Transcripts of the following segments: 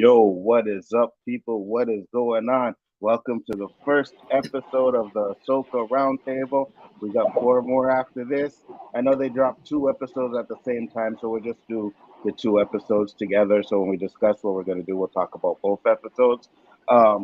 Yo, what is up, people? What is going on? Welcome to the first episode of the Ahsoka Roundtable. We got four more after this. I know they dropped two episodes at the same time, so we'll just do the two episodes together. So when we discuss what we're going to do, we'll talk about both episodes. I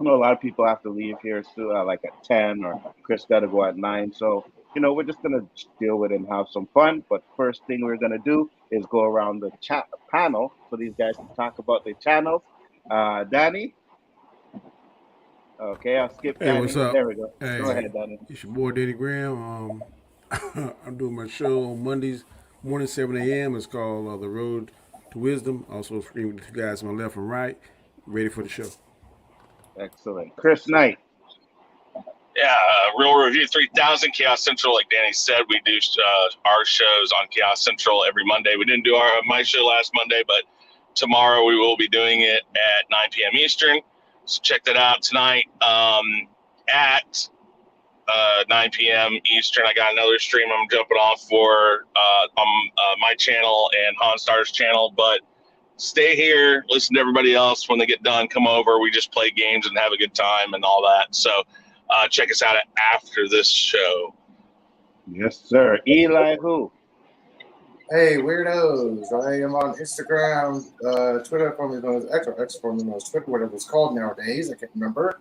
know a lot of people have to leave here soon, like at 10, or Chris got to go at 9. So, we're just going to deal with it and have some fun. But first thing we're going to do is go around the chat panel so these guys can talk about their channels. Danny? Okay, I'll skip Hey, what's Danny. up? There we go. Go Hey, ahead, Danny. it's your boy Danny Graham. I'm doing my show on Mondays morning 7 a.m. It's called The Road to Wisdom. Also streaming with you guys on my left and right. Ready for the show. Excellent. Chris Knight. Yeah, Real Review 3000, Chaos Central. Like Danny said, we do our shows on Chaos Central every Monday. We didn't do my show last Monday, but tomorrow we will be doing it at 9 p.m. Eastern. So check that out tonight at 9 p.m. Eastern. I got another stream I'm jumping off for on my channel and Han Star's channel, but stay here, listen to everybody else. When they get done, come over. We just play games and have a good time and all that. So check us out after this show. Yes, sir. Elihu-Who. Hey, weirdos. I am on Instagram, Twitter, formerly known as X, or X, formerly known as Twitter, whatever it's called nowadays. I can't remember.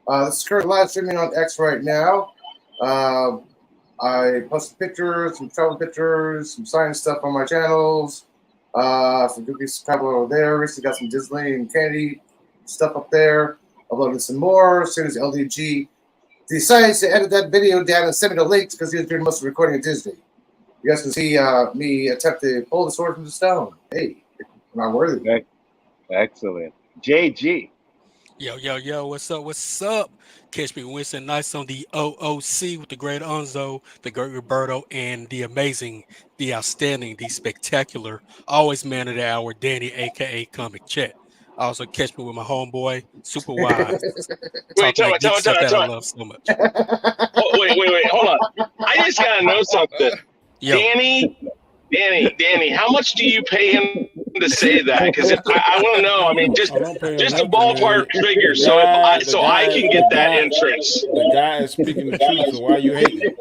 This is currently live streaming on X right now. I post pictures, some travel pictures, some science stuff on my channels. Some cookies travel over there. Recently got some Disney and candy stuff up there. Uploading some more as soon as LDG decides to edit that video down and send me the links because he was doing most of the recording at Disney. You guys can see me attempt to pull the sword from the stone. Hey, am I worthy? Excellent. JG. Yo, what's up? What's up? Catch me Wednesday nights on the OOC with the great Nzo, the great Roberto, and the amazing, the outstanding, the spectacular, always man of the hour, Danny, aka Comic Chat. Also catch me with my homeboy, Super Wise. Wait, Talking tell that me. geek stuff that I love so much. Oh, wait, hold on. I just gotta know something. Yo, Danny, how much do you pay him to say that? Because I want to know. I mean, just a ballpark figure, so I can get that entrance. The guy is speaking the truth, so why are you hating?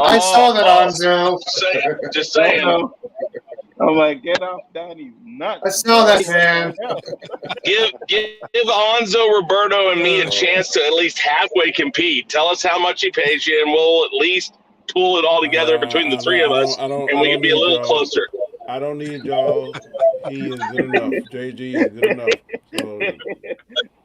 I saw that, Anzo. Just saying. I'm like, get off Danny's nuts. I saw that, man. Give Anzo, Roberto, and me a chance to at least halfway compete. Tell us how much he pays you, and we'll at least pull it all together between the three of us, and we can be a little closer. I don't need y'all. He is good enough. JG is good enough. So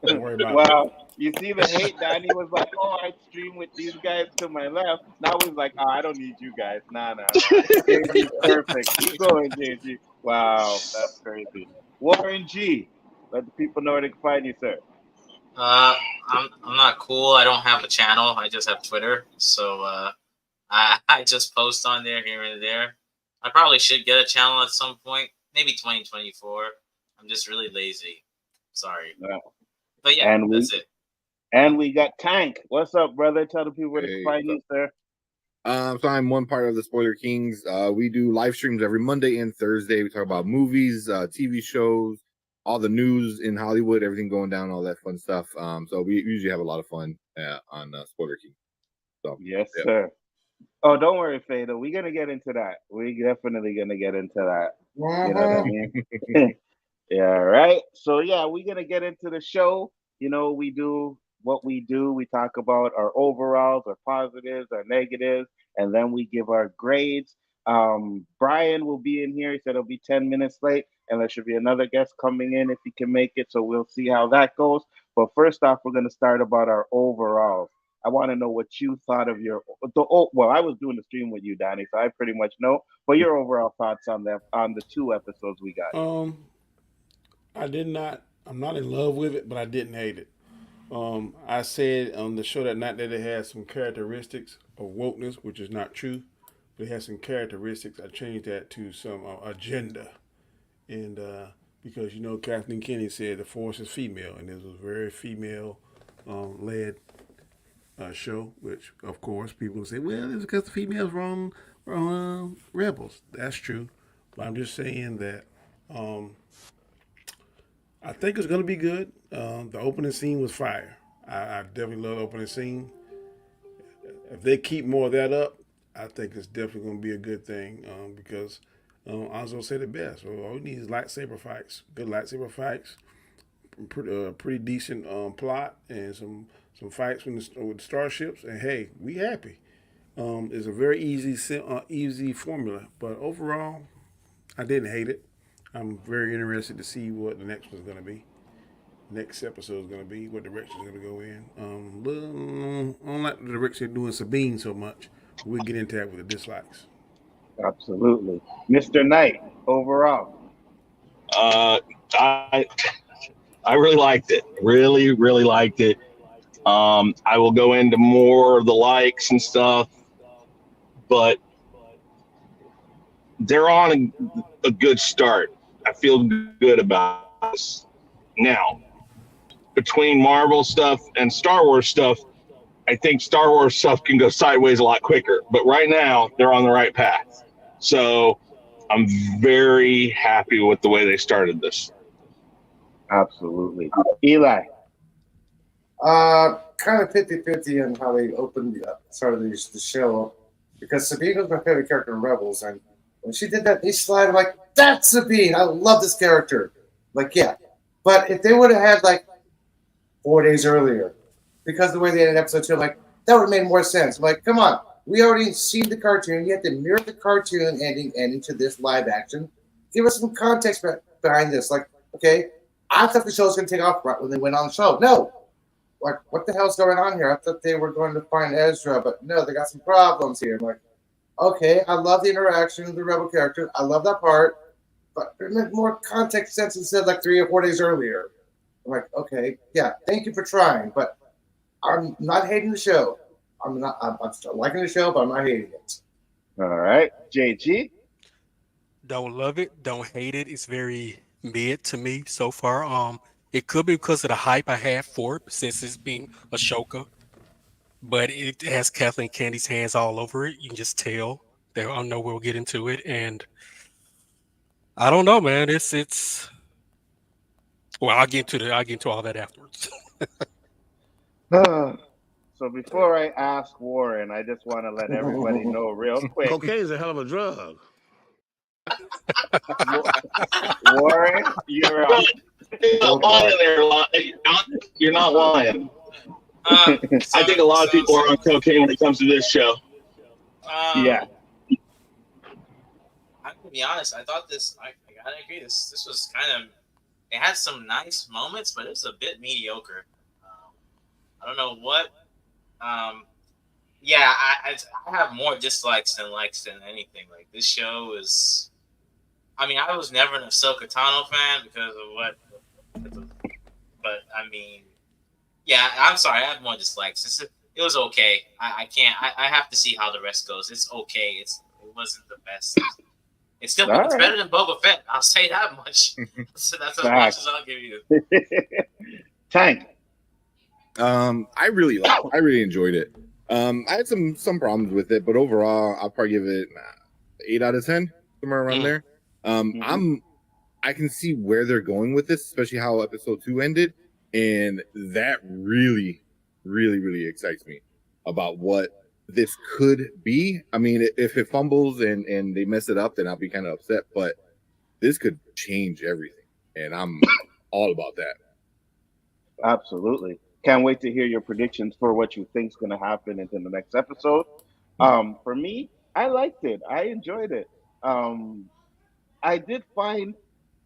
don't worry about it. Wow. You see the hate? Danny was like, oh, I stream with these guys to my left. Now he's like, oh, I don't need you guys. Nah. JG's perfect. Keep going, JG. Wow, that's crazy. Warren G. Let the people know where they can find you, sir. I'm not cool. I don't have a channel. I just have Twitter. So I just post on there here and there. I probably should get a channel at some point, maybe 2024. I'm just really lazy. Sorry. Yeah. But yeah, that's it. And we got Tank. What's up, brother? Tell the people where to find you, sir. So I'm one part of the Spoiler Kings. We do live streams every Monday and Thursday. We talk about movies, TV shows, all the news in Hollywood, everything going down, all that fun stuff. So we usually have a lot of fun on Spoiler King. So yes, sir. Oh, don't worry, Fado. We're gonna get into that. We're definitely gonna get into that. You know what I mean? Yeah, right. So yeah, we're gonna get into the show. We do what we do. We talk about our overalls, our positives, our negatives, and then we give our grades. Brian will be in here. He said he'll be 10 minutes late, and there should be another guest coming in if he can make it. So we'll see how that goes. But first off, we're gonna start about our overalls. I want to know what you thought of well, I was doing the stream with you, Danny, so I pretty much know. But your overall thoughts on the two episodes we got. I'm not in love with it, but I didn't hate it. I said on the show that night that it had some characteristics of wokeness, which is not true, but it has some characteristics. I changed that to some agenda, and because Kathleen Kennedy said the force is female, and this was very female led show, which of course people say, well, it's because the females were on Rebels. That's true, but I'm just saying that I think it's going to be good. The opening scene was fire. I definitely love the opening scene. If they keep more of that up, I think it's definitely going to be a good thing because Anzo said it best. Well, all we need is lightsaber fights, good lightsaber fights, pretty decent plot, and some fights with starships. And hey, we happy. It's a very easy formula, but overall, I didn't hate it. I'm very interested to see what the next one's going to be. Next episode is going to be what direction is going to go in. I don't like the direction they're doing Sabine so much. We'll get into that with the dislikes. Absolutely, Mr. Knight. Overall, I really liked it. Really, really liked it. I will go into more of the likes and stuff, but they're on a good start. I feel good about this. Now, between Marvel stuff and Star Wars stuff, I think Star Wars stuff can go sideways a lot quicker. But right now, they're on the right path. So I'm very happy with the way they started this. absolutely. Eli, Kind of 50-50 on how they started the show, because Sabine was my favorite character in Rebels, and when she did that knee slide, I'm like, that's Sabine. I love this character. Like, yeah. But if they would have had like 4 days earlier, because the way they ended episode 2, I'm like, that would have made more sense. I'm like, come on. We already seen the cartoon. You have to mirror the cartoon ending to this live action. Give us some context behind this. Like, okay, I thought the show was going to take off right when they went on the show. No. Like, what the hell's going on here? I thought they were going to find Ezra, but no, they got some problems here. I'm like, okay, I love the interaction with the Rebel characters. I love that part, but it meant more context sense instead like 3 or 4 days earlier. I'm like, okay, yeah, thank you for trying, but I'm not hating the show. I'm still liking the show, but I'm not hating it. all right. JG, Don't love it, don't hate it. It's very mid to me so far. It could be because of the hype I had for it since it's being Ashoka, but it has Kathleen Candy's hands all over it. You can just tell. I know we'll get into it, and I don't know, man. It's. Well, I'll get into all that afterwards. so before I ask Warren, I just want to let everybody know real quick. Cocaine is a hell of a drug. Warren, you're up. You're not lying there. You're not lying. I think a lot of people are on cocaine when it comes to this show. Yeah. I'm gonna be honest. I thought this. I gotta agree. This was kind of. It had some nice moments, but it was a bit mediocre. I don't know what. Yeah, I have more dislikes than likes than anything. Like, this show is. I mean, I was never an Ahsoka Tano fan because of what. But I mean, yeah, I'm sorry. I have more dislikes. It was okay. I can't. I have to see how the rest goes. It's okay. It wasn't the best. It's still it's better than Boba Fett. I'll say that much. So that's as much as I'll give you. Tank. I really enjoyed it. I had some problems with it, but overall, I'll probably give it 8 out of 10, somewhere around there. I can see where they're going with this, especially how episode 2 ended, and that really, really, really excites me about what this could be. I mean, if it fumbles and they mess it up, then I'll be kind of upset, but this could change everything, and I'm all about that. Absolutely. Can't wait to hear your predictions for what you think is going to happen in the next episode. For me, I liked it. I enjoyed it. I did find,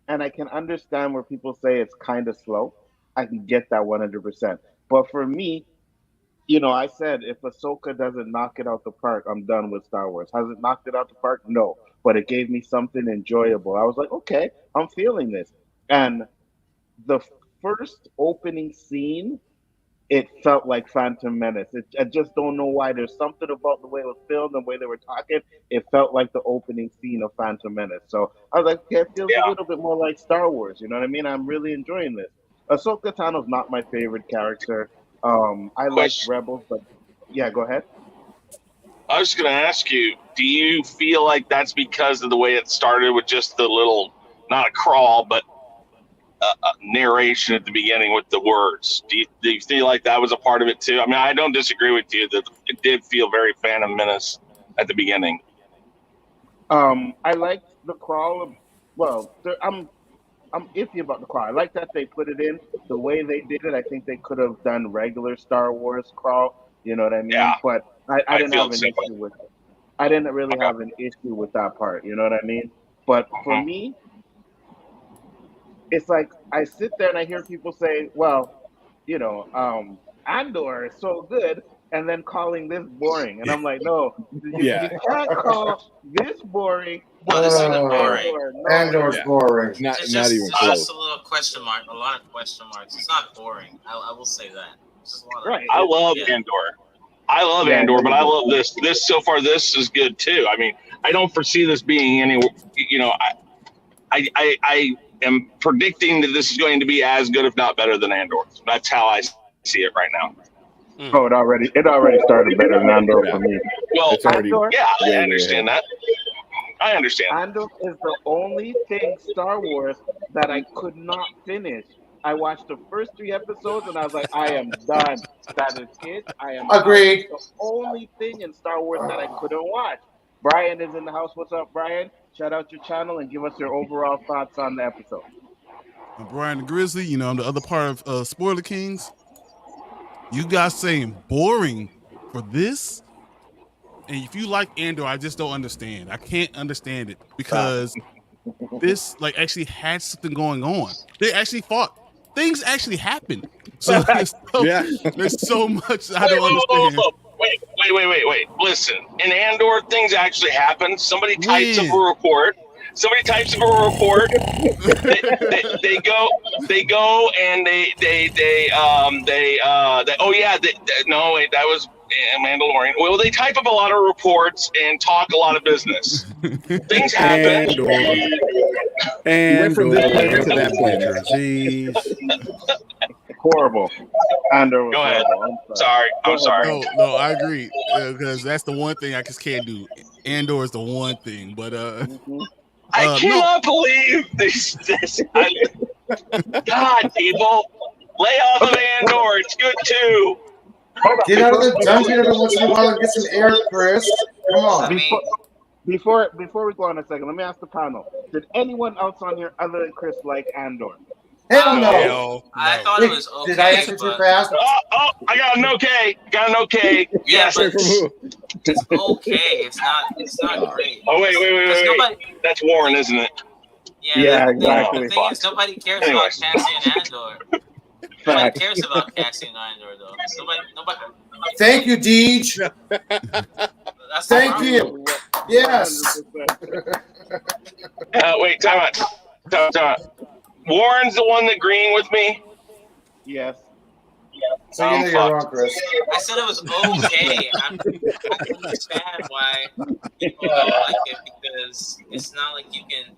and I can understand where people say it's kind of slow. I can get that 100%. But for me, I said if Ahsoka doesn't knock it out the park, I'm done with Star Wars. Has it knocked it out the park? No. But it gave me something enjoyable. I was like, okay, I'm feeling this. And the first opening scene, it felt like Phantom Menace. I just don't know why. There's something about the way it was filmed and the way they were talking. It felt like the opening scene of Phantom Menace. So I was like, okay, it feels a little bit more like Star Wars. You know what I mean? I'm really enjoying this. Ahsoka Tano's not my favorite character. I like Rebels, but yeah, go ahead. I was going to ask you, do you feel like that's because of the way it started with just the little, not a crawl, but narration at the beginning with the words. Do you feel like that was a part of it too? I mean, I don't disagree with you that it did feel very Phantom Menace at the beginning. I liked the crawl. I'm iffy about the crawl. I like that they put it in the way they did it. I think they could have done regular Star Wars crawl. You know what I mean? Yeah, but I didn't have an feel issue with it. I didn't really have an issue with that part. You know what I mean? But for me, it's like I sit there and I hear people say, "Well, you know, Andor is so good," and then calling this boring, and I'm like, "No, you can't call this boring." No, this isn't boring. Andor's boring. Not It's not even just close. a little question mark, a lot of question marks. It's not boring. I will say that. It's just a lot of, Right. I love Andor. I love Andor, but I love this. So far, this is good too. I mean, I don't foresee this being any. You know, I am predicting that this is going to be as good, if not better, than Andor. That's how I see it right now. Oh, it already started better than Andor for me. Well, It's already Andor, yeah, I understand that. I understand. Andor is the only thing Star Wars that I could not finish. I watched the first 3 episodes and I was like, I am done. That is it. I am Agreed. out. The only thing in Star Wars that I couldn't watch. Brian is in the house. What's up, Brian? Shout out your channel and give us your overall thoughts on the episode. I'm Brian the Grizzly. You know, I'm the other part of Spoiler Kings. You guys saying boring for this? And if you like Andor, I just don't understand. I can't understand it because this like actually had something going on. They actually fought. Things actually happened. So there's so much I don't understand. Wait. Listen, in Andor, things actually happen. Somebody types up a report. They go and no, wait, that was Mandalorian. Well, they type up a lot of reports and talk a lot of business. Things happen. And went from this planet to that planet. Jeez. Horrible. Andor was Go ahead. horrible. I'm sorry. No, I agree because that's the one thing I just can't do. Andor is the one thing, but I cannot believe this. God, people, lay off of Andor. It's good too. Get out of the dungeon every once in a while and get some air, Chris. Come on. Before we go on a second, let me ask the panel: did anyone else on here other than Chris like Andor? Hell no. No. I thought it was okay. Did I answer too fast? Oh, I got an okay. Yeah, Yes. but it's okay. It's not great. Oh wait. Nobody, That's Warren, isn't it? Yeah, exactly. The thing is, nobody cares about Cassian Andor. Nobody cares about Cassian Andor, though. Nobody. Thank you, Deej. That's Thank you. Yes. Wait, time out. Warren's the one that agreeing with me? Yes. So you know you're wrong, Chris. I said it was okay. I understand why people don't like it because it's not like you can.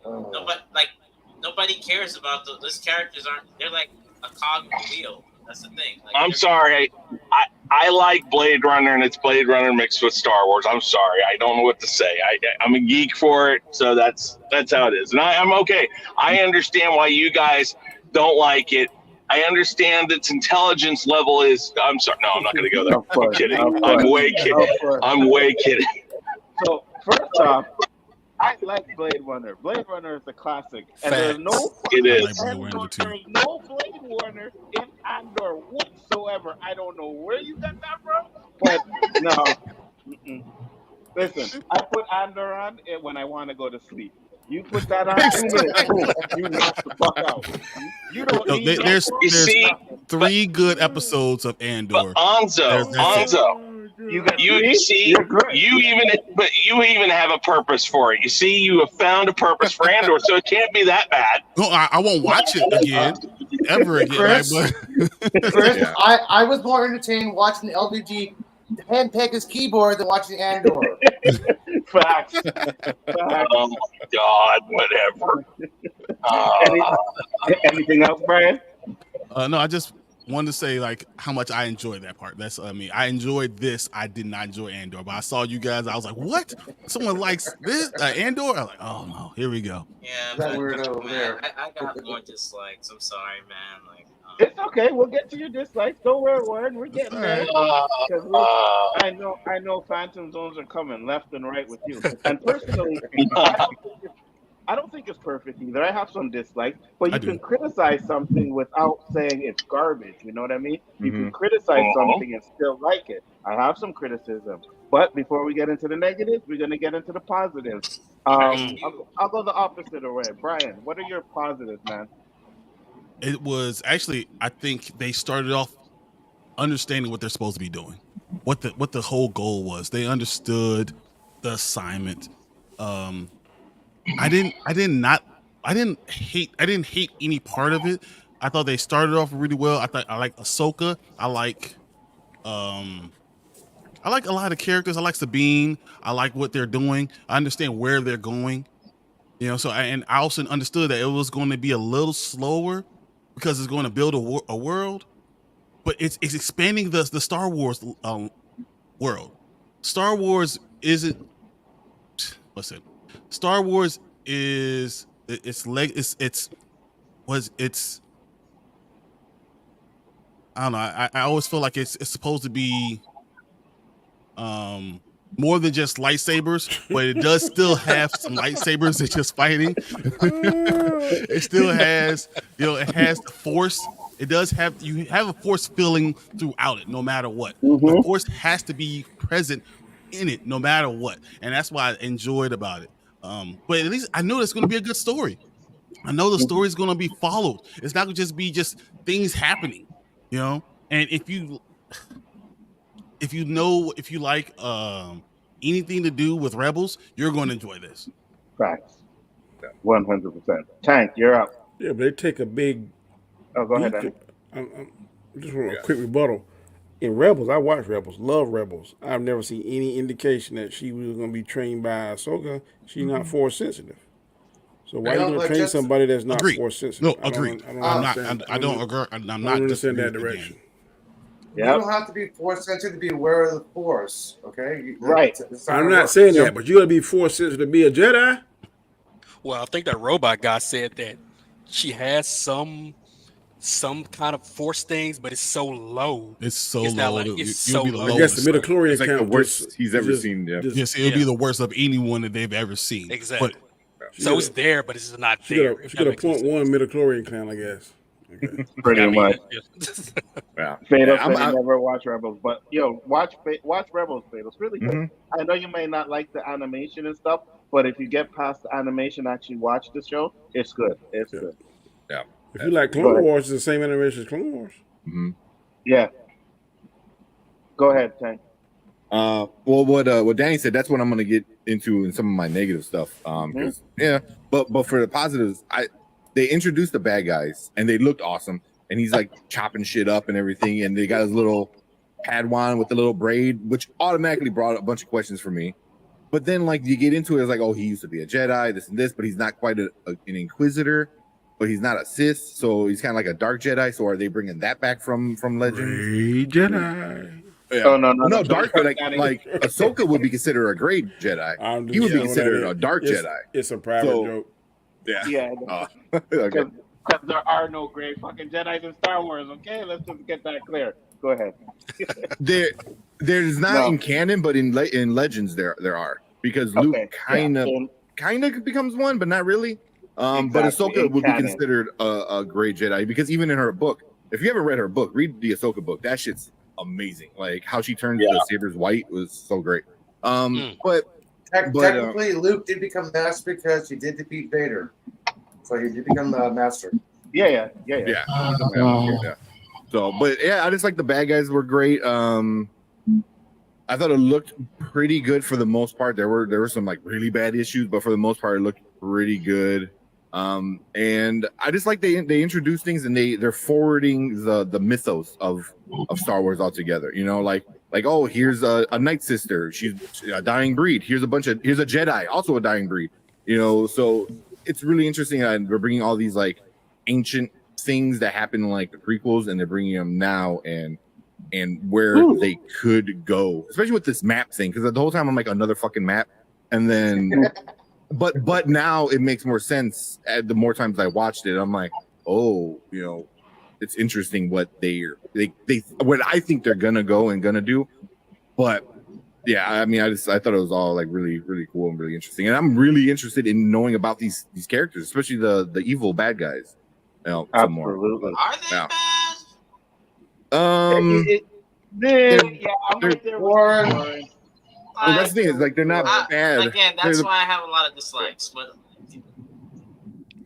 Nobody cares about those characters. They're like a cog in the wheel. That's the thing. Like, I'm sorry. I like Blade Runner, and it's Blade Runner mixed with Star Wars. I'm sorry. I don't know what to say. I'm a geek for it, so that's how it is. And I'm okay. I understand why you guys don't like it. I understand its intelligence level is. I'm sorry. No, I'm not going to go there. I'm kidding. I'm way kidding. So first off, I like Blade Runner. Blade Runner is a classic, and there's no Blade Runner in Andor whatsoever. I don't know where you got that from, but no. Listen, I put Andor on it when I want to go to sleep. You put that on 2 minutes, boom, you knock the fuck out. You don't need there's 3 good episodes of Andor. Anzo. You even have a purpose for it. You see, you have found a purpose for Andor, so it can't be that bad. No, I won't watch it again, ever again. Chris, Chris, I was more entertained watching the LDG hand peg his keyboard than watching Andor. Facts. Oh my God, whatever. Anything else, Brian? No, I just wanted to say like how much I enjoyed that part. That's I enjoyed this. I did not enjoy Andor, but I saw you guys. I was like, what? Someone likes this Andor? I was like, oh no, here we go. Yeah, That but weirdo over man, there. I got more dislikes. I'm sorry, man. Like, It's okay. We'll get to your dislikes. Don't worry, Warren. We're getting there. I know Phantom Zones are coming left and right with you. And personally, I don't think it's perfect either. I have some dislikes, but you can criticize something without saying it's garbage. You know what I mean? You can criticize something and still like it. I have some criticism, but before we get into the negatives, we're gonna get into the positives. I'll go the opposite way. Brian, what are your positives, man? It was actually, I think they started off understanding what they're supposed to be doing, what the whole goal was. They understood the assignment. I didn't hate any part of it. I thought they started off really well. I like Ahsoka. I like a lot of characters. I like Sabine. I like what they're doing. I understand where they're going. You know, I also understood that it was going to be a little slower because it's going to build a world, but it's expanding the Star Wars world. Star Wars isn't. What's it? Star Wars is it's I don't know. I always feel like it's supposed to be more than just lightsabers, but it does still have some lightsabers. It's just fighting. It still has, it has the Force. It does have, you have a Force feeling throughout it, no matter what. The Force has to be present in it, no matter what, and that's why I enjoyed about it. But at least I know it's going to be a good story. I know the story is going to be followed. It's not going to just be things happening, And if you like anything to do with Rebels, you're going to enjoy this. Facts. 100%. Tank, you're up. Yeah, but they take a big. Oh, go ahead, Danny. Just want a quick rebuttal. In Rebels, I watch Rebels, love Rebels. I've never seen any indication that she was going to be trained by Ahsoka. She's not Force sensitive. So why are you going to train somebody that's not Force sensitive? No, agreed. I don't agree. I'm not understand that direction. You don't have to be Force sensitive to be aware of the Force, okay? Right. I'm not saying that, but you got to be Force sensitive to be a Jedi. Well, I think that robot guy said that she has some kind of Force things, but it's so low. It's so low. It's so low. I guess the midichlorian it's like the worst he's ever seen. Yes, it'll be the worst of anyone that they've ever seen. Exactly. So it's there, but it's not there. She got a 0.1 midichlorian count, I guess. Okay. Pretty much. Yeah. Fatal I never watch Rebels, but watch Rebels. Fatal. It's really good. I know you may not like the animation and stuff, but if you get past the animation, actually watch the show. It's good. It's good. Yeah. If you like Clone Wars, it's the same animation as Clone Wars. Yeah. Go ahead, Tank. Well, what Danny said, that's what I'm going to get into in some of my negative stuff. But for the positives, they introduced the bad guys and they looked awesome. And he's like chopping shit up and everything. And they got his little Padawan with the little braid, which automatically brought a bunch of questions for me. But then like you get into it, it's like, oh, he used to be a Jedi, this and this, but he's not quite an Inquisitor. But he's not a Sith, so he's kind of like a Dark Jedi. So are they bringing that back from Legends? Gray Jedi. Yeah. Oh no, Dark. Like Ahsoka would be considered a gray Jedi. He would be considered a Dark Jedi. It's a private joke. Yeah. Okay. Because there are no gray fucking Jedi's in Star Wars. Okay, let's just get that clear. Go ahead. There's not in canon, but in Legends there are, because Luke kind of becomes one, but not really. But Ahsoka would be considered a gray Jedi, because even in her book, if you haven't read her book, read the Ahsoka book. That shit's amazing. Like how she turned the sabers white was so great. But technically, Luke did become master because he did defeat Vader, so he did become the master. Yeah. So, but yeah, I just like the bad guys were great. I thought it looked pretty good for the most part. There were some like really bad issues, but for the most part, it looked pretty good. And I just like they introduce things and they're forwarding the mythos of Star Wars altogether. Like oh, here's a Night Sister, she's a dying breed. Here's a Jedi, also a dying breed. So it's really interesting. We're bringing all these like ancient things that happen in like the prequels, and they're bringing them now and where they could go, especially with this map thing. Because the whole time I'm like, another fucking map, and then but now it makes more sense. The more times I watched it, I'm like, oh, it's interesting what they what I think they're gonna go and gonna do. But yeah, I mean, I thought it was all like really, really cool and really interesting, and I'm really interested in knowing about these characters, especially the evil bad guys. Absolutely. Are they bad? Yeah, I'm right there with Warren. Warren. Well, that's the thing, is like they're not bad. Again, that's why I have a lot of dislikes. But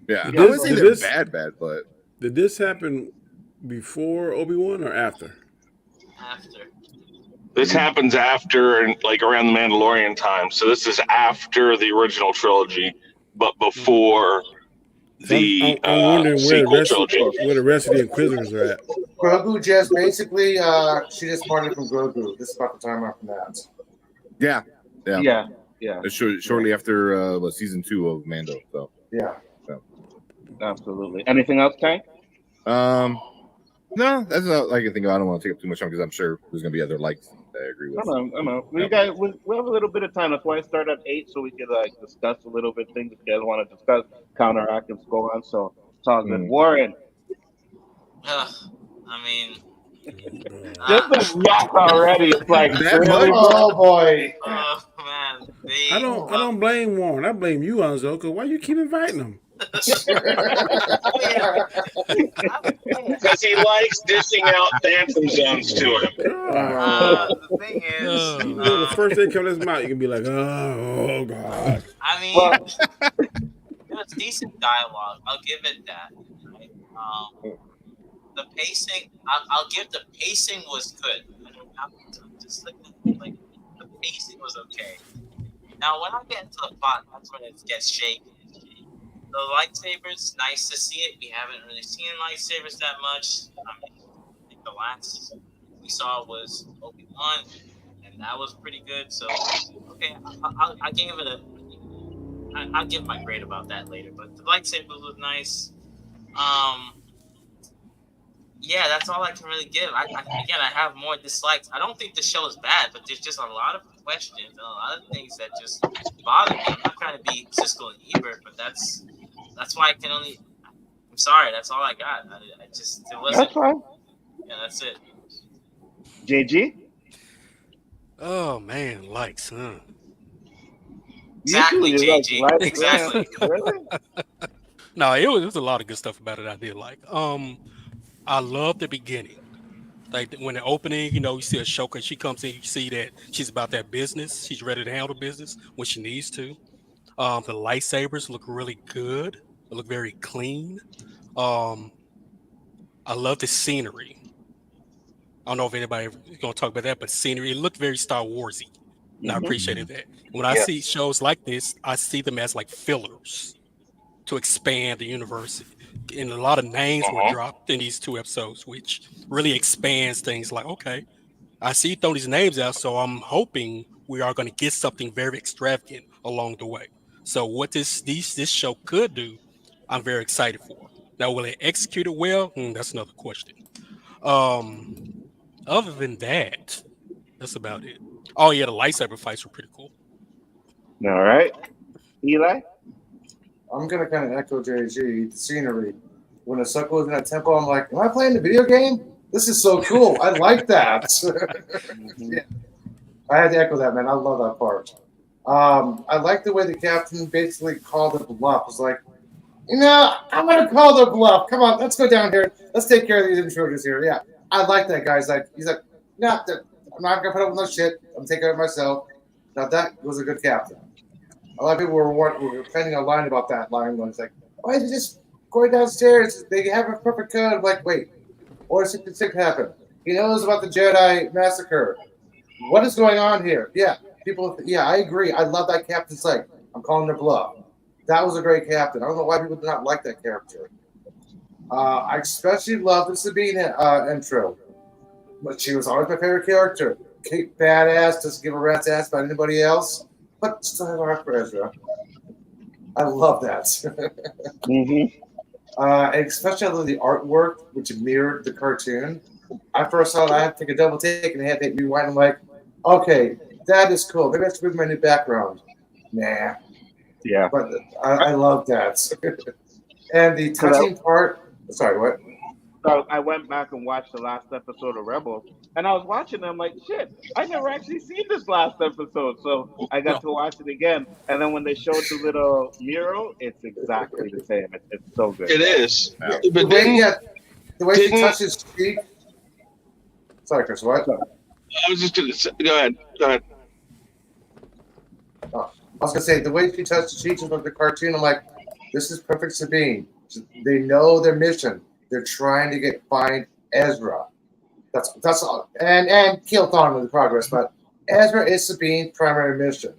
yeah, I Did wouldn't say this- they're bad, but Did this happen before Obi-Wan or after? after. This happens after, and like around the Mandalorian time. So this is after the original trilogy, but before the I'm wondering where sequel trilogy. the rest of the Inquisitors are at. Grogu just basically, she just parted from Grogu. This is about the time after that. yeah. Yeah. It's shortly after season 2 of Mando. So Yeah. Absolutely. Anything else, Tank? no, that's not I can think of. I don't want to take up too much time because I'm sure there's gonna be other likes that I agree with. I know. We have a little bit of time. That's why I start at 8 so we could discuss a little bit things if you guys want to discuss, counteract, and go on. So it's all good. Warren. I mean, Just the rock already. It's like That really? much? Oh boy. oh man, I don't blame Warren. I blame you, Anzo, because why you keep inviting him? Because he likes dishing out phantom zones to him. the thing is, The first thing comes out of his mouth, you can be like, oh God. I mean, it was decent dialogue. I'll give it that. Right? The pacing, I'll give the pacing was good. I'm just like the pacing was okay. Now, when I get into the plot, that's when it gets shaky. The lightsabers, nice to see it. We haven't really seen lightsabers that much. I mean, I think the last we saw was Obi-Wan, and that was pretty good. So, okay, I gave it I'll give my grade about that later. But the lightsabers was nice. Yeah, that's all I can really give. I have more dislikes. I don't think the show is bad, but there's just a lot of questions and a lot of things that just bother me. I'm not trying to be Siskel and Ebert, but that's why I can only. I'm sorry, that's all I got. I just it wasn't. That's fine. Yeah, that's it. JG? Oh man, likes, huh? Exactly, You JG. like Exactly. Really? No, it was a lot of good stuff about it I did like. I love the beginning. Like when the opening, you see Ahsoka, she comes in, you see that she's about that business. She's ready to handle business when she needs to. The lightsabers look really good. They look very clean. I love the scenery. I don't know if anybody is going to talk about that, but scenery, it looked very Star Warsy. And I appreciated that. When I see shows like this, I see them as like fillers to expand the universe. And a lot of names were dropped in these 2 episodes, which really expands things. Like, okay, I see you throw these names out, so I'm hoping we are going to get something very extravagant along the way. So what this show could do, I'm very excited for. Now, will it execute it well? That's another question. Other than that, that's about it. Oh yeah, the lightsaber fights were pretty cool. All right. Eli? I'm gonna kind of echo JG. The scenery. When Ahsoka was in that temple, I'm like, am I playing the video game? This is so cool. I like that. Yeah. I had to echo that, man. I love that part. I like the way the captain basically called the bluff. It was like, I'm gonna call the bluff. Come on, let's go down here. Let's take care of these intruders here. Yeah, I like that guy. He's like, no, I'm not gonna put up with no shit. I'm taking care of myself. Now that was a good captain. A lot of people were planning a line about that line. It's like, why is he just going downstairs? They have a perfect code. I'm like, wait, Order 66 happened. He knows about the Jedi massacre. What is going on here? Yeah, I agree. I love that captain's like, I'm calling their bluff. That was a great captain. I don't know why people do not like that character. I especially love the Sabine intro. But she was always my favorite character. Kate badass, doesn't give a rat's ass about anybody else, but still have a heart for Ezra. I love that. Especially I love the artwork, which mirrored the cartoon. I first saw it, I had to take a double take and I had to rewind. I'm like, okay, that is cool. Maybe I should move my new background. Nah. Yeah. But I love that. And the touching part. Sorry, what? So I went back and watched the last episode of Rebels, and I was watching them like, shit, I never actually seen this last episode. So I got to watch it again. And then when they showed the little mural, it's exactly the same. It's so good. It is. Yeah. But the way she touches cheek. Sorry, Chris, what? I was just going to say, go ahead. Oh, I was going to say, the way she touched the cheeks of the cartoon, I'm like, this is perfect Sabine. They know their mission. They're trying to find Ezra. That's all. And kill Thrawn with the progress, but Ezra is Sabine's primary mission.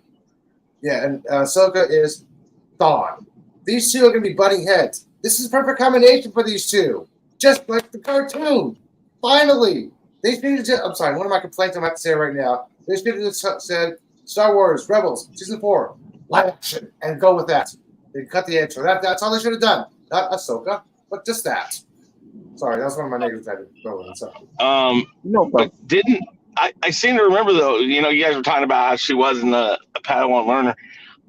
Yeah, and Ahsoka is Thrawn. These two are going to be butting heads. This is a perfect combination for these two, just like the cartoon. Finally, they should have. I'm sorry. One of my complaints I'm about to say right now. They should have just said Star Wars Rebels Season 4 live action and go with that. They cut the intro. That's all they should have done. Not Ahsoka, but just that. Sorry, that's one of my negatives I didn't throw in. So. No, but didn't I seem to remember though? You know, you guys were talking about how she wasn't a Padawan learner.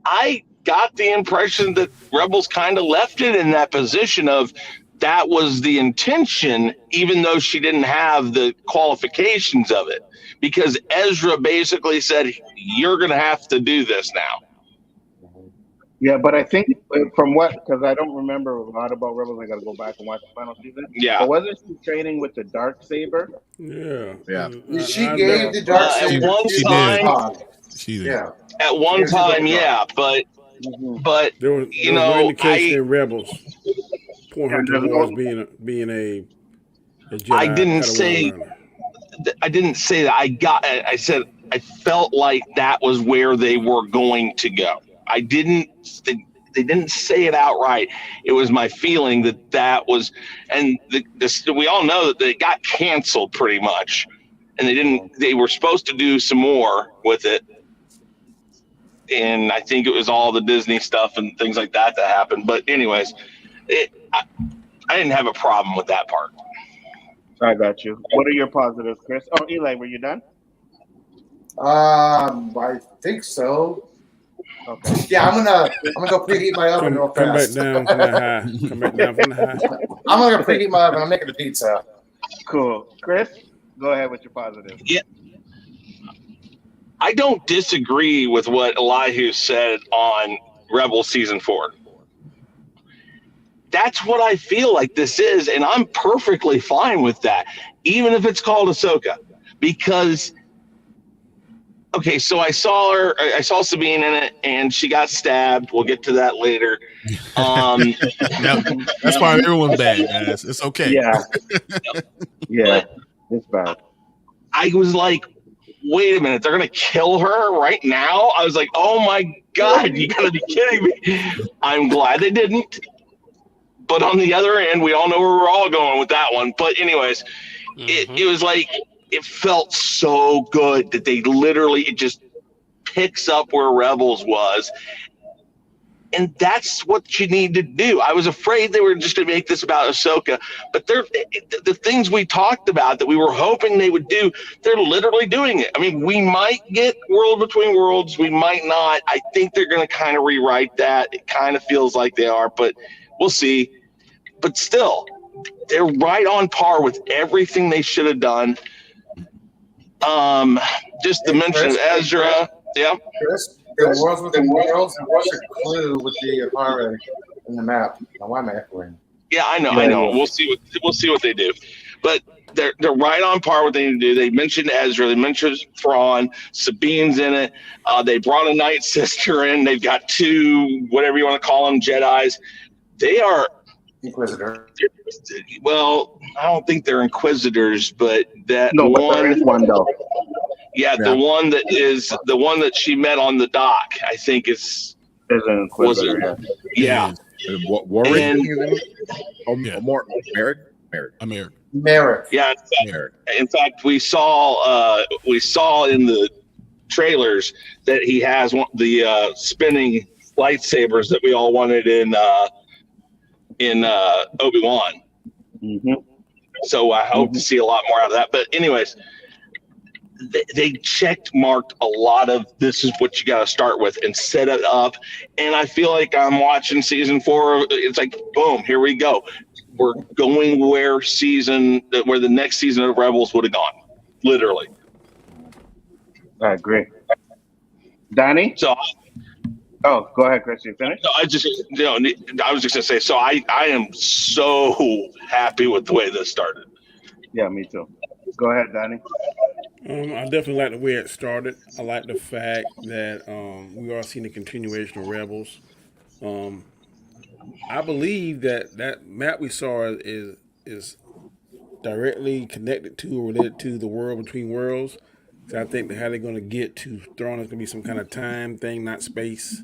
I got the impression that Rebels kind of left it in that position of that was the intention, even though she didn't have the qualifications of it, because Ezra basically said, "You're going to have to do this now." Yeah, but I think from because I don't remember a lot about Rebels, I got to go back and watch the final season. Yeah. But wasn't she training with the dark saber? Yeah. She gave the dark saber at one to time. She did. Yeah. At one time, yeah, but there was no indication in Rebels point her towards being a Jedi. I didn't say that. I said I felt like that was where they were going to go. They didn't say it outright. It was my feeling that was, and we all know that they got canceled pretty much, and they were supposed to do some more with it. And I think it was all the Disney stuff and things like that happened. But anyways, I didn't have a problem with that part. I got you. What are your positives, Chris? Oh, Eli, were you done? I think so. Okay. Yeah, I'm gonna go preheat my oven real fast. Come back down from the high. I'm gonna preheat my oven. I'm making a pizza. Cool. Chris, go ahead with your positives. Yeah. I don't disagree with what Elihu said on Rebel Season 4. That's what I feel like this is, and I'm perfectly fine with that, even if it's called Ahsoka. Because, okay, so I saw Sabine in it, and she got stabbed. We'll get to that later. That's why everyone's bad, guys. It's okay. Yeah. Yeah, it's bad. I was like, wait a minute, they're going to kill her right now? I was like, oh my God, you got to be kidding me. I'm glad they didn't. But on the other end, we all know where we're all going with that one. But anyways, it was like, it felt so good that they literally, it just picks up where Rebels was. And that's what you need to do. I was afraid they were just going to make this about Ahsoka, but the things we talked about that we were hoping they would do, they're literally doing it. I mean, we might get World Between Worlds. We might not. I think they're going to kind of rewrite that. It kind of feels like they are, but we'll see. But still, they're right on par with everything they should have done. Just the mention of Ezra. Yeah. Chris, the Worlds Within Worlds, what's a clue with the pirate in the map? Now, why am I echoing? Yeah, I know. We'll see what they do. But they're right on par with what they need to do. They mentioned Ezra. They mentioned Thrawn. Sabine's in it. They brought a Night Sister in. They've got 2, whatever you want to call them, Jedis. They are Inquisitor. Well, I don't think they're Inquisitors, but that No, one. but there is one though. Yeah, the one that she met on the dock, I think is an Inquisitor. Yeah. Warwick? And, Merrick. Yeah. In fact, we saw in the trailers that he has the spinning lightsabers that we all wanted in in Obi-Wan. Mm-hmm. So I hope to see a lot more out of that. But anyways, they checked marked a lot of this is what you got to start with and set it up. And I feel like I'm watching season 4. It's like, boom, here we go. We're going where the next season of Rebels would have gone, literally. I agree. Donnie? So, oh, go ahead, Chris. You finished? No, I was just gonna say. So I am so happy with the way this started. Yeah, me too. Go ahead, Donnie. I definitely like the way it started. I like the fact that we are seeing a continuation of Rebels. I believe that map we saw is directly connected to or related to the world between worlds. So I think that how they're going to get to Thrawn is going to be some kind of time thing, not space.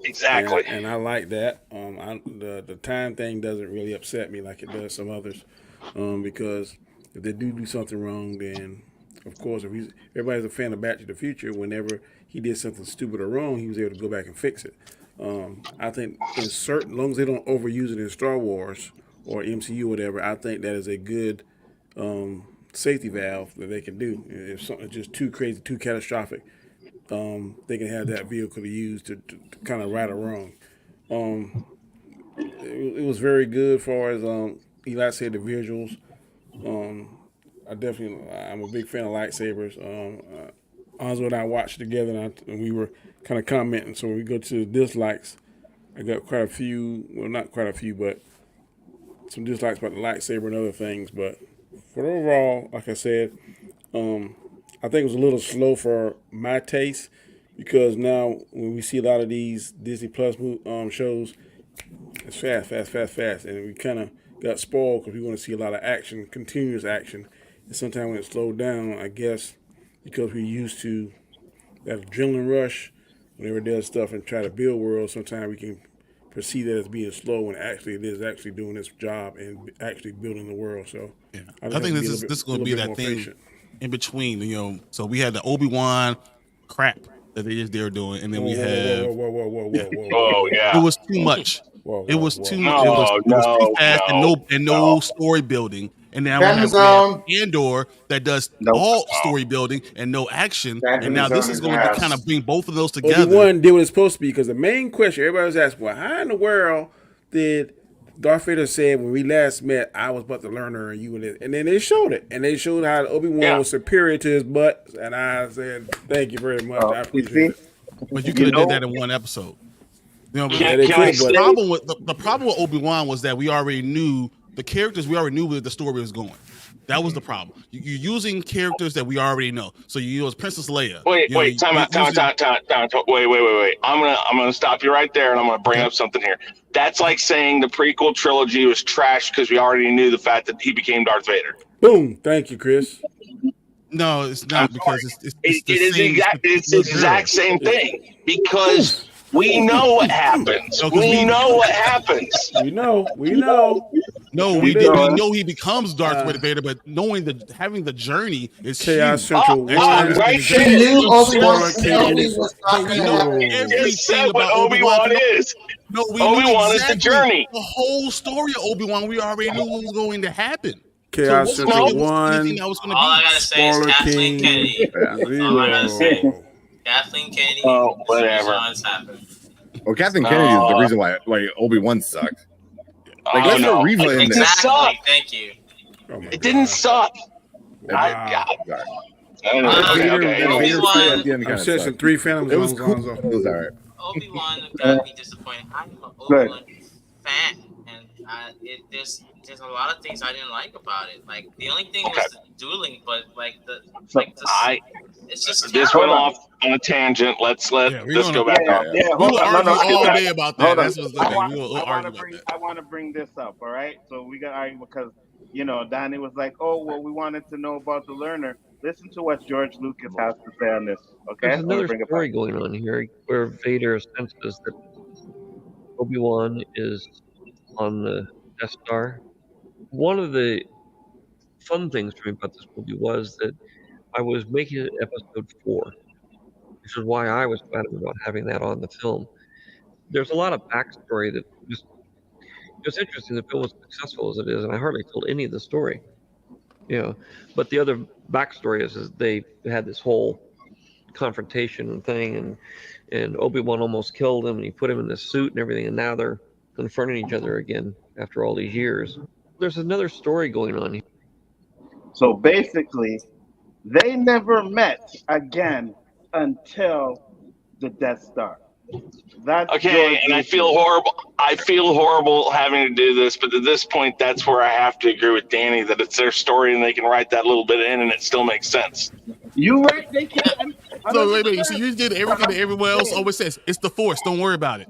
Exactly. And I like that. The time thing doesn't really upset me like it does some others, because if they do something wrong, then of course everybody's a fan of Back to the Future. Whenever he did something stupid or wrong, he was able to go back and fix it. I think as long as they don't overuse it in Star Wars or MCU or whatever, I think that is a good safety valve that they can do. If something's just too crazy, too catastrophic, they can have that vehicle to use to kind of right or wrong. It was very good as far as Eli said, the visuals. I'm a big fan of lightsabers. Anzo and I watched together, and we were kind of commenting. So when we go to dislikes, I got quite a few. Well, not quite a few, but some dislikes about the lightsaber and other things. But for overall, like I said, I think it was a little slow for my taste, because now when we see a lot of these Disney Plus shows, it's fast, and we kind of got spoiled because we want to see a lot of action, continuous action. And sometimes when it slowed down, I guess because we're used to that adrenaline rush, whenever it does stuff and try to build worlds, sometimes we can perceive that as being slow when actually it is actually doing its job and actually building the world. So yeah. I think this is going to be that thing patient in between. So we had the Obi-Wan crap that they were doing, and then we have Oh yeah, it was too much. It was too much. It was too fast and no story building. And now we have Andor that does all story building and no action. And now this is going to kind of bring both of those together. Obi-Wan did what it's supposed to be, because the main question everybody was asking, well, how in the world did Darth Vader say when we last met, I was but the learner and you and this? And then they showed it. And they showed how Obi-Wan was superior to his butt. And I said, thank you very much. I appreciate it. But you could have did that in one episode. The problem with Obi-Wan was that we already knew the characters. We already knew where the story was going. That was the problem. You're using characters that we already know. So you use Princess Leia. Wait, time out. Wait. I'm gonna stop you right there, and I'm gonna bring up something here. That's like saying the prequel trilogy was trash because we already knew the fact that he became Darth Vader. Boom. Thank you, Chris. No, it's not, because it's the exact same thing, because we know what happens. We know what happens. We know. No, we know he becomes Darth Vader, but having the journey is Chaos huge. Central. Right there. We knew Obi-Wan was not going to happen. Everything about Obi-Wan is. No, Obi-Wan is the journey. The whole story of Obi-Wan, we already knew what was going to happen. Chaos Central 1. All I gotta say is Kathleen Kennedy. All I gotta say. Kathleen Kennedy. Oh, whatever. Well, Kathleen Kennedy is the reason why Obi-Wan sucked. Let's put Reva in there. Exactly. Thank you. It didn't suck. I'm sensing 3 Phantoms. It was cool. It was all right. Obi-Wan got me disappointed. I'm an Obi-Wan fan, and there's a lot of things I didn't like about it. Like the only thing was the dueling, but it's just this went off on a tangent. Let's go back up. We'll argue all day about that. That's what's the thing. I want to bring this up. All right, so we got to argue because Donnie was like, "Oh, well, we wanted to know about the learner." Listen to what George Lucas has to say on this. Okay, there's another story going on here where Vader senses that Obi-Wan is on the Death Star. One of the fun things for me about this movie was that I was making it episode 4, which is why I was glad about having that on the film. There's a lot of backstory that just It's interesting the film was successful as it is, and I hardly told any of the story. But the other backstory is they had this whole confrontation and thing, and Obi-Wan almost killed him, and he put him in this suit and everything, and now they're confronting each other again after all these years. There's another story going on here. So basically, they never met again until the Death Star. That's okay, and I feel horrible. I feel horrible having to do this, but at this point, that's where I have to agree with Danny that it's their story and they can write that little bit in and it still makes sense. You right, they can. So wait. So you did everything that everyone else always says. It's the Force. Don't worry about it.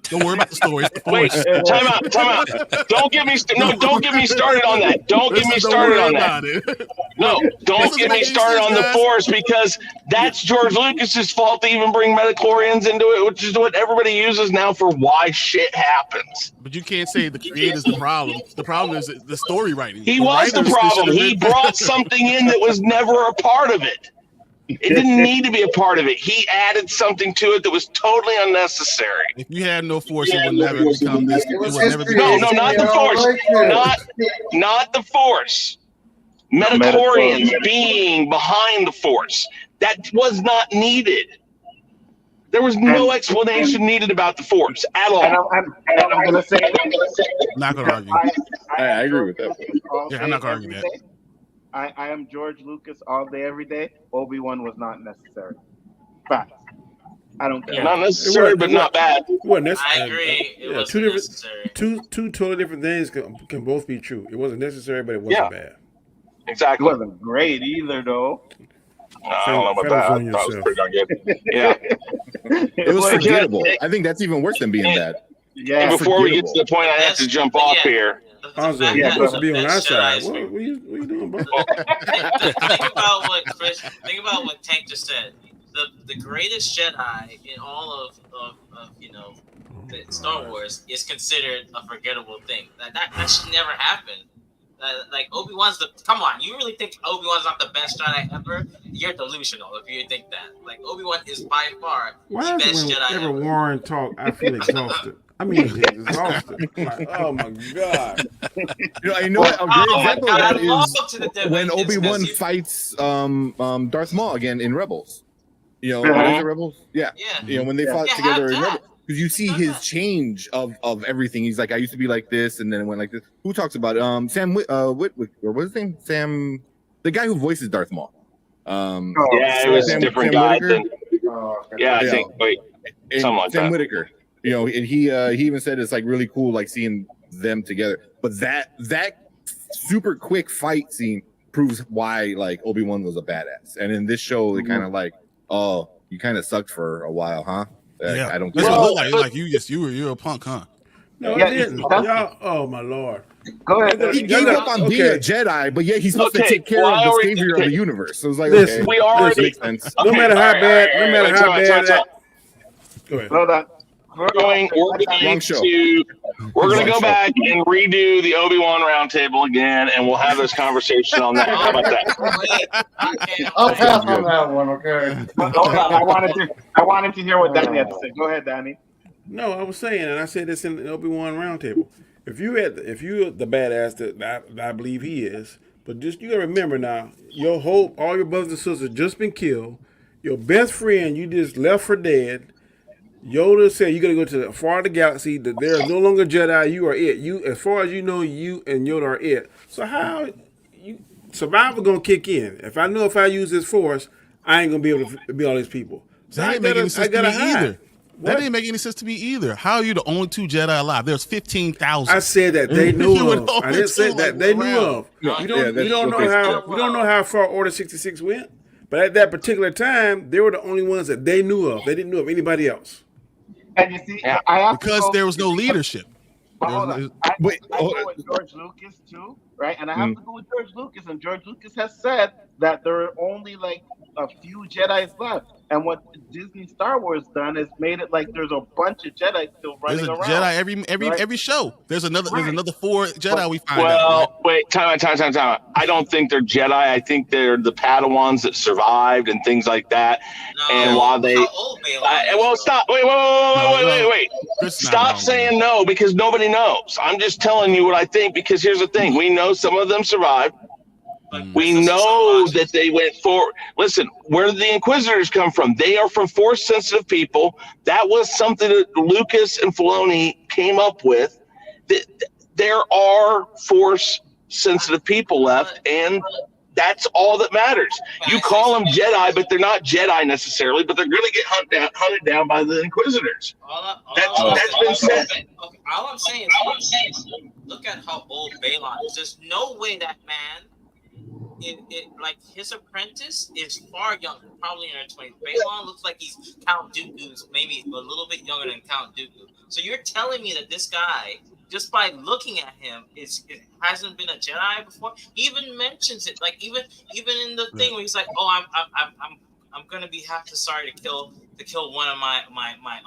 Don't worry about the story. It's the Wait, Force. time out. Don't get me started on that. Don't get me started on that. No, don't get me started on the Force, because that's George Lucas's fault to even bring midichlorians into it, which is what everybody uses now for why shit happens. But you can't say the creator's the problem. The problem is the story writing. He was the problem. He brought something in that was never a part of it. It didn't need to be a part of it. He added something to it that was totally unnecessary. If you had no Force, it would never become this. It would never be. No, not the Force. Not the Force. Midichlorians being behind the Force. That was not needed. There was no explanation needed about the Force at all. And I'm going to say, not going to argue. I agree with that. Yeah, I'm not going to argue that. I am George Lucas all day, every day. Obi-Wan was not necessary. Fact. I don't care. Not necessary, but not bad. I agree. It wasn't necessary. Two totally different things can both be true. It wasn't necessary, but it wasn't bad. Exactly. It wasn't great either, though. I don't know about that. I thought it was pretty darn good. Yeah. It was forgettable. I think that's even worse than being bad. Yeah. And before we get to the point, I have to jump off here. You're supposed to be on our side. What are you doing, bro? Think about what Tank just said. The greatest Jedi in all of the Star Wars is considered a forgettable thing. That should never happen. Like Obi-Wan's come on, you really think Obi-Wan's not the best Jedi ever? You're delusional if you think that. Like Obi-Wan is by far the best Jedi ever. Whenever Warren talk, I feel exhausted. I mean, exhausted. Like, oh my god! You know what? A great example of that is when Obi-Wan fights Darth Maul again in Rebels. Rebels. Yeah. When they fought together in Rebels, because you see his change of everything. He's like, I used to be like this, and then it went like this. Who talks about it? Sam Witwick, or what's his name? Sam, the guy who voices Darth Maul. It was a different guy. I think. Wait, something like Sam that. Whitaker. And he even said it's like really cool, like seeing them together. But that super quick fight scene proves why like Obi-Wan was a badass. And in this show, they kind of like, oh, you kind of sucked for a while, huh? Yeah, I don't. That's what it looked like you're a punk, huh? No, it didn't. Y'all, oh my lord. Go ahead. He gave up on being a Jedi, but yet he's supposed to take care of the savior of the universe. So it's like, listen, we already makes sense. No matter how bad that. Go ahead. Hold on. We're going to go back and redo the Obi-Wan Roundtable again, and we'll have this conversation on that. How about that? I'll pass on that one, okay? Hold on. I wanted to hear what Danny had to say. Go ahead, Danny. No, I was saying, and I said this in the Obi-Wan Roundtable. If you're the badass that I believe he is, but just you gotta remember now, all your brothers and sisters just been killed. Your best friend you just left for dead. Yoda said you gotta go to the far of the galaxy. That there is no longer Jedi. You are it. You, as far as you know, you and Yoda are it. So how survival gonna kick in? If I use this Force, I ain't gonna be able to be all these people. So that ain't make any sense to me either. That didn't make any sense to me either. How are you the only two Jedi alive? There's 15,000. I said that they knew of. I didn't say that they knew of. We don't know how far Order 66 went, but at that particular time, they were the only ones that they knew of. They didn't know of anybody else. And you see, because there was no leadership. I go with George Lucas too, right? And I have to go with George Lucas, and George Lucas has said that there are only like a few Jedi's left. And what Disney Star Wars done is made it like there's a bunch of Jedi still There's running a around. Jedi right? every show. There's another 4 Jedi But- we find out. Right? Well, wait, time out. I don't think they're Jedi. I think they're the Padawans that survived and things like that. No, And while they, how old Balon is, well, though? stop. Wait. Chris is not Stop wrong, saying no because nobody knows. I'm just telling you what I think because here's the thing. We know some of them survived. We know that they went for. Listen, where did the Inquisitors come from? They are from Force-sensitive people. That was something that Lucas and Filoni came up with. There are Force-sensitive people left, and that's all that matters. You call them Jedi, but they're not Jedi necessarily. But they're going to get hunted down by the Inquisitors. That's been said. Okay, all I'm saying is, look at how old Balon is. There's no way that man. Like his apprentice is far younger, probably in her 20s. Balon looks like he's Count Dooku's, maybe a little bit younger than Count Dooku. So you're telling me that this guy, just by looking at him, it hasn't been a Jedi before? He even mentions it, like even in the thing where he's like, "Oh, I'm gonna be half as sorry to kill one of my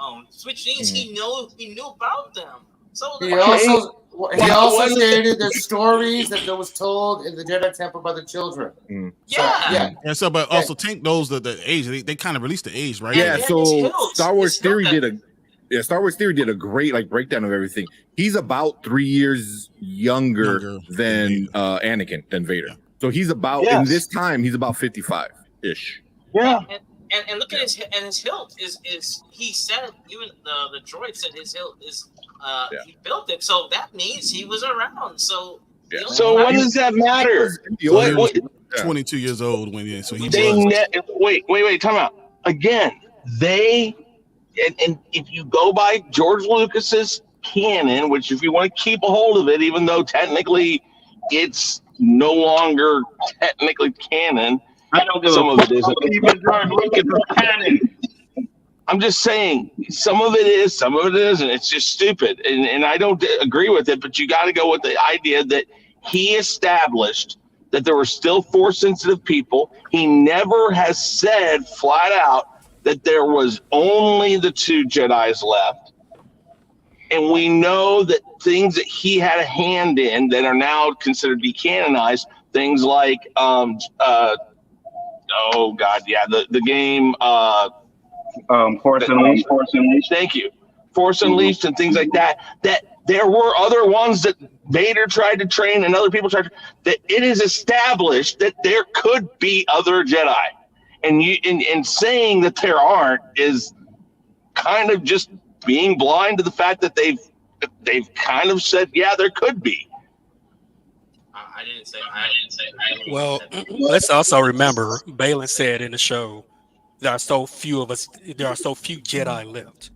own," which means he knew about them. So he also stated the stories that was told in the Jedi Temple by the children. Yeah. And so, but also Tank knows the age. They kind of released the age, right? Yeah. So Star Wars Theory did a great breakdown of everything. He's about 3 years younger than Anakin, than Vader. So he's about in this time he's about 55-ish. Yeah. And look at his hilt is he said, even the droid said his hilt is he built it, so that means he was around. So so what does that matter? What, 22 years old when so he wait, time out. Again, and if you go by George Lucas's canon, which if you want to keep a hold of it, even though technically it's no longer technically canon, I don't give some a of it isn't. Even George Lucas is canon. I'm just saying, some of it is, some of it isn't. It's just stupid, and I don't agree with it. But you got to go with the idea that he established that there were still Force-sensitive people. He never has said flat out that there was only the 2 Jedis left, and we know that things that he had a hand in that are now considered decanonized, things like the game. Force Unleashed. Thank you. Force Unleashed and things like that. That there were other ones that Vader tried to train and other people tried to. That it is established that there could be other Jedi, and saying that there aren't is kind of just being blind to the fact that they've kind of said, yeah, there could be. I didn't say. Well, let's also remember Balin said in the show, there are so few Jedi left.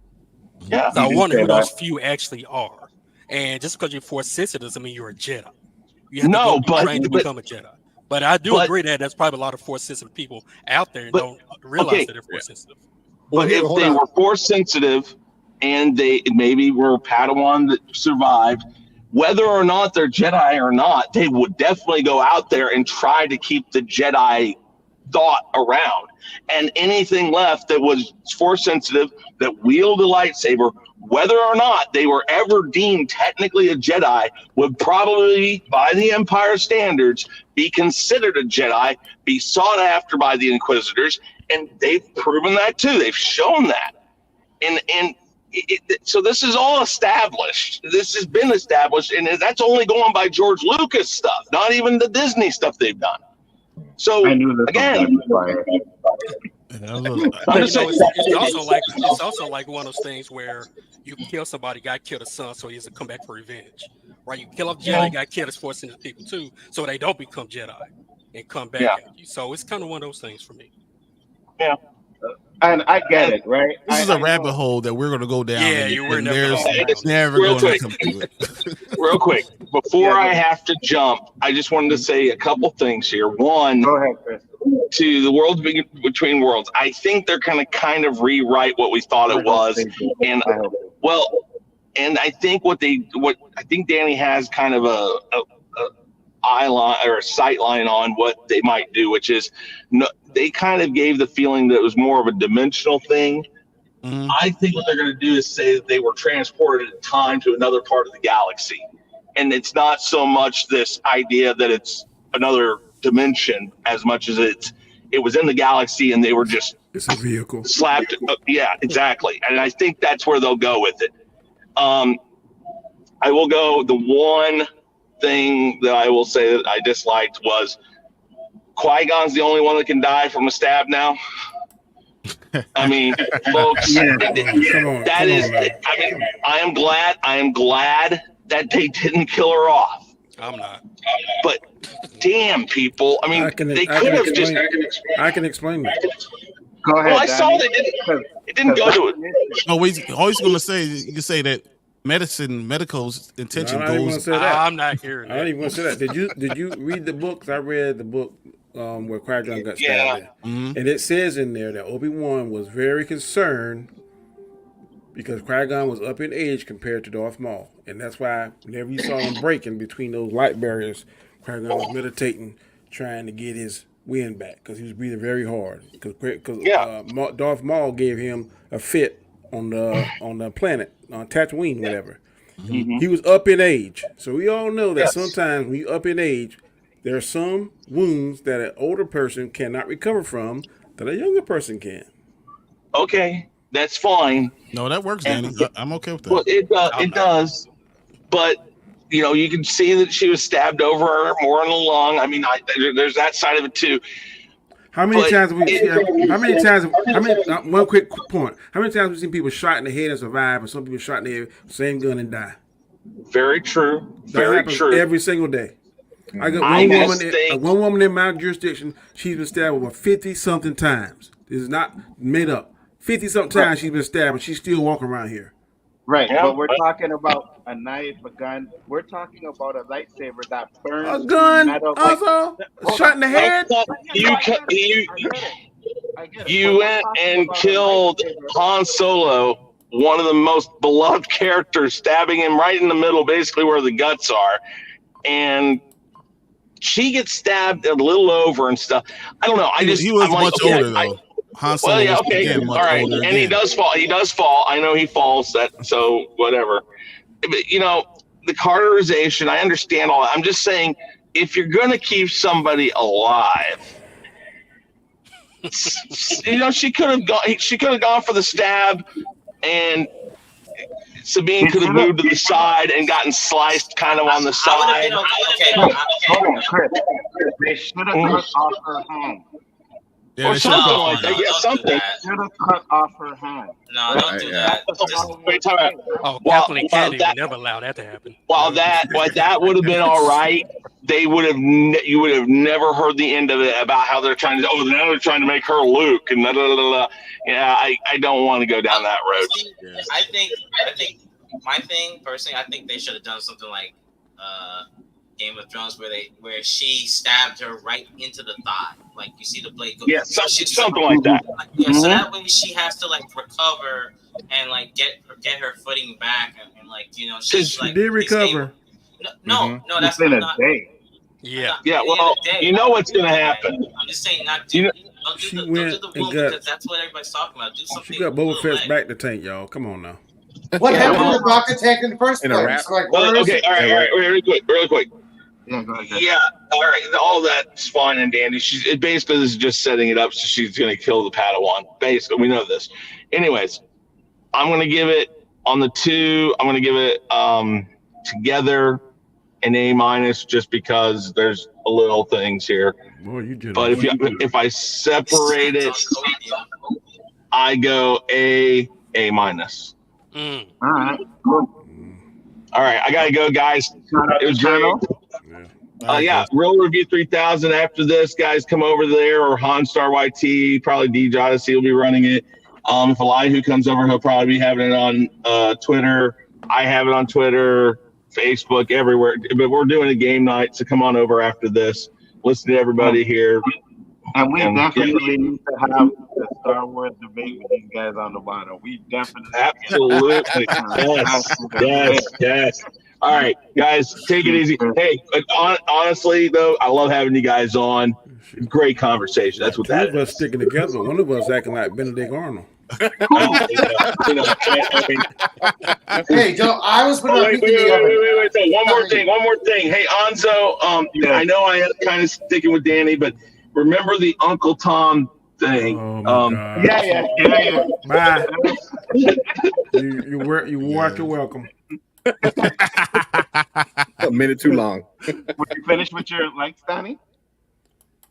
Yeah. So I wonder who those few actually are. And just because you're Force sensitive doesn't mean you're a Jedi. You have to be trained to become a Jedi. But I do agree that there's probably a lot of Force sensitive people out there and don't realize that they're Force sensitive. But if they were Force sensitive and they maybe were a Padawan that survived, whether or not they're Jedi or not, they would definitely go out there and try to keep the Jedi thought around. And anything left that was Force sensitive that wielded a lightsaber, whether or not they were ever deemed technically a Jedi, would probably, by the Empire standards, be considered a Jedi, be sought after by the Inquisitors, and they've proven that too. They've shown that. So this is all established. This has been established, and that's only going by George Lucas stuff, not even the Disney stuff they've done. So again, it's also like one of those things where you kill somebody, guy killed a son, so he has to come back for revenge. Right? You kill a Jedi, guy killed his Force sensitive people too, so they don't become Jedi and come back at you. So it's kind of one of those things for me. Yeah. And I get it, right? This is a rabbit hole that we're going to go down. Yeah, it's never going to come through it. Real quick, before I have to jump, I just wanted to say a couple things here. One, go ahead, Chris. To the Worlds Between Worlds, I think they're going to kind of rewrite what we thought it was, and and I think what I think Danny has kind of eye line or a sight line on what they might do, which is they kind of gave the feeling that it was more of a dimensional thing. Mhm. I think what they're going to do is say that they were transported in time to another part of the galaxy. And it's not so much this idea that it's another dimension as much as it was in the galaxy and they were just It's a vehicle. slapped. Yeah, exactly. And I think that's where they'll go with it. I will go. The one thing that I will say that I disliked was Qui-Gon's the only one that can die from a stab now. I mean, folks, Come on. I mean, I am glad that they didn't kill her off. I'm not. But damn, people. I mean, they could have just. I can explain that. Go ahead. Well, I saw they didn't. It didn't go to it. No, always going to say, you can say that medical's intention I don't even want to goes. say that. I'm not hearing I don't that. even want to say that. Did you read the book? I read the book where Qui-Gon got stabbed. Yeah. In. And it says in there that Obi-Wan was very concerned because Qui-Gon was up in age compared to Darth Maul. And that's why whenever you saw him breaking between those light barriers, Qui-Gon was meditating, trying to get his wind back because he was breathing very hard. Because Darth Maul gave him a fit on the planet, on Tatooine, whatever. Mm-hmm. He was up in age. So we all know that sometimes when you're up in age, there are some wounds that an older person cannot recover from that a younger person can. Okay, that's fine. No, that works, Danny. I'm okay with that. Well, it does. But, you can see that she was stabbed over more in the lung. I mean, there's that side of it, too. One quick point. How many times have we seen people shot in the head and survive, and some people shot in the head, same gun and die? Very true. That happens every single day. I got one woman in my jurisdiction, she's been stabbed over 50-something times. This is not made up. 50-something times she's been stabbed, and she's still walking around here. Right, but we're talking about a knife, a gun. We're talking about a lightsaber that burns. A gun, metal. also shot in the head. You went and killed Han Solo, one of the most beloved characters, stabbing him right in the middle, basically where the guts are, and she gets stabbed a little over and stuff. I don't know. He was much older though. Han Solo was again much older. And he does fall. He does fall. I know he falls. So whatever. But the cauterization. I understand all that. I'm just saying, if you're gonna keep somebody alive, she could have gone. She could have gone for the stab, and Sabine could have moved to the side and gotten sliced kind of on the side. Chris, they should have cut off her hand. Yeah, or something like that. Yeah, something. Should have cut off her hand. No, don't do that. Wait, time out. Oh, Kathleen Kennedy would never allow that to happen. While that would have been all right, you would have never heard the end of it about how they're trying to. Oh, now they're trying to make her Luke and Yeah, I don't want to go down that road. I think my thing personally, I think they should have done something like Game of Thrones where she stabbed her right into the thigh. Like you see the blade go. Yeah, something like that. Yeah, so that way she has to recover and get her footing back and she's she did recover. No, that's in not. a day. Yeah. Yeah, well, you know what's going to happen. I'm just saying don't do the wound because that's what everybody's talking about. Do something. She got Boba Fett's back to tank, y'all. Come on now. What happened to the Baka tank in the first place? Okay, all right, really quick. Yeah, go ahead. Yeah, all right, all that's fine and dandy. This is just setting it up so she's going to kill the Padawan. Basically, we know this. Anyways, I'm going to give it on the 2. I'm going to give it together an A- just because there's a little things here. Boy, you did. But if I separate it, I go A-. All right. All right, I gotta go, guys. It was great. Real Review 3000. After this, guys, come over there or Hanstar YT. Probably DJ Odyssey will be running it. If Elihu comes over, he'll probably be having it on Twitter. I have it on Twitter, Facebook, everywhere. But we're doing a game night, so come on over after this. Listen to everybody here. And we definitely need to have the Star Wars debate with these guys on the bottom. We definitely absolutely yes. All right, guys, take it easy. Hey, honestly though, I love having you guys on. Great conversation. That's what Two that of us is. sticking together, but one of us acting like Benedict Arnold. Hey, Joe, I was putting wait. So one more thing. Hey, Anzo, I know I am kind of sticking with Danny, but remember the Uncle Tom thing. Oh my God. Yeah. Bye. you watch your welcome. A minute too long. Were you finished with your likes, Danny?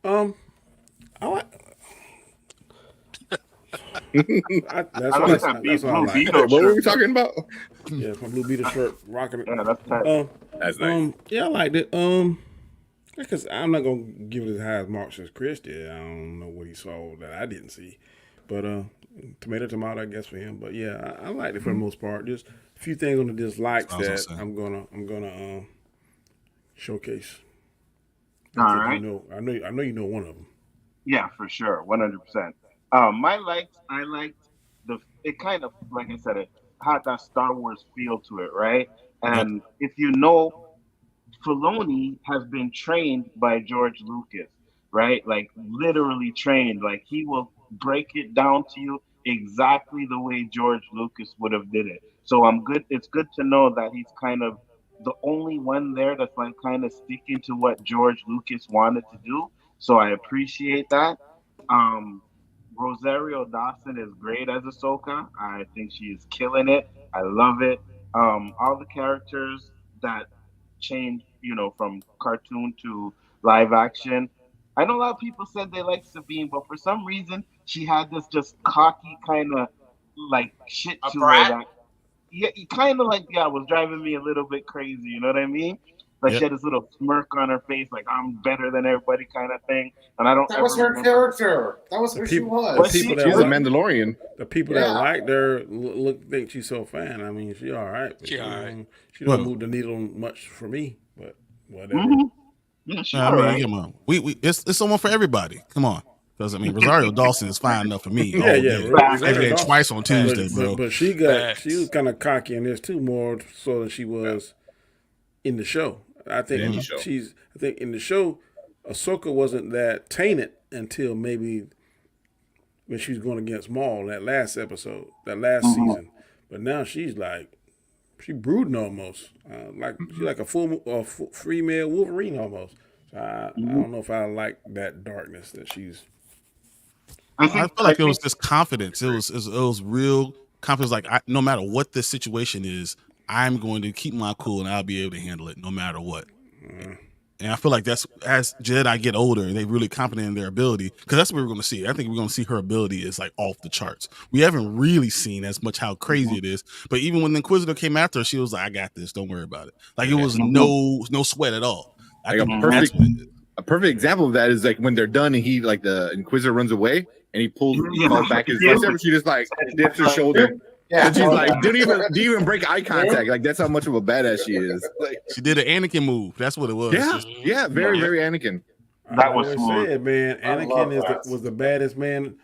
I like. That's I what like that that's what I Blue like. Beetle What were we shirt. talking about? Yeah, my Blue Beetle shirt, rocking it. Yeah, that's tight. That's nice. Yeah, I liked it. Because I'm not gonna give it as high as Mark as Chris did. I don't know what he saw that I didn't see, but tomato, I guess for him. But yeah, I liked it for the most part. Just a few things on the dislikes that I'm gonna showcase. All right. I know you know one of them. Yeah, for sure, 100%. My likes, I liked it kind of, like I said, it had that Star Wars feel to it, right? And if you know, Filoni has been trained by George Lucas, right? Like literally trained. Like he will break it down to you exactly the way George Lucas would have did it. So I'm good. It's good to know that he's kind of the only one there that's like kind of sticking to what George Lucas wanted to do. So I appreciate that. Rosario Dawson is great as Ahsoka. I think she is killing it. I love it. All the characters that change, from cartoon to live action. I know a lot of people said they like Sabine, but for some reason she had this just cocky kind of like shit to her that kind of like was driving me a little bit crazy. You know what I mean? Like she had this little smirk on her face, like I'm better than everybody kind of thing. And I don't. That was her character. That was who she was. She's a Mandalorian. The people that liked her think she's so fine. I mean, she all right. She all right. She don't move the needle much for me, but whatever. Yeah, I mean, come on. It's someone for everybody. Come on. Because, I mean, Rosario Dawson is fine enough for me. Every day, twice on Tuesday, bro. But she was kind of cocky in this, too, more so than she was in the show. I think in the show, Ahsoka wasn't that tainted until maybe when she was going against Maul that last episode, that last season. But now she's brooding almost, she's like a full female Wolverine almost. So I don't know if I like that darkness that she's. I feel like it was just confidence. It was real confidence. Like no matter what the situation is, I'm going to keep my cool and I'll be able to handle it no matter what. And I feel like that's as Jedi get older and they really confident in their ability, because that's what we're going to see. I think we're going to see her ability is like off the charts. We haven't really seen as much how crazy it is, but even when the Inquisitor came after her, she was like, "I got this. Don't worry about it." Like it was no sweat at all. Like a perfect example of that is like when they're done and the Inquisitor runs away and he pulls back his lightsaber. She just like dips her shoulder. Yeah, and she's like, didn't even break eye contact. Like that's how much of a badass she is. Like, she did an Anakin move. That's what it was. Yeah, very Anakin. That was smooth. Said, man, Anakin was the baddest man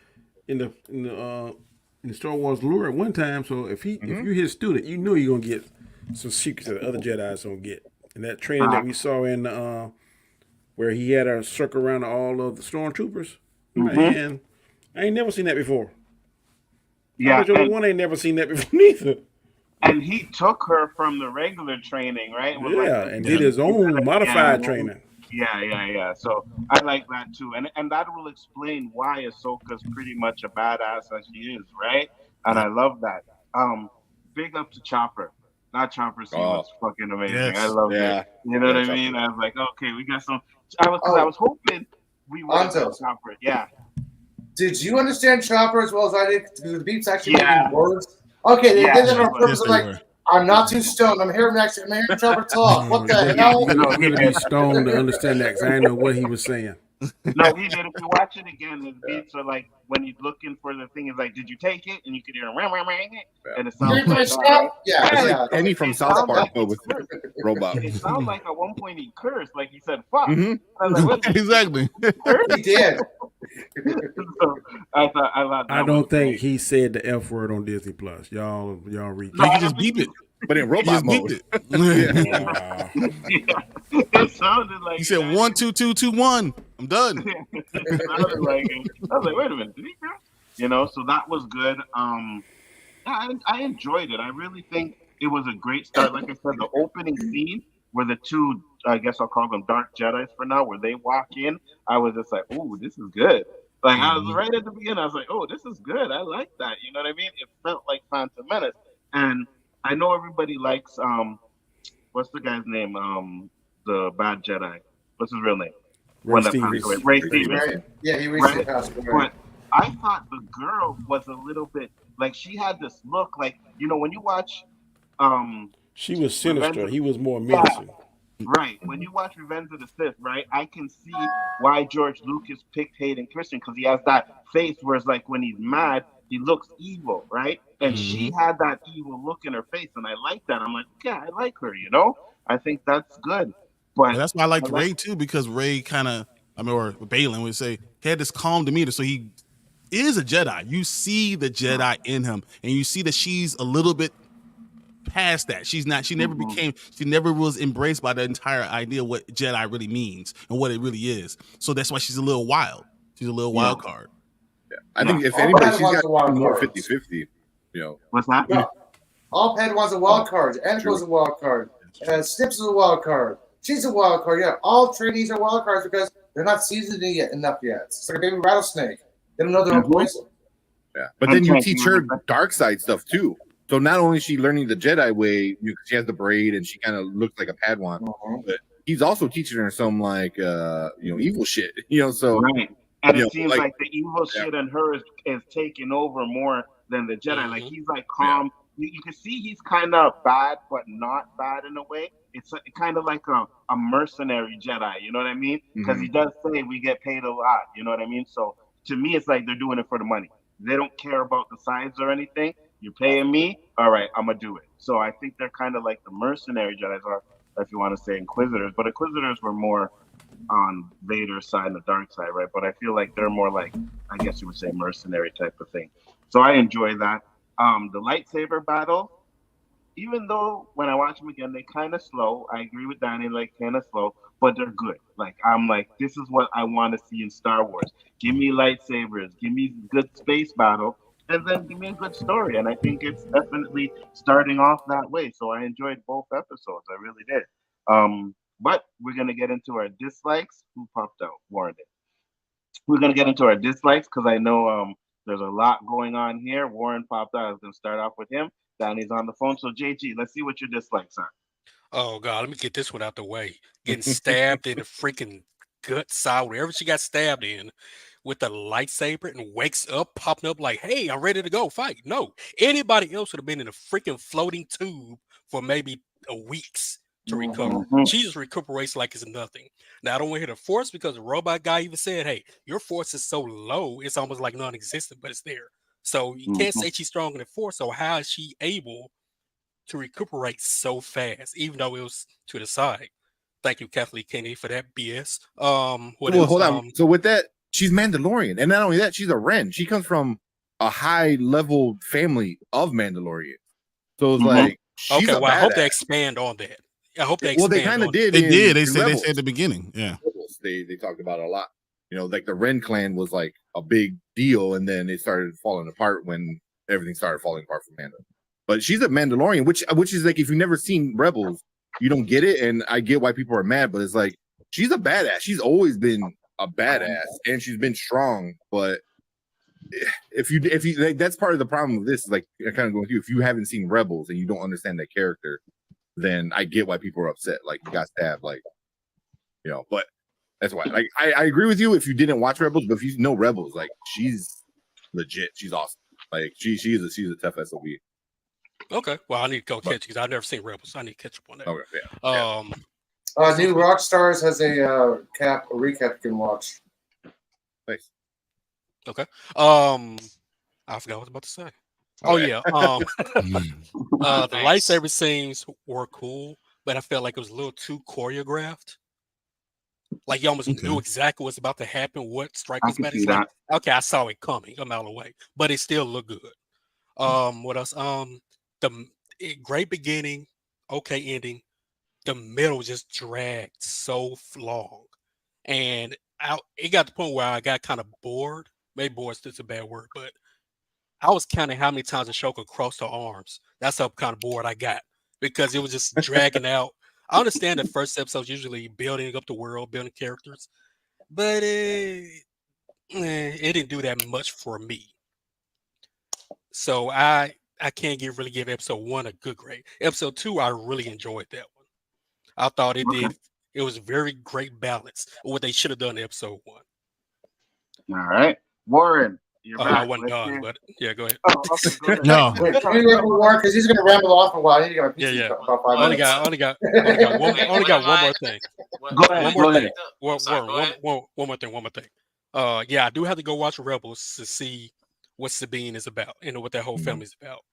in the Star Wars lore at one time. So if you're his student, you know you're gonna get some secrets that the other Jedi's don't get. And that training that we saw in where he had her circle around all of the stormtroopers, man, I ain't never seen that before. Yeah, one ain't never seen that before neither. And he took her from the regular training, right? And did his own modified training. Yeah. So I like that too, and that will explain why Ahsoka's pretty much a badass as she is, right? And I love that. Big up to Chopper. That Chopper scene was fucking amazing. Yes. I love it. You know what I mean? I was like, okay, we got some. I was hoping we would have Chopper. Yeah. Did you understand Chopper as well as I did? The beats actually making words. Okay, they did that on purpose. I'm not too stoned. I'm hearing Chopper talk. What the hell? You gotta be stoned to understand that, because I didn't know what he was saying. No, he did. If you watch it again, his beats are like when he's looking for the thing. Is like, did you take it? And you could hear him and it sounds like Andy from South Park with robot. It sounds like at one point he cursed, like he said "fuck." I was like, exactly. He did. So I thought I don't think he said the F word on Disney Plus. Y'all read. You can just beep it. but in He robot just mode. beeped it. Wow. It sounded like He said that. 1 2 2 2 1. I'm done. It sounded like it. I was like, wait a minute, did he go? You know, so that was good. I enjoyed it. I really think it was a great start. Like I said, the opening scene where the two, I guess I'll call them Dark Jedis for now, where they walk in, I was just like, ooh, this is good. Like I was right at the beginning, I was like, oh, this is good. I like that. You know what I mean? It felt like Phantom Menace. And I know everybody likes what's the guy's name? The bad Jedi. What's his real name? Ray Stevens. Ray Stevens. Right? Yeah, he recently passed away. But I thought the girl was a little bit like she had this look like, you know, when you watch She was sinister. He was more menacing. right. When you watch Revenge of the Sith, right, I can see why George Lucas picked Hayden Christensen, because he has that face where it's like when he's mad, he looks evil, right? And she had that evil look in her face, and I like that. I'm like, okay, I like her, you know? I think that's good. But That's why I liked Ray too, because Ray kind of, or Balin would say, he had this calm demeanor, so he is a Jedi. You see the Jedi in him, and you see that she's a little bit past that. She never was embraced by the entire idea of what Jedi really means and what it really is. So that's why she's a little wild. She's a little wild card. Yeah. I think if anybody, she's got more 50-50. You know, what's that? Yeah. All Padawans are wild cards. Anakin's a wild card. Snips is a wild card. She's a wild card. Yeah, all trainees are wild cards because they're not seasoned enough yet. It's like a baby rattlesnake. They don't know their own poison. Yeah, but then you teach her dark side stuff too. So not only is she learning the Jedi way, she has the braid and she kind of looks like a Padawan, but he's also teaching her some like evil shit. You know, so right. And it seems like the evil shit in her is taking over more than the Jedi. Like he's like calm. You can see he's kind of bad, but not bad in a way. It's kind of like a mercenary Jedi. You know what I mean? Because he does say we get paid a lot. You know what I mean? So to me, it's like they're doing it for the money. They don't care about the sides or anything. You're paying me, all right, I'm gonna do it. So I think they're kind of like the mercenary Jedi, or if you want to say Inquisitors. But Inquisitors were more on Vader's side and the dark side, right? But I feel like they're more like, I guess you would say, mercenary type of thing. So I enjoy that. The lightsaber battle, even though when I watch them again, they kind of slow. I agree with Danny, like kind of slow, but they're good. Like I'm like, this is what I want to see in Star Wars. Give me lightsabers, give me good space battle, and then give me a good story. And I think it's definitely starting off that way. So I enjoyed both episodes. I really did. But we're gonna get into our dislikes. Who popped out? Warren did. We're gonna get into our dislikes because I know there's a lot going on here. Warren popped out. I was gonna start off with him. Danny's on the phone. So JG, let's see what your dislikes are. Oh God, let me get this one out the way. Getting stabbed in the freaking gut side, wherever she got stabbed in, with a lightsaber and wakes up, popping up like, hey, I'm ready to go fight. No, anybody else would have been in a freaking floating tube for maybe weeks to recover. She just recuperates like it's nothing. Now, I don't want to hear the force because the robot guy even said, hey, your force is so low, it's almost like non-existent, but it's there. So you can't say she's strong in the force. So how is she able to recuperate so fast, even though it was to the side? Thank you, Kathleen Kennedy, for that BS. Hold on. So with that, she's Mandalorian, and not only that, she's a Ren. She comes from a high-level family of Mandalorians. So it's like, she's okay. Well, I hope they expand on that. I hope they. Well, they kind of did. They did. They said Rebels. at the beginning. Yeah. They talked about it a lot. You know, like the Ren clan was like a big deal, and then it started falling apart when everything started falling apart for Mando. But she's a Mandalorian, which is like, if you've never seen Rebels, you don't get it, and I get why people are mad. But it's like, she's a badass. She's always been a badass, and she's been strong. But if you like, that's part of the problem with this. Is like, I kind of go with you. If you haven't seen Rebels and you don't understand that character, then I get why people are upset. Like, you got stabbed, like, you know. But that's why. Like, I agree with you if you didn't watch Rebels, but if you know Rebels, like, she's legit. She's awesome. Like, she's a tough SOB. Okay. Well, I need to go catch because I've never seen Rebels. I need to catch up on that. Okay. Yeah. New Rockstars has a recap you can watch. Thanks. Okay. I forgot what I was about to say. Oh yeah. The lightsaber scenes were cool, but I felt like it was a little too choreographed. Like you almost knew exactly what's about to happen, what strike was about. It's like, okay, I saw it coming a mile away, but it still looked good. What else? great beginning, okay ending. The middle just dragged so long, and it got to the point where I got kind of bored. Maybe bored is a bad word, but I was counting how many times Ashoka crossed her arms. That's how kind of bored I got because it was just dragging out. I understand that first episode's usually building up the world, building characters, but it didn't do that much for me. So I can't really give episode 1 a good grade. Episode 2, I really enjoyed that one. I thought it was very great balance of what they should have done in episode 1. All right, Warren, you're back. I wasn't done, but yeah, go ahead. Oh, okay, go ahead. No. Wait, can you wait for Warren because he's going to ramble on for a while. He's going to Yeah. about 5 Only minutes. got one more thing. One more thing. Yeah, I do have to go watch Rebels to see what Sabine is about and what that whole family is about.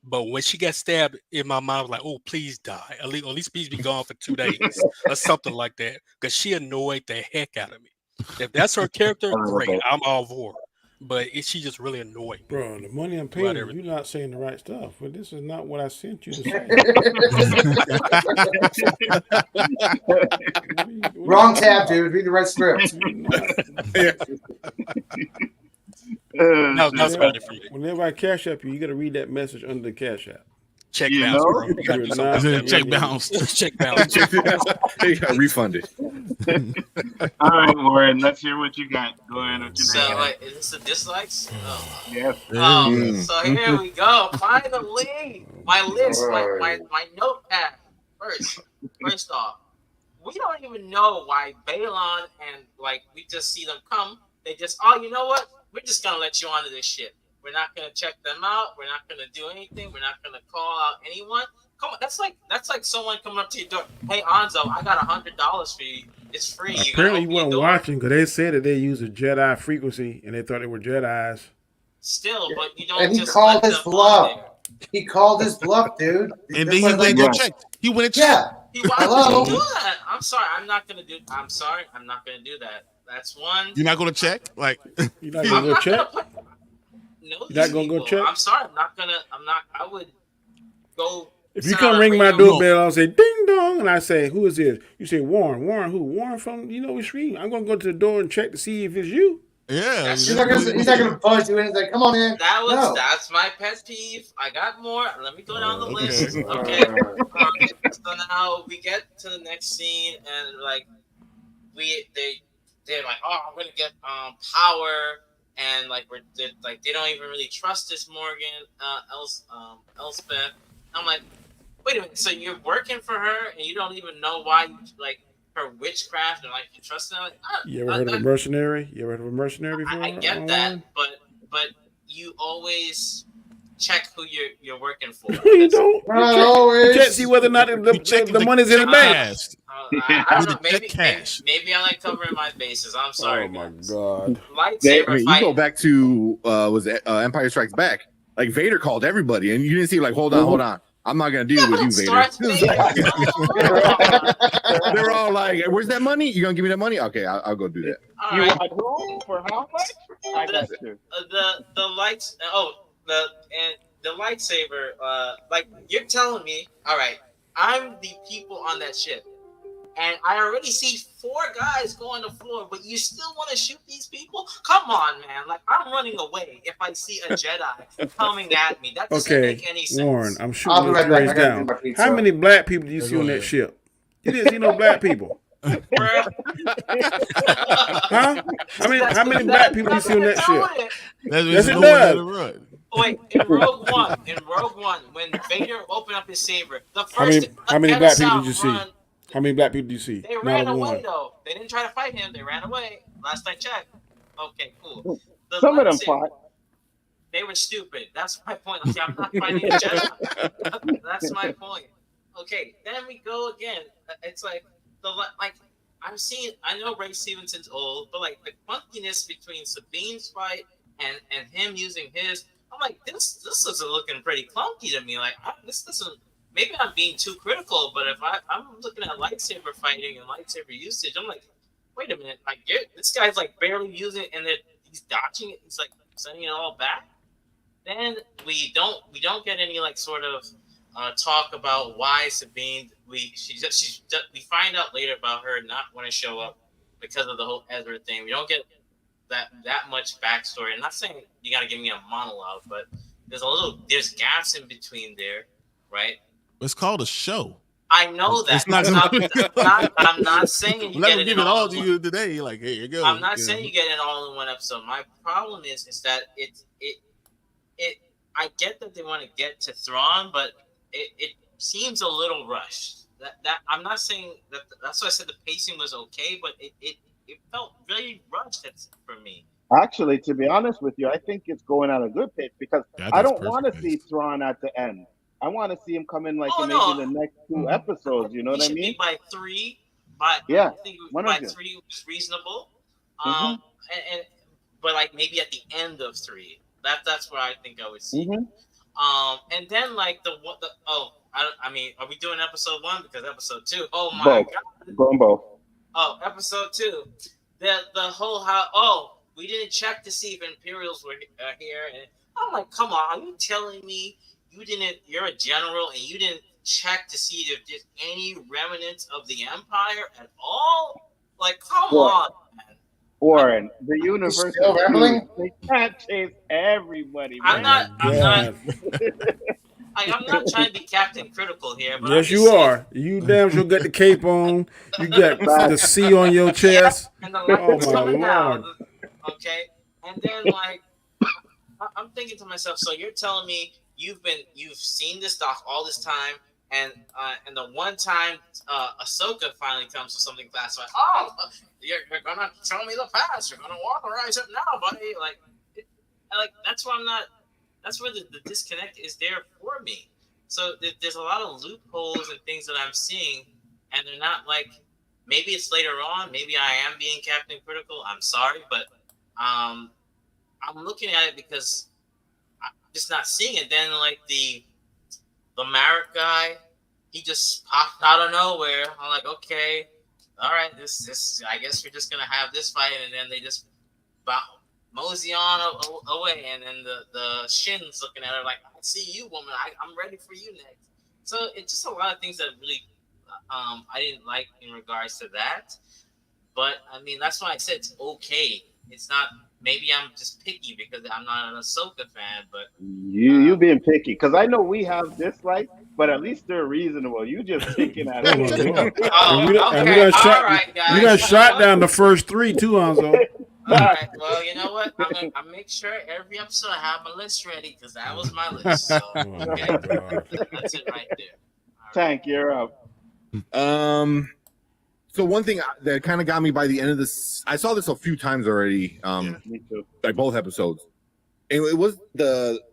But when she got stabbed, in my mind, I was like, "Oh, please die! At least please be gone for 2 days or something like that." Because she annoyed the heck out of me. If that's her character, great. I'm all for her. But she just really annoyed me. Bro, the money I'm paying you, you're not saying the right stuff. But this is not what I sent you to say. Wrong tab, dude. Read the right script. Whenever I cash app you, you got to read that message under the cash app. Check bounce, bro. You gotta do something. Check bounce. Check bounce. You got refunded. All right, Warren, let's hear what you got. Go ahead. So, like, is this the dislikes? Oh. Yes. So here we go. Finally, my list, my notepad. First off, we don't even know why Balon and like we just see them come. They just, you know what? We're just gonna let you onto this ship. We're not gonna check them out. We're not gonna do anything. We're not gonna call out anyone. Come on, that's like someone coming up to your door. Hey, Anzo, I got $100 for you. It's free. Apparently, you weren't watching because they said that they used a Jedi frequency and they thought they were Jedis. Still, but you don't. And he just called let his them bluff. He called his bluff, dude. And then he went and go check. He went and checked. Yeah. Why would you do that? I'm sorry. I'm not gonna do that. That's one. You're not gonna check? Like you're not gonna go check? You're not gonna go check? I'm sorry. I would go. If you come ring my doorbell, I'll say ding dong, and I say, "Who is this?" You say, "Warren." Warren who? Warren from which stream? I'm gonna go to the door and check to see if it's you. Yeah. He's not gonna buzz you in. He's like, "Come on in." That's my pet peeve. I got more. Let me go down the list. Okay. So now we get to the next scene, and like they're like, "Oh, I'm gonna get power." And like they don't even really trust this Morgan, Elspeth. I'm like, wait a minute. So you're working for her, and you don't even know why you like her witchcraft, and like you trust her? Like, you ever heard of a mercenary? You ever heard of a mercenary before? I get that, but you always check who you're working for. You don't. You can't see whether or not the money's in the bank. I don't know. Maybe I like covering my bases. I'm sorry. Oh my god! Lightsaber fight. You go back to Empire Strikes Back. Like Vader called everybody, and you didn't see like, hold on. I'm not gonna deal with you, Vader. They're all like, "Where's that money? You gonna give me that money? Okay, I'll go do that." You want who? For how much? I got you. The lights. The lightsaber. Like you're telling me. All right, I'm the people on that ship. And I already see 4 guys go on the floor, but you still want to shoot these people? Come on, man. Like, I'm running away if I see a Jedi coming at me. That doesn't make any sense. Warren, I'm shooting those things down. How many black people do you see on that ship? You didn't see no black people. Huh? How many black people do you see on that ship? Yes, it does. Wait, in Rogue One, when Vader opened up his saber, the first how many black people did you see? How many black people do you see? They ran away, though. They didn't try to fight him. They ran away. Last I checked. Okay, cool. Some of them fought. They were stupid. That's my point. Okay, I'm not fighting a Jedi. That's my point. Okay, then we go again. It's like I know Ray Stevenson's old, but like the clunkiness between Sabine's fight and him using his, I'm like, this is looking pretty clunky to me. Like this doesn't. Maybe I'm being too critical, but if I'm looking at lightsaber fighting and lightsaber usage, I'm like, wait a minute, like this guy's like barely using it, and then he's dodging it. He's like sending it all back. Then we don't get any like sort of talk about why Sabine. We find out later about her not want to show up because of the whole Ezra thing. We don't get that much backstory. I'm not saying you got to give me a monologue, but there's gaps in between there, right? It's called a show. I know that. It's not I'm not saying you get it give it all to you today. Like, here you go. I'm not saying you get it all in one episode. My problem is that it. I get that they want to get to Thrawn, but it seems a little rushed. That I'm not saying that. That's why I said the pacing was okay, but it felt very rushed for me. Actually, to be honest with you, I think it's going at a good pace because I don't want to see Thrawn at the end. I want to see him come in maybe the next 2 episodes. You know what I mean? By 3, I think by 3 was reasonable. But like maybe at the end of 3, that's where I think I would see. And then like I mean, are we doing episode 1 because episode 2? Oh my god! Going both. Oh, episode 2. The whole we didn't check to see if Imperials were here, and I'm like, come on, are you telling me you're a general and you didn't check to see if there's any remnants of the Empire at all? Like, come on, man. Warren, the universe they can't chase everybody. I'm not trying to be Captain Critical here, but yes, you are. You damn sure got the cape on. You got the C on your chest. And the light's coming down. Okay, and then like I'm thinking to myself, so you're telling me you've seen this doc all this time, and the one time Ahsoka finally comes to something classified, you're gonna show me the past, you're gonna authorize it now, buddy. Like that's why I'm not. That's where the disconnect is there for me. So there's a lot of loopholes and things that I'm seeing, and they're not like. Maybe it's later on. Maybe I am being Captain Critical. I'm sorry, but I'm looking at it because I'm just not seeing it. Then like the Marek guy, he just popped out of nowhere. I'm like, okay, all right, this I guess we're just gonna have this fight, and then they just mosey on away, and then the Shin's looking at her like, I see you, woman. I'm ready for you next. So it's just a lot of things that really I didn't like in regards to that. But I mean, that's why I said it's okay. It's not. Maybe I'm just picky because I'm not an Ahsoka fan. But you being picky because I know we have dislikes, but at least they're reasonable. You just picking at it. Okay, all right, guys. You got shot down the first 3 too, Nzo. All right. Well, you know what? I make sure every episode I have my list ready because that was my list. So okay, that's it right there. Tank, you're up. So one thing that kind of got me by the end of this, I saw this a few times already. Me too. Like both episodes, and it was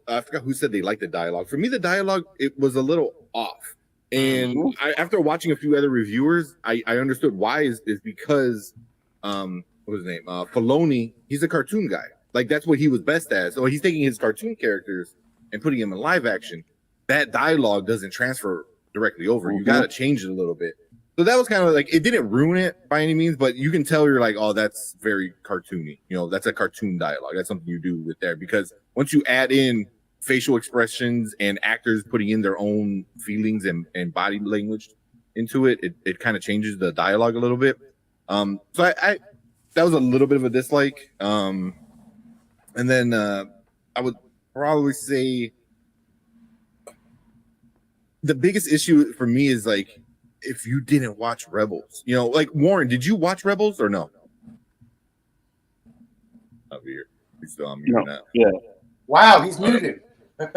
I forgot who said they liked the dialogue. For me, the dialogue it was a little off, and after watching a few other reviewers, I understood why is because what was his name? Filoni. He's a cartoon guy. Like that's what he was best at. So he's taking his cartoon characters and putting them in live action. That dialogue doesn't transfer directly over. You got to change it a little bit. So that was kind of like, it didn't ruin it by any means, but you can tell you're like, oh, that's very cartoony. You know, that's a cartoon dialogue. That's something you do with there because once you add in facial expressions and actors putting in their own feelings and body language into it, it kind of changes the dialogue a little bit. So I that was a little bit of a dislike. And then I would probably say the biggest issue for me is like, if you didn't watch Rebels, you know, like Warren, did you watch Rebels or no? Up here, he's still on mute now. Yeah. Wow, he's muted. So,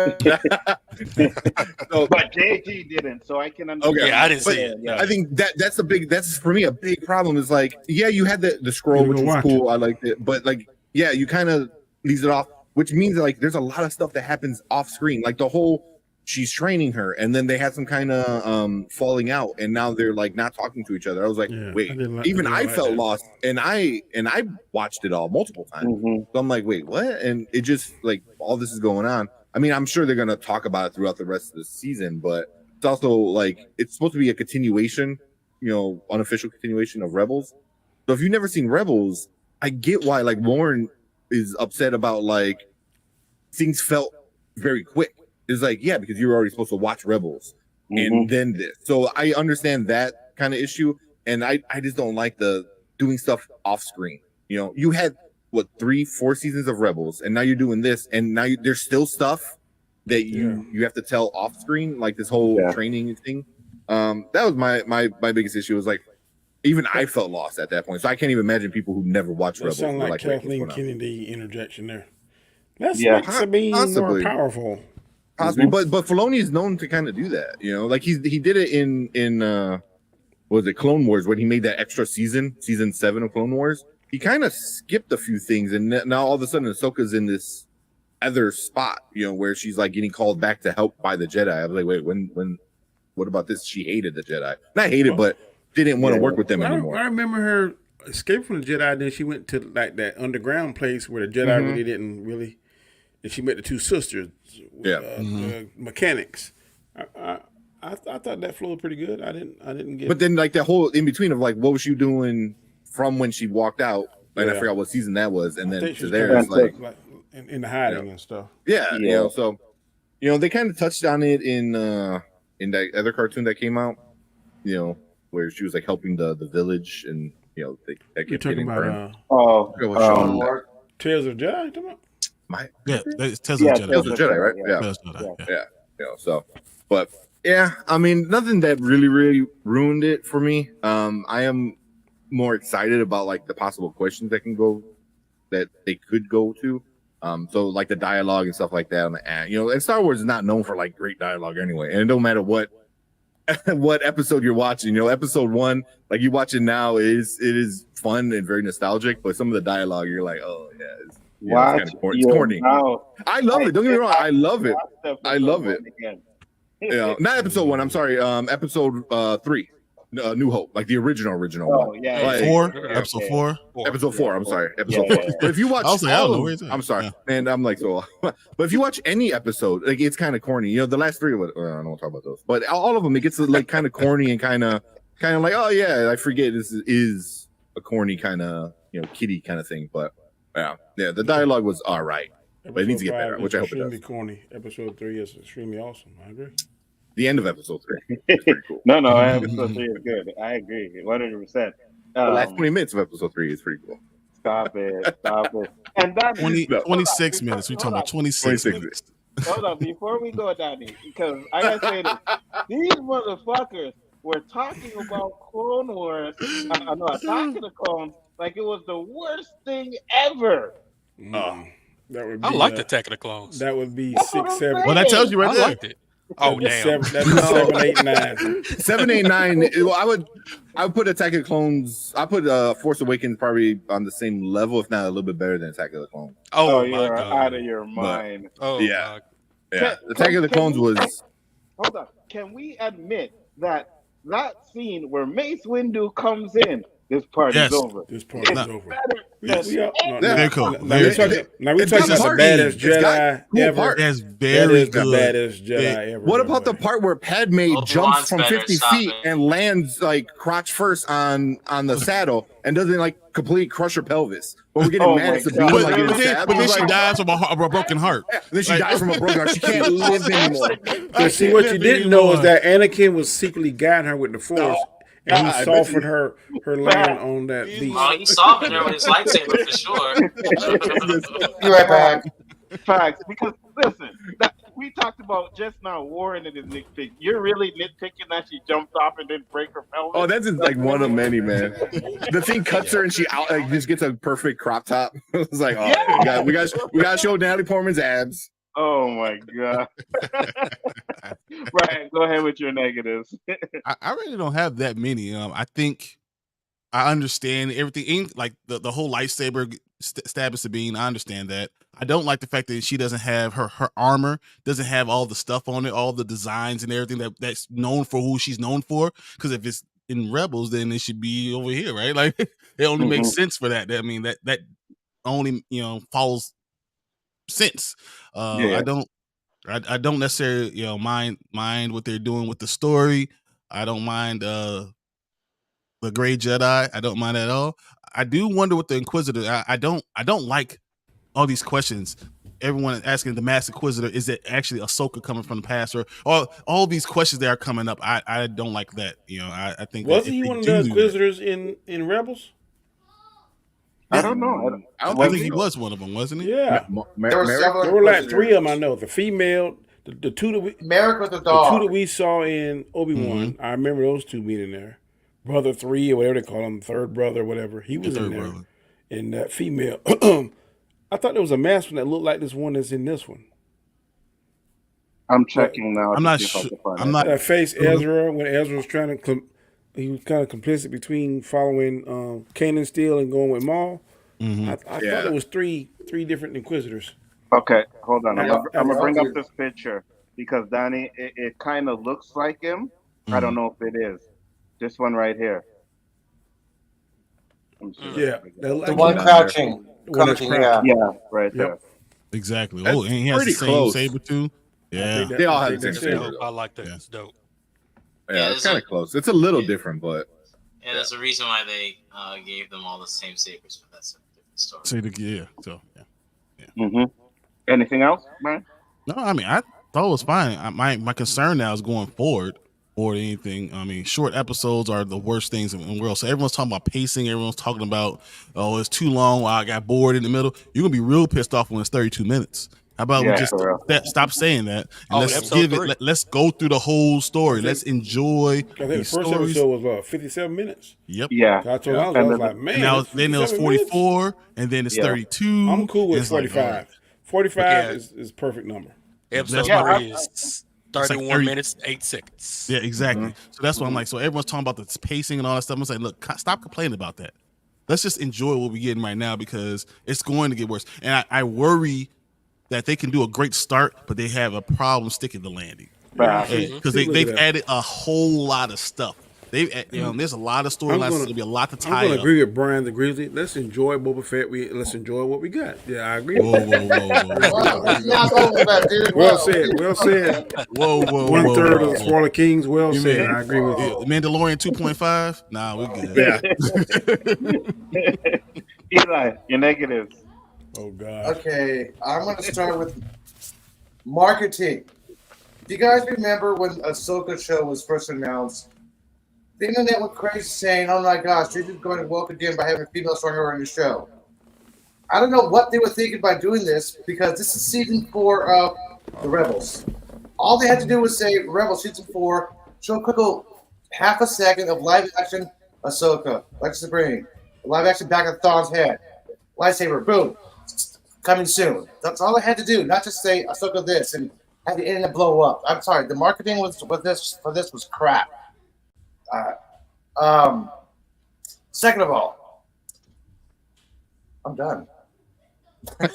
but JG didn't, so I can understand. Okay, I didn't see it. I think that's for me a big problem. Is like, yeah, you had the scroll, which was cool. I liked it, but like, yeah, you kind of leaves it off, which means that, like, there's a lot of stuff that happens off screen, like the whole. She's training her, and then they had some kind of falling out, and now they're like not talking to each other. I was like, wait, I felt lost, and I watched it all multiple times. So I'm like, wait, what? And it just like all this is going on. I mean, I'm sure they're gonna talk about it throughout the rest of the season, but it's also like it's supposed to be a continuation, you know, unofficial continuation of Rebels. So if you've never seen Rebels, I get why like Warren is upset about like things felt very quick. It's like, yeah, because you were already supposed to watch Rebels. and then this. So I understand that kind of issue, and I just don't like the doing stuff off screen. You know, you had what 3-4 seasons of Rebels, and now you're doing this, and now there's still stuff that you have to tell off screen, like this whole training thing. That was my biggest issue. Was like, even I felt lost at that point. So I can't even imagine people who never watched Rebels. Sound like Kathleen Kennedy interjection there. That's makes Sabine more powerful. Possibly, but Filoni is known to kind of do that. You know, like he did it in what was it, Clone Wars, when he made that extra season 7 of Clone Wars. He kind of skipped a few things, and now all of a sudden Ahsoka's in this other spot, you know, where she's like getting called back to help by the Jedi. I was like, wait, when what about this? She hated the Jedi. Not hated, but didn't want to work with them anymore. I remember her escaped from the Jedi, then she went to like that underground place where the Jedi really didn't really, and she met the two sisters, the mechanics. I thought that flowed pretty good. I didn't get. But then like that whole in between of like, what was she doing from when she walked out? And I forgot what season that was, and then to there it's like in the hiding and stuff. Yeah, you know, so you know they kind of touched on it in that other cartoon that came out, you know, where she was like helping the village, and you know that kept getting burned. Tales of Jedi. That's Tales of Jedi. Tales of Jedi, right? Yeah. You know, so, but yeah, I mean, nothing that really ruined it for me. I am more excited about like the possible questions that they could go to. So like the dialogue and stuff like that. I'm like, you know, and Star Wars is not known for like great dialogue anyway, and it don't matter what episode you're watching. You know, episode 1, like you watch it now, it is fun and very nostalgic, but some of the dialogue you're like, oh yeah, it's kind of corny. It's corny. I love it. Don't get me wrong, I love it. I love it. Yeah, not episode 1. I'm sorry. Episode 3. New Hope, like the original one. Yeah, like, episode 4. Episode 4. I'm sorry, episode 4. But if you watch, I'm sorry, man. I'm like so. But if you watch any episode, like it's kind of corny. You know, the last 3. I don't want to talk about those, but all of them, it gets like kind of corny and kind of like, oh yeah, I forget this is a corny kind of kiddie kind of thing. But yeah, the dialogue was all right, but it needs to get better, which I hope it does. Extremely corny. Episode 3 is extremely awesome. I agree. The end of episode 3 is pretty cool. No, episode 3 is good. I agree, 100%. The last 20 minutes of episode 3 is pretty cool. Stop it. And that 26 minutes. We're talking about 26 minutes. Hold on, before we go, Danny, because I gotta say this: these motherfuckers were talking about Clone Wars. Attacking the Clones like it was the worst thing ever. That would be, I like the Attack of the Clones. That would be 6, 7. Well, that tells you right there. I liked it. Oh damn! 7, 8, 9. 7, 8, 9. Well, I would put Attack of the Clones. I put Force Awakens probably on the same level, if not a little bit better than Attack of the Clones. Oh you're out of your mind. But, yeah. Attack of the Clones was. Hold on. Can we admit that scene where Mace Windu comes in? This part is over. This part is over. Very cool. Now we're talking the baddest Jedi ever. That's very good. The baddest Jedi ever. What about the part where Padme jumps from 50 feet and lands like crotch first on the saddle and doesn't like completely crush her pelvis? But we're getting mad at Sabine. But then she dies from a broken heart. Then she dies from a broken heart. She can't live anymore. But see, what you didn't know is that Anakin was secretly guiding her with the Force. And he softened her land on that beach. Oh, he softened her with his lightsaber for sure. Be right back. Facts. Because listen, we talked about just now Warren and his nitpick. You're really nitpicking that she jumped off and didn't break her pelvis? Oh, that's just like one of many, man. The thing cuts her and she just gets a perfect crop top. It's like, oh, we got to show Natalie Portman's abs. Oh my god! Right, go ahead with your negatives. I really don't have that many. I think I understand everything, like the whole lightsaber stab at Sabine. I understand that. I don't like the fact that she doesn't have her armor, doesn't have all the stuff on it, all the designs and everything that's known for who she's known for. Because if it's in Rebels, then it should be over here, right? Like it only makes sense for that. I mean that only follows sense. I don't necessarily mind what they're doing with the story. I don't mind the Gray Jedi. I don't mind at all. I do wonder what the Inquisitor. I don't like all these questions. everyone is asking the Master Inquisitor, is it actually Ahsoka coming from the past, or all these questions that are coming up? I don't like that. I think Wasn't that he if one they of the do that, Inquisitors in Rebels? I don't know. I think he was one of them, wasn't he? Yeah. There were several. There were like 3 of them. I know the female, the two that we, Merrick with the the dog. 2 that we saw in Obi-Wan. I remember those 2 being in there. Brother 3 or whatever they call him, third brother, or whatever. He was in there. Brother. And that female. I thought there was a masked one that looked like this one that's in this one. I'm checking now. I'm not sure. I'm not. That face Ezra when Ezra was trying to. He was kind of complicit between following Kanan Steele and going with Maul. I thought it was three different Inquisitors. Okay, hold on. I'm gonna bring Yeah. up this picture because Donnie, it kind of looks like him. I don't know if it is. This one right here. Yeah, The one crouching. Yeah, right there. Exactly. That's And he has the pretty same close. saber too. Yeah. They all have the same that's saber. it. I like that. Yeah. It's dope. Yeah, it's kind of close. It's a little different, but Yeah, there's a reason why they gave them all the same sabers, but that's a different story. So Anything else, Brian? no, I mean I thought it was fine. My concern now is going forward or anything. I mean, short episodes are the worst things in the world. So everyone's talking about pacing. Everyone's talking about, oh, it's too long. I got bored in the middle. You're gonna be real pissed off when it's 32 minutes. How about we just stop saying that and let's give it. Let's go through the whole story. Let's enjoy. I think the first episode was 57 minutes. Yep. Yeah. I was like, man. And now then it was 44, minutes? and then it's 32. I'm cool with It's 45. Like, 45 is perfect number. Episode 3 is 31 minutes, 8 seconds. Yeah, exactly. So that's what I'm like. So everyone's talking about the pacing and all that stuff. I'm saying, look, stop complaining about that. Let's just enjoy what we're getting right now because it's going to get worse. And I worry that they can do a great start, but they have a problem sticking the landing because they've added a whole lot of stuff. There's a lot of storylines. There'll be a lot to tie I'm going up. to agree with Brian the Grizzly. Let's enjoy Boba Fett. Let's enjoy what we got. Yeah, I agree. Whoa. Well said. Well said. Whoa. 1/3 of the Spoiler Kings. Well said. I agree with you. Mandalorian 2.5? Nah, we're good. Yeah. Eli, your negatives. Oh God. Okay, I'm going to start with marketing. Do you guys remember when Ahsoka show was first announced? The internet went crazy saying, "Oh my gosh, they're just going to woke again by having a female stronger on the show." I don't know what they were thinking by doing this because this is season 4 of the Rebels. All they had to do was say Rebels season 4, show a quick little half a second of live action Ahsoka, like Sabrina, live action back of Thawne's head, lightsaber, boom, coming soon. That's all I had to do, not just say Ahsoka this and have the internet blow up. I'm sorry, the marketing for this was crap. Second of all, I'm done. I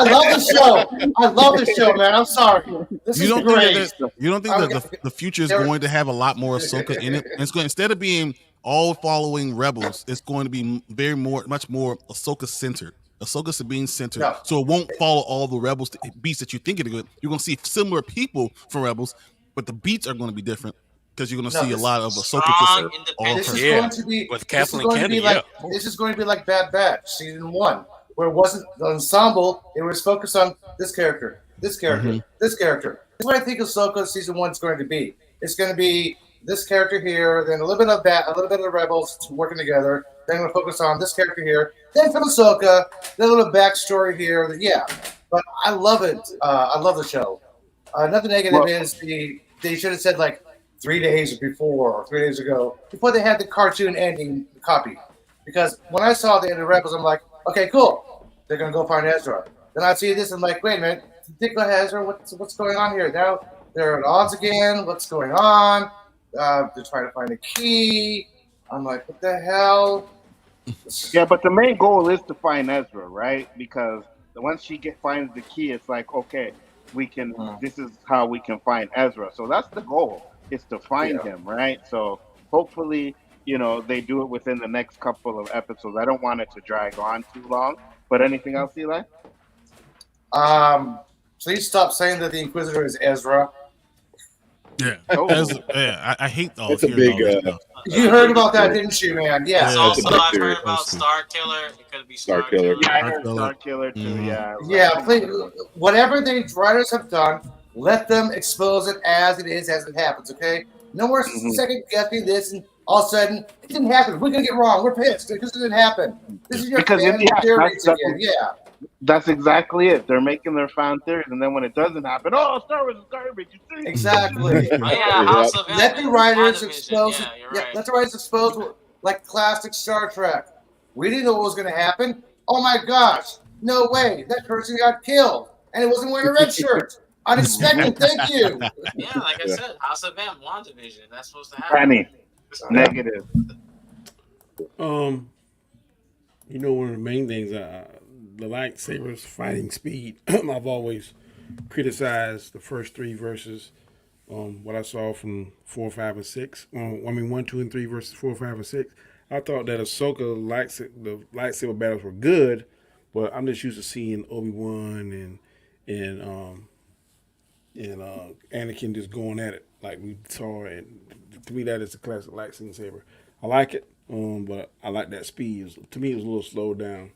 love the show, man. I'm sorry. This is great. You don't think that the future is going to have a lot more Ahsoka in it? It's going, instead of being all following Rebels, it's going to be much more Ahsoka centered. Ahsoka Sabine centered, so it won't follow all the Rebels beats that you think it would. You're going to see similar people from Rebels, but the beats are going to be different because you're going to see a lot of Ahsoka. This is going to be with Kathleen Kennedy. This is going to be like Bad Batch season 1, where it wasn't the ensemble; it was focused on this character, this character, this character. That's what I think Ahsoka season 1 is going to be. It's going to be this character here, then a little bit of the Rebels working together. Then I'm going to focus on this character here. Then from Ahsoka, then a little backstory here. But I love it. I love the show. Another negative is they should have said like 3 days before or 3 days ago before they had the cartoon ending copy. Because when I saw the end of Rebels, I'm like, okay, cool. They're going to go find Ezra. Then I see this and I'm like, wait a minute. They go Ezra. What's going on here? Now they're at odds again. What's going on? They're trying to find a key. I'm like, what the hell? Yeah, but the main goal is to find Ezra, right? Because once she finds the key, it's like, okay, we can. This is how we can find Ezra. So that's the goal, is to find him, right? So hopefully, they do it within the next couple of episodes. I don't want it to drag on too long. But anything else, Eli? Please stop saying that the Inquisitor is Ezra. Yeah, Oh. I hate all That's a hearing big. all this stuff. You heard about that, didn't you, man? Yeah. It's Yeah, also that's a I've big heard theory. about Star Killer. It could be Star Star Killer. Killer. Yeah, I Star heard Killer. Star Killer too. Mhm. Yeah. Yeah, I think please, so. whatever the writers have done, let them expose it as it is, as it happens. Okay, no more Mhm. second guessing this, and all of a sudden it didn't happen. We're gonna get wrong. We're pissed because it didn't happen. This is your Because fan yeah, theories again. Yeah, that's exactly it. They're making their fan theories, and then when it doesn't happen, oh, Star Wars is garbage. You see? exactly. Oh yeah, Yep. House of M Let the and writers WandaVision. expose it. Yeah, you're Yeah, right. let the writers expose like classic Star Trek. We didn't know what was gonna happen. Oh my gosh! No way! That person got killed, and it wasn't wearing a red shirt. Unexpected. Thank you. Yeah, like I Yeah. said, House of M, WandaVision. That's supposed to happen. Penny, negative. You know, one of the main things, the lightsabers fighting speed. I've always criticized the first three verses. What I saw from 4, 5, and 6. 1, 2, and 3 versus 4, 5, and 6. I thought that Ahsoka the lightsaber battles were good, but I'm just used to seeing Obi-Wan and Anakin just going at it like we saw. And to me, that is a classic lightsaber. I like it, but I like that speed. To me, it was a little slowed down.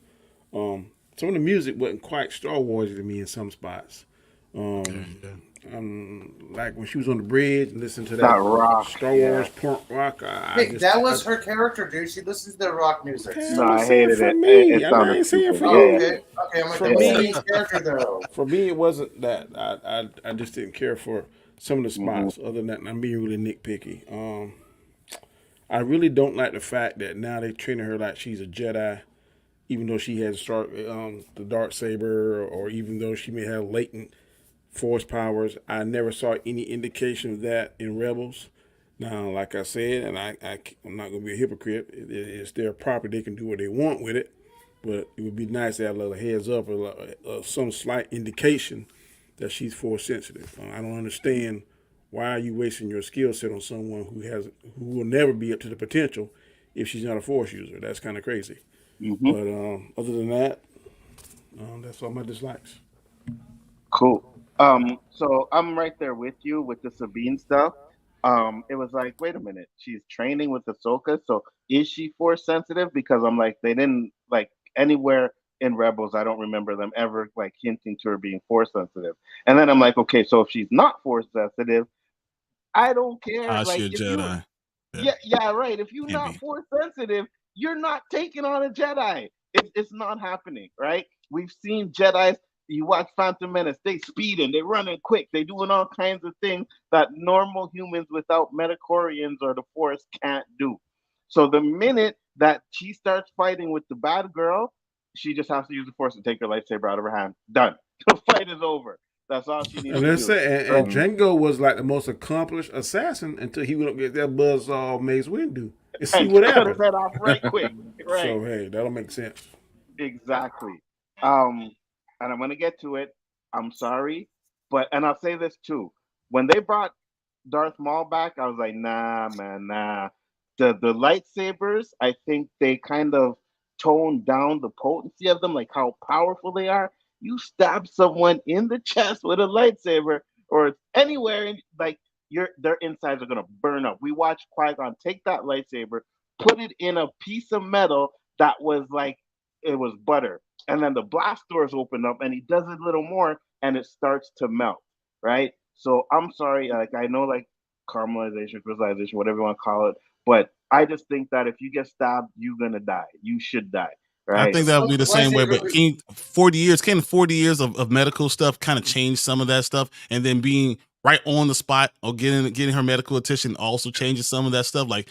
Some of the music wasn't quite Star Wars to me in some spots. Like when she was on the bridge and listened to that rock, Star Wars punk rock. Hey, that was her character, dude. She listens to the rock music. No, I hated it. Me. It I sounded ain't saying stupid. for Oh, you. okay, okay. I'm like, For that wasn't me- his character though. For me, it wasn't that. I just didn't care for some of the spots. Other than that, I'm being really nitpicky. I really don't like the fact that now they're treating her like she's a Jedi, even though she has the dark saber, or even though she may have latent force powers. I never saw any indication of that in Rebels. Now, like I said, and I'm not going to be a hypocrite. It's their property; they can do what they want with it. But it would be nice to have a little heads up or some slight indication that she's force sensitive. I don't understand why are you wasting your skill set on someone who will never be up to the potential if she's not a force user. That's kind of crazy. But other than that, that's all my dislikes. Cool. So I'm right there with you with the Sabine stuff. It was like, wait a minute, she's training with Ahsoka, so is she force sensitive? Because I'm like, they didn't like anywhere in Rebels, I don't remember them ever like hinting to her being force sensitive. And then I'm like, okay, so if she's not force sensitive, I don't care. She Like a if you Jedi. yeah, right. If you're Can't not be. force sensitive, you're not taking on a Jedi. It's not happening, right? We've seen Jedi's. You watch Phantom Menace, they speeding, they running quick, they doing all kinds of things that normal humans without metachlorians or the Force can't do. So the minute that she starts fighting with the bad girl, she just has to use the Force to take her lightsaber out of her hand. Done. The fight is over. That's all she needs And to let's do. say, and Django was like the most accomplished assassin until he went up get that buzzsaw Mace Windu and see And what cut happened. his head off right quick. Right. So hey, that'll make sense. Exactly. And I'm gonna get to it. I'm sorry, and I'll say this too. When they brought Darth Maul back, I was like, nah, man, nah. The lightsabers, I think they kind of toned down the potency of them, like how powerful they are. You stab someone in the chest with a lightsaber, or anywhere, like their insides are gonna burn up. We watched Qui-Gon take that lightsaber, put it in a piece of metal that was like it was butter, and then the blast doors open up, and he does it a little more, and it starts to melt. Right. So I'm sorry, like I know, like caramelization, crystallization, whatever you want to call it, but I just think that if you get stabbed, you're gonna die. You should die. I Right. think that would be the same way, but can 40 years of medical stuff kind of change some of that stuff, and then being right on the spot or getting her medical attention also changes some of that stuff. Like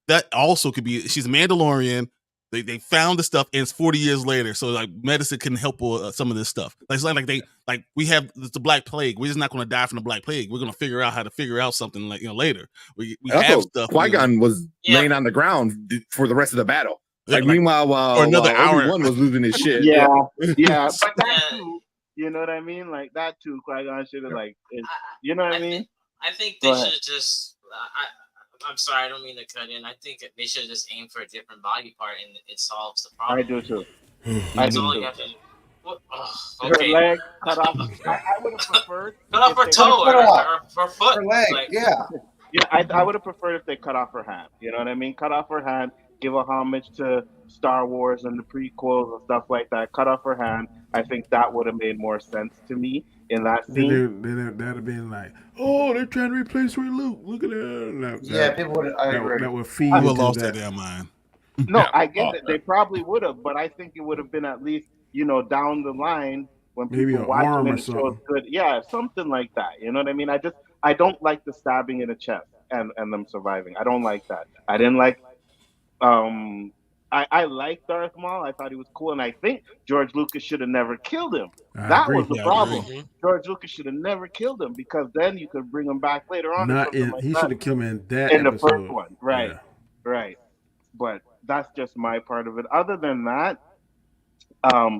that also could be she's a Mandalorian. They found the stuff, and it's 40 years later. So like medicine can help with some of this stuff. Like it's like we have the Black Plague. We're just not going to die from the Black Plague. We're going to figure out how to figure out something like later. We have stuff. Qui-Gon was laying on the ground for the rest of the battle. Like meanwhile, for another hour, Obi-Wan was losing his shit. Yeah, but that too. You know what I mean? Like that too. Qui-Gon should have you know what I mean? I think they should just. I'm sorry, I don't mean to cut in. I think they should just aim for a different body part, and it solves the problem. I do too. That's all you have to do. Her Okay. leg cut off. I would have preferred Cut off if her they toe cut or off. her foot. Her leg, Like, yeah. Yeah, I would have preferred if they cut off her hand. You know what I mean? Cut off her hand, give a homage to Star Wars and the prequels and stuff like that. Cut off her hand. I think that would have made more sense to me in that scene. Then that'd have been like, oh, they're trying to replace her with Luke. Look at that. Yeah, people would. I agree. That would feed You would into lost that. their damn mind. No, Yeah. I get it. They probably would have, but I think it would have been at least, down the line when Maybe people an watch arm them or and it shows something. good. Yeah, something like that. You know what I mean? I don't like the stabbing in the chest and them surviving. I don't like that. I didn't like I liked Darth Maul. I thought he was cool, and I think George Lucas should have never killed him. I That agree. was the Yeah, I problem. agree. George Lucas should have never killed him because then you could bring him back later on or Not something in. like He that should have killed him in that in the episode. first one. Right, Yeah. right. But that's just my part of it. Other than that,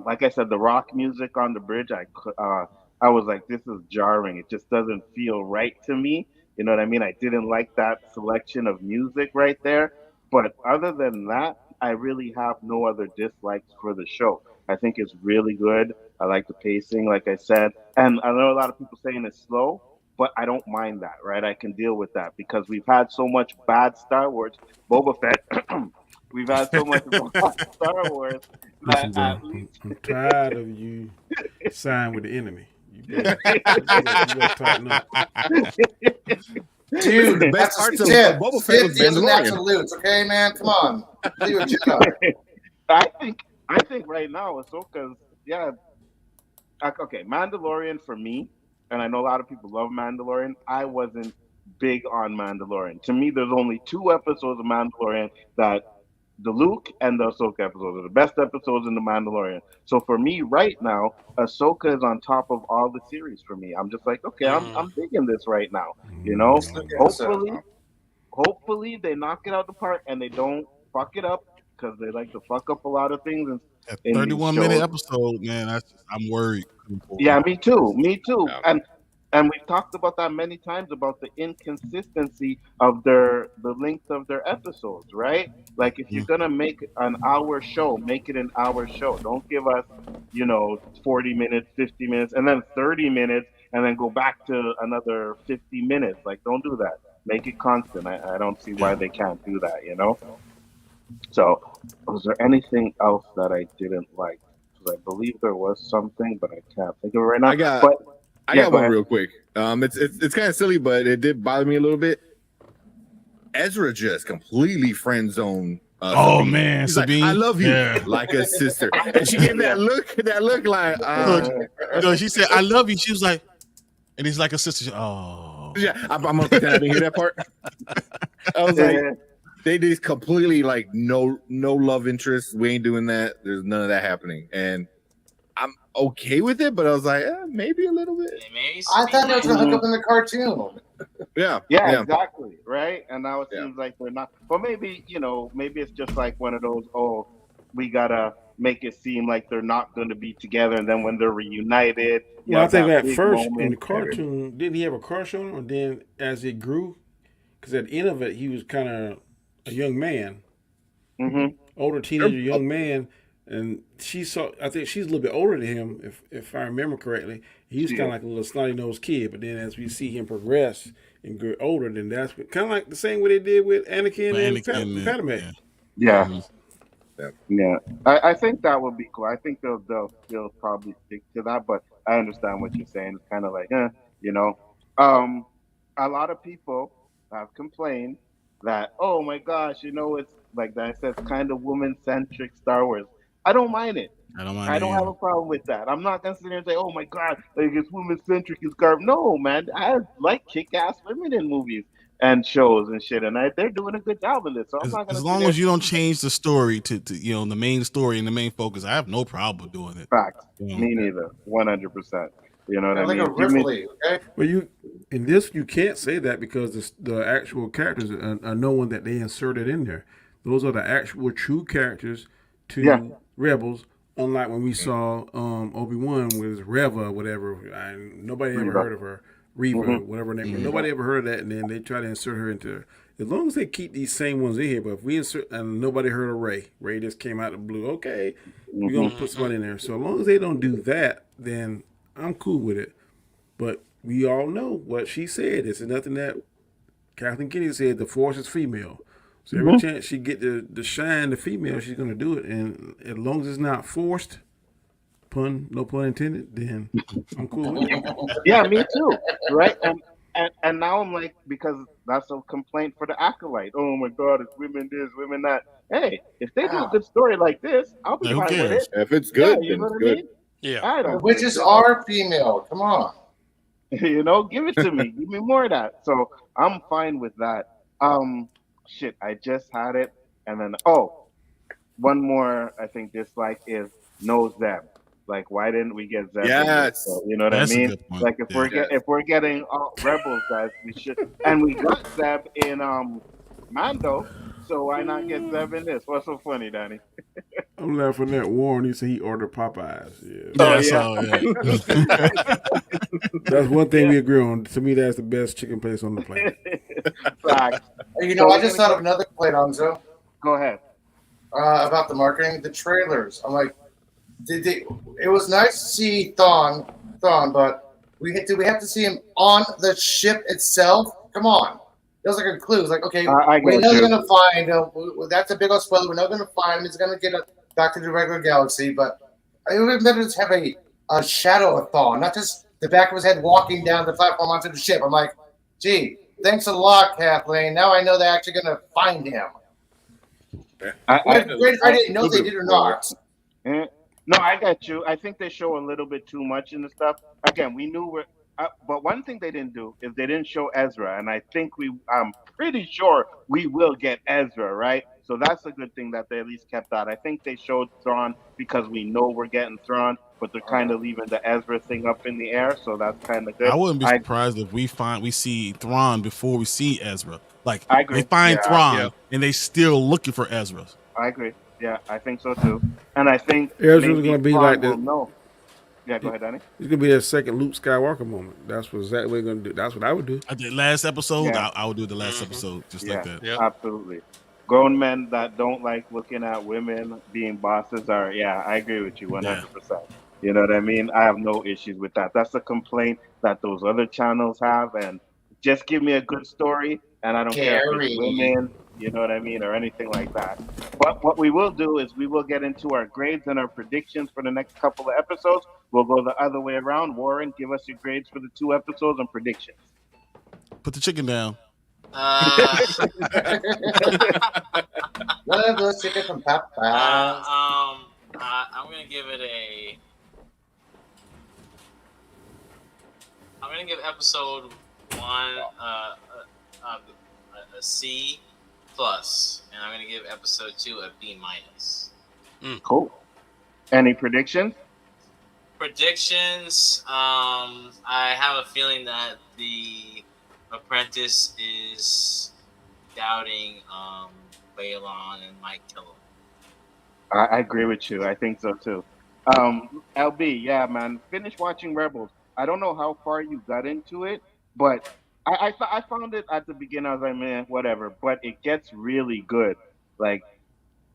like I said, the rock music on the bridge, I was like, this is jarring. It just doesn't feel right to me. You know what I mean? I didn't like that selection of music right there. But other than that, I really have no other dislikes for the show. I think it's really good. I like the pacing, like I said. And I know a lot of people saying it's slow, but I don't mind that, right? I can deal with that because we've had so much bad Star Wars. Boba Fett, we've had so much bad Star Wars Listen, that bro, at least. I'm tired of you siding with the enemy. You better tighten up. Dude, the best that's parts a of tip. Boba Fett was Sith is an Mandalorian. absolute, okay, man? Come on. Leave a Jedi. I think right now Ahsoka's okay. Mandalorian for me, and I know a lot of people love Mandalorian. I wasn't big on Mandalorian. To me, there's only two episodes of Mandalorian that the Luke and the Ahsoka episodes are the best episodes in the Mandalorian. So for me right now, Ahsoka is on top of all the series for me. I'm just like, okay, I'm digging this right now. You know, hopefully they knock it out the park and they don't fuck it up because they like to fuck up a lot of things That in these 31-minute shows. episode, man, I'm worried. Yeah, me too. Yeah. And we've talked about that many times about the inconsistency of the length of their episodes, right? Like if you're gonna make an hour show, make it an hour show. Don't give us, 40 minutes, 50 minutes, and then 30 minutes, and then go back to another 50 minutes. Like don't do that. Make it constant. I don't see why they can't do that, So, was there anything else that I didn't like? Because I believe there was something, but I can't think of it right now. I got one real quick. It's kind of silly, but it did bother me a little bit. Ezra just completely friend zoned. Oh Sabine. man, He's Sabine, like, I love you Yeah. like a sister, and she gave that look like. She said, "I love you." She was like, and he's like a sister. Oh, Yeah, I'm gonna pretend I didn't hear that part. I was like, they just completely like no love interest. We ain't doing that. There's none of that happening, and I'm okay with it. But I was like, maybe a little bit. Maybe I thought they were going to hook up in the cartoon. Yeah, exactly, right? And now it seems like they're not. But maybe maybe it's just like one of those. Oh, we gotta make it seem like they're not going to be together, and then when they're reunited. Well, I think at first in moment. the cartoon, didn't he have a crush on her? And then as it grew, because at the end of it, he was kind of a young man, older teenager, young man, and I think she's a little bit older than him, if I remember correctly. He's kind of like a little snotty nosed kid, but then as we see him progress and get older, then that's kind of like the same way they did with Anakin and Padme. Yeah. Yeah, I think that would be cool. I think they'll probably stick to that, but I understand what you're saying. It's kind of like, a lot of people have complained that, oh my gosh, it's like that. I said, kind of woman-centric Star Wars. I don't mind it. I don't have a problem with that. I'm not gonna sit there and say, oh my god, like it's woman-centric, it's garbage. No, man, I like kick-ass women in movies and shows and shit, and they're doing a good job of this. So I'm not gonna. As long as you don't change the story to the main story and the main focus, I have no problem doing it. Fact. Me neither. 100%. You know what I mean? Like a Ripley, okay? Well, you can't say that because the actual characters are knowing that they inserted in there. Those are the actual true characters to Rebels. Unlike when we saw Obi-Wan with Reva or whatever, nobody ever heard of her. Reva, whatever her name. Nobody ever heard of that, and then they try to insert her into as long as they keep these same ones in here. But if we insert, and nobody heard of Ray, Ray just came out of the blue. Okay, we're gonna put somebody in there. So as long as they don't do that, then I'm cool with it. But we all know what she said. It's nothing that Kathleen Kennedy said. The force is female. So every chance she get to shine the female, she's gonna do it. And as long as it's not forced, no pun intended, then I'm cool with it. Yeah, me too. Right? And now I'm like, because that's a complaint for the acolyte. Oh my God, it's women this, women that. Hey, if they do a good story like this, I'll be Who fine with cares? it. If it's good, Yeah, you then know it's what I good. mean? Yeah. I don't Witches care. are female. Come on. You know, give it to me. Give me more of that. So I'm fine with that. Shit, I just had it, and then one more I think dislike is knows them. Like, why didn't we get Zeb? Yes. So, you know what That's I a mean? good point. Like, if Yeah. we're getting rebels, guys, we should, and we got Zeb in Mando. So why not get Zeb in this? What's so funny, Danny? I'm laughing at Warren. He said he ordered Popeyes. Yeah. Yeah, Oh, I yeah. saw that. That's one thing we agree on. To me, that's the best chicken place on the planet. Facts. You know, So I just thought of another complaint, Nzo, Go ahead. about the marketing, the trailers. I'm like, it was nice to see Thawne, but do we have to see him on the ship itself? Come on. It was like a clue. It's like, okay, I we get know you. you're going to find, that's a big old spoiler. We're not going to find him. He's going to get back to the regular galaxy, but it would have been better to have a shadow of Thawne, not just the back of his head walking down the platform onto the ship. I'm like, gee, thanks a lot, Kathleen. Now I know they're actually going to find him. Great if I didn't know they did or not. No, I got you. I think they show a little bit too much in the stuff. Again, we knew but one thing they didn't do is they didn't show Ezra, and I think I'm pretty sure we will get Ezra, right? So that's a good thing that they at least kept that. I think they showed Thrawn because we know we're getting Thrawn, but they're kind of leaving the Ezra thing up in the air, so that's kind of good. I wouldn't be surprised if we see Thrawn before we see Ezra. Like, I agree. they find Thrawn yeah. and they still looking for Ezra. I agree. Yeah, I think so too. And I think Ezra's maybe gonna be Thrawn like will the- know. Yeah, go ahead, Danny. It's gonna be that second Luke Skywalker moment. That's what exactly we're gonna do. That's what I would do. I did last episode. Yeah. I would do the last episode just like that. Yep. Absolutely. Grown men that don't like looking at women being bosses I agree with you 100%. You know what I mean? I have no issues with that. That's a complaint that those other channels have, and just give me a good story, and I don't care if it's women, you know what I mean, or anything like that. But what we will do is we will get into our grades and our predictions for the next couple of episodes. We'll go the other way around. Warren, give us your grades for the 2 episodes and predictions. Put the chicken down. One of those chicken from Popeyes. I'm gonna give it I'm gonna give episode 1 a C plus, and I'm gonna give episode 2 a B minus. Cool. Any predictions? Predictions. I have a feeling that the apprentice is doubting Balon and might kill him. I agree with you. I think so too. LB, yeah, man. Finish watching Rebels. I don't know how far you got into it, but I found it at the beginning. I was like, man, whatever. But it gets really good. Like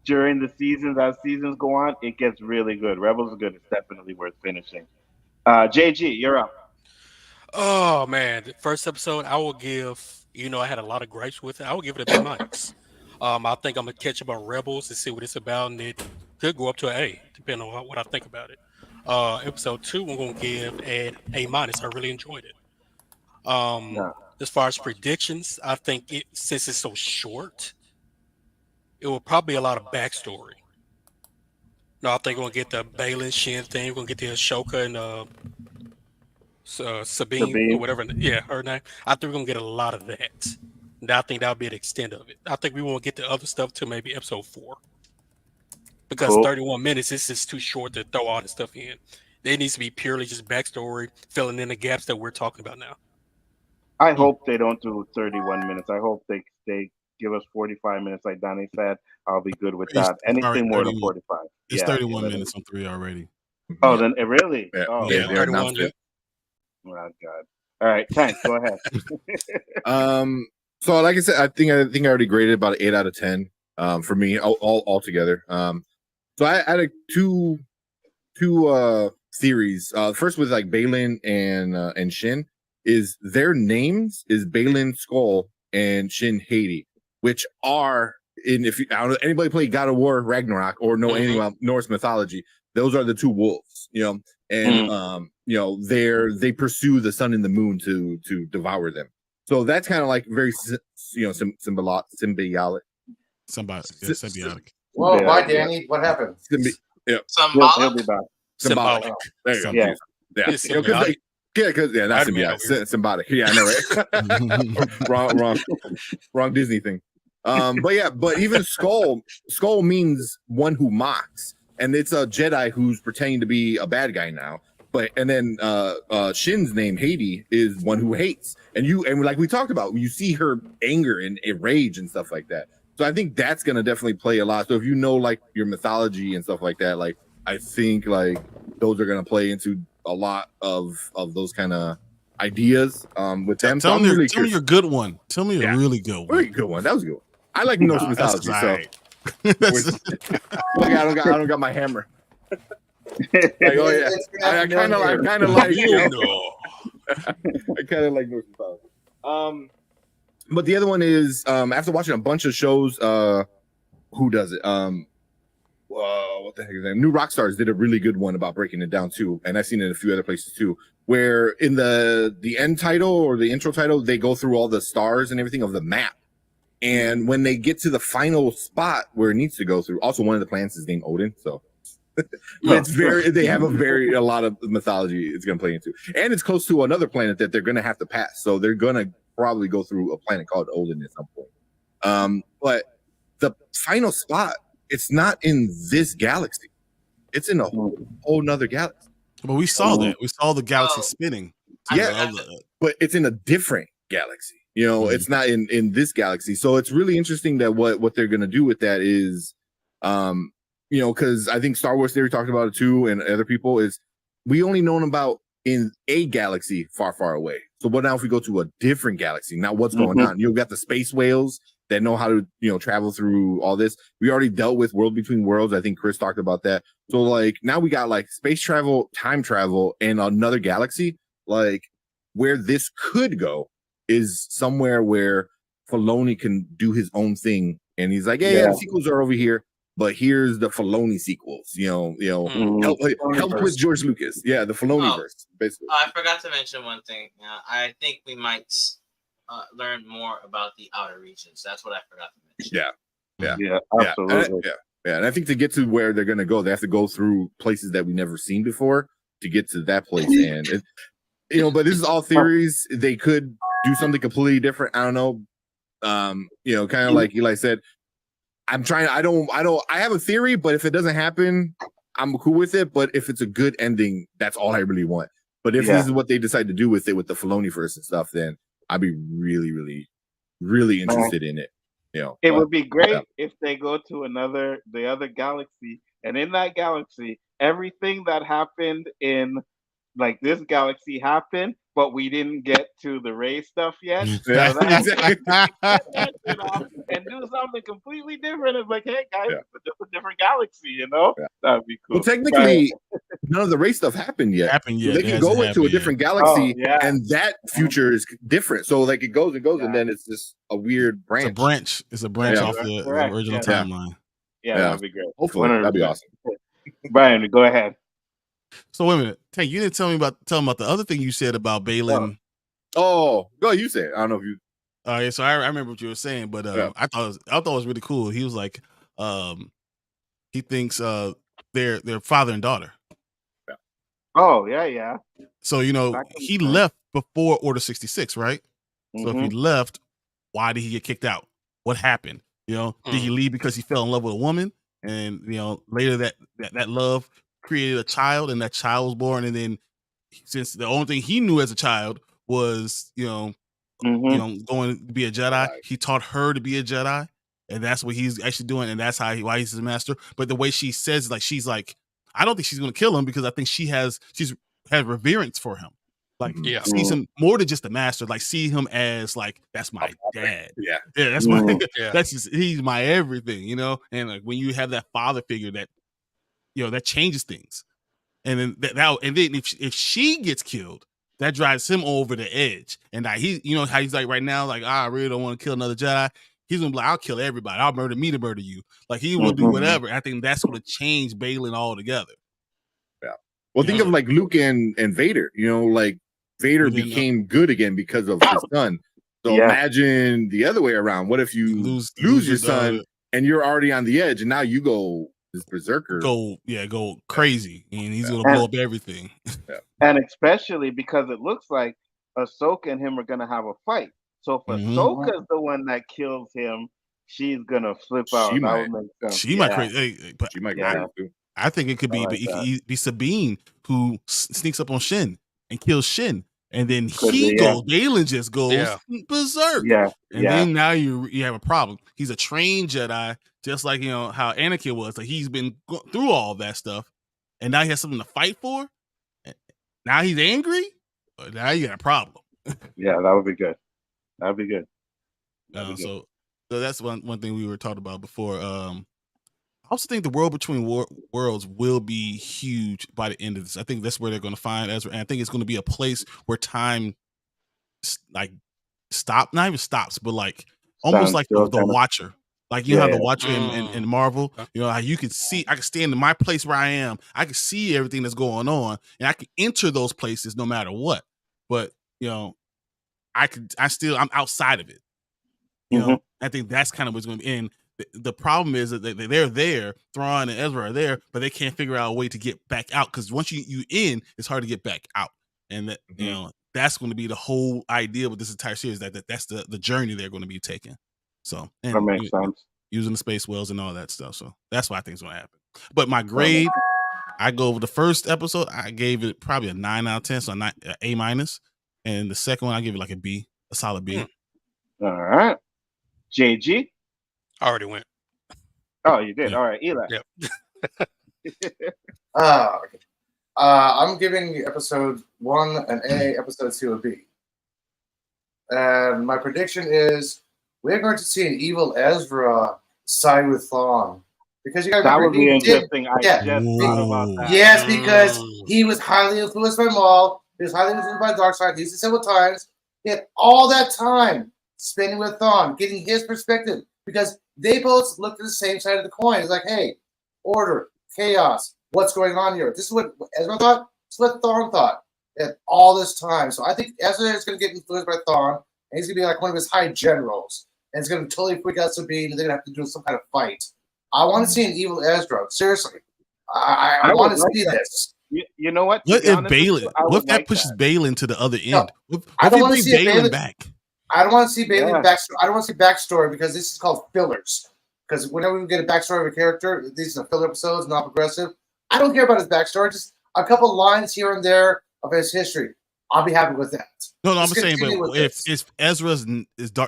during the seasons, as seasons go on, it gets really good. Rebels is good. It's definitely worth finishing. JG, you're up. Oh man, the first episode I will give. I had a lot of gripes with it. I will give it a B minus. I think I'm gonna catch up on Rebels and see what it's about, and it could go up to an A, depending on what I think about it. Episode 2, I'm gonna give an A minus. I really enjoyed it. As far as predictions, I think since it's so short, it will probably be a lot of backstory. I think we're gonna get the Balin Shin thing. We're gonna get the Ashoka and Sabine or whatever. Yeah, her name. I think we're gonna get a lot of that. And I think that'll be the extent of it. I think we won't get the other stuff till maybe episode 4. Because 31 minutes is just too short to throw all this stuff in. It needs to be purely just backstory, filling in the gaps that we're talking about now. I hope they don't do 31 minutes. I hope they give us 45 minutes, like Donnie said. I'll be good with that. Anything more than 45. It's 31 minutes on 3 already. Oh, then it really? Yeah. Oh, Yeah, they announced it. Oh, God. All right, Tank, go ahead. So, like I said, I think I already graded about an 8 out of 10 for me all together. So I had two theories. First with like Balin and Shin, is their names is Balin Skull and Shin Haiti, which are if you, I don't know, anybody play God of War Ragnarok or know anything about Norse mythology, those are the two wolves, and they pursue the sun and the moon to devour them. So that's kind of like very symbiotic. Symbiotic. Well, bye, Danny. What happened? Symbolic. He'll be back. Symbolic. There you go. Yeah. Not symbiotic. Symbiotic. Yeah, I know, right? wrong Disney thing. But even Skull means one who mocks, and it's a Jedi who's pretending to be a bad guy now. And then Shin's name, Haiti, is one who hates. And like we talked about, you see her anger and rage and stuff like that. So I think that's gonna definitely play a lot. So if you know like your mythology and stuff like that, like I think like those are gonna play into a lot of those kind of ideas with them. Tell me your good one. Tell me a really good one. Very good one. That was a good one. I like Norse mythology. Right. Look, I don't got my hammer. Like, oh yeah, I kind of like I kind of like Norse mythology. But the other one is after watching a bunch of shows, who does it? What the heck is that? New Rockstars did a really good one about breaking it down too, and I've seen it in a few other places too. Where in the end title or the intro title, they go through all the stars and everything of the map, and when they get to the final spot where it needs to go through, also one of the planets is named Odin, so. It's they have a lot of mythology it's going to play into, and it's close to another planet that they're going to have to pass, so they're going to probably go through a planet called Odin at some point. But the final spot, it's not in this galaxy, it's in a whole nother galaxy. But we saw that. We saw the galaxy spinning. Yeah, but it's in a different galaxy. It's not in this galaxy. So it's really interesting that what they're going to do with that is because I think Star Wars Theory talked about it too, and other people, is we only known about in a galaxy far, far away. So what now if we go to a different galaxy? Now what's going on? You've got the space whales that know how to travel through all this. We already dealt with World Between Worlds. I think Chris talked about that. So like now we got like space travel, time travel, and another galaxy. Like where this could go is somewhere where Filoni can do his own thing, and he's like, the sequels are over here. But here's the Filoni sequels, help with George Lucas. Yeah, the Filoni-verse, basically. I forgot to mention one thing. I think we might learn more about the outer regions. That's what I forgot to mention. Yeah, absolutely. And I think to get to where they're going to go, they have to go through places that we've never seen before to get to that place. And, but this is all theories. They could do something completely different. I don't know. Kind of like Eli said, I have a theory, but if it doesn't happen, I'm cool with it. But if it's a good ending, that's all I really want. But if this is what they decide to do with it, with the Filoni-verse and stuff, then I'd be really, really, really interested in it. It would be great if they go to the other galaxy, and in that galaxy, everything that happened in like this galaxy happened, but we didn't get to the Rey stuff yet. So and do something completely different. It's like, hey guys, it's just a different galaxy, That'd be cool. Well, technically, none of the Rey stuff happened yet. So they can go into a different galaxy, and that future is different. So like it goes and goes, and then it's just a weird branch. It's a branch off the original timeline. Yeah, that'd be great. Hopefully, that'd be awesome. Brian, go ahead. So wait a minute, Tank, you didn't tell me about the other thing you said about Balin. Oh, go, you said. I don't know if you. Yeah, so I remember what you were saying, but I thought it was really cool. He was like, he thinks they're father and daughter. Yeah. Oh yeah. So he left before Order 66, right? So if he left, why did he get kicked out? What happened? Did he leave because he fell in love with a woman, and later that love created a child, and that child was born, and then since the only thing he knew as a child was going to be a Jedi, he taught her to be a Jedi, and that's what he's actually doing, and that's why he's his master. But the way she says, like, she's like, I don't think she's going to kill him because I think she's had reverence for him. Like, Yeah. sees him more than just the master. Like, see him as like, that's my dad. Yeah. That's my Yeah. that's just, he's my everything, you know. And like when you have that father figure, that that changes things. And then and then if she gets killed, that drives him over the edge. And he, how he's like right now, like, I really don't want to kill another Jedi. He's gonna be like, I'll kill everybody. I'll murder me to murder you. Like, he will do whatever. I think that's gonna change Balin altogether. Yeah. Well, think of like Luke and Vader. Like Vader became good again because of his son. So imagine the other way around. What if you lose your son and you're already on the edge, and now you go this berserker, go crazy, and he's gonna blow up everything. And especially because it looks like Ahsoka and him are gonna have a fight. So if Ahsoka's the one that kills him, she's gonna flip out. That would make sense. She might crazy, but she might crazy too. I think it could be, but it could be Sabine who sneaks up on Shin and kills Shin, and then Balin just goes berserk. And then now you have a problem. He's a trained Jedi, just like how Anakin was. Like, he's been through all that stuff, and now he has something to fight for. Now he's angry. Now you got a problem. Yeah, that would be good. That'd be good. So that's one thing we were talking about before. I also think the world between worlds will be huge by the end of this. I think that's where they're going to find Ezra, and I think it's going to be a place where time, not even stops, but like almost like the Watcher. Like, how the Watcher in Marvel, how you can see, I can stand in my place where I am, I can see everything that's going on, and I can enter those places no matter what. But I'm outside of it. I think that's kind of what's going to be. And the problem is that they're there, Thrawn and Ezra are there, but they can't figure out a way to get back out, because once you in, it's hard to get back out. And that that's going to be the whole idea with this entire series, that's the journey they're going to be taking. So, and that makes sense. Using the space wells and all that stuff. So that's why I think it's going to happen. But my grade, I go over the first episode, I gave it probably a 9 out of 10, so A minus. And the second one, I give it like a B, a solid B. All right. JG? I already went. Oh, you did? All right. Eli? Yep. I'm giving episode 1 an A, episode 2 a B. And my prediction is we're going to see an evil Ezra side with Thrawn. Because that would be interesting. I just thought about that. Yes, because he was highly influenced by Maul. He was highly influenced by the dark side. He used it several times. He had all that time spending with Thrawn, getting his perspective, because they both looked at the same side of the coin. It's like, hey, order, chaos, what's going on here? This is what Ezra thought. This is what Thrawn thought at all this time. So I think Ezra is going to get influenced by Thrawn, and he's going to be like one of his high generals, and it's going to totally freak out Sabine, and they're going to have to do some kind of fight. I want to see an evil Ezra. Seriously, I want to see this. You know what? What if Balin? What if that pushes Balin to the other end? I don't want to see Balin back. I don't want to see Balin backstory. I don't want to see backstory, because this is called fillers. Because whenever we get a backstory of a character, these are filler episodes, not progressive. I don't care about his backstory. Just a couple lines here and there of his history. I'll be happy with that. No, I'm saying, but if Ezra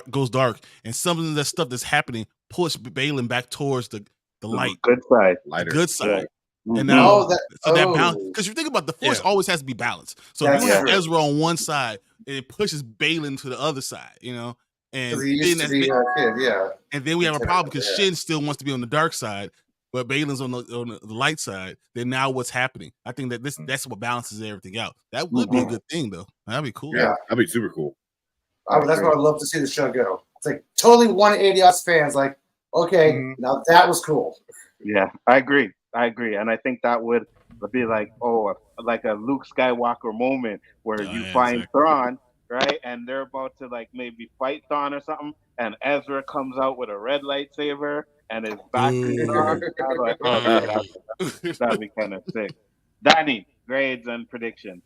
goes dark, and some of that stuff that's happening push Balin back towards the light, good side, the good side. Yeah. And now, that balance, because you think about the Force always has to be balanced. So if you have Ezra on one side, it pushes Balin to the other side, and and then we have a problem because Shin still wants to be on the dark side, but Balin's on the light side. Then now what's happening? I think that that's what balances everything out. That would be a good thing, though. That'd be cool. Yeah, that'd be super cool. That's what I'd love to see the show go. It's like totally 180 us fans. Like, okay, now that was cool. Yeah, I agree, and I think that would be like like a Luke Skywalker moment where you find Thrawn, right, and they're about to like maybe fight Thrawn or something, and Ezra comes out with a red lightsaber and his back is Thrawn. Like, that'd be kind of sick. Danny, grades and predictions.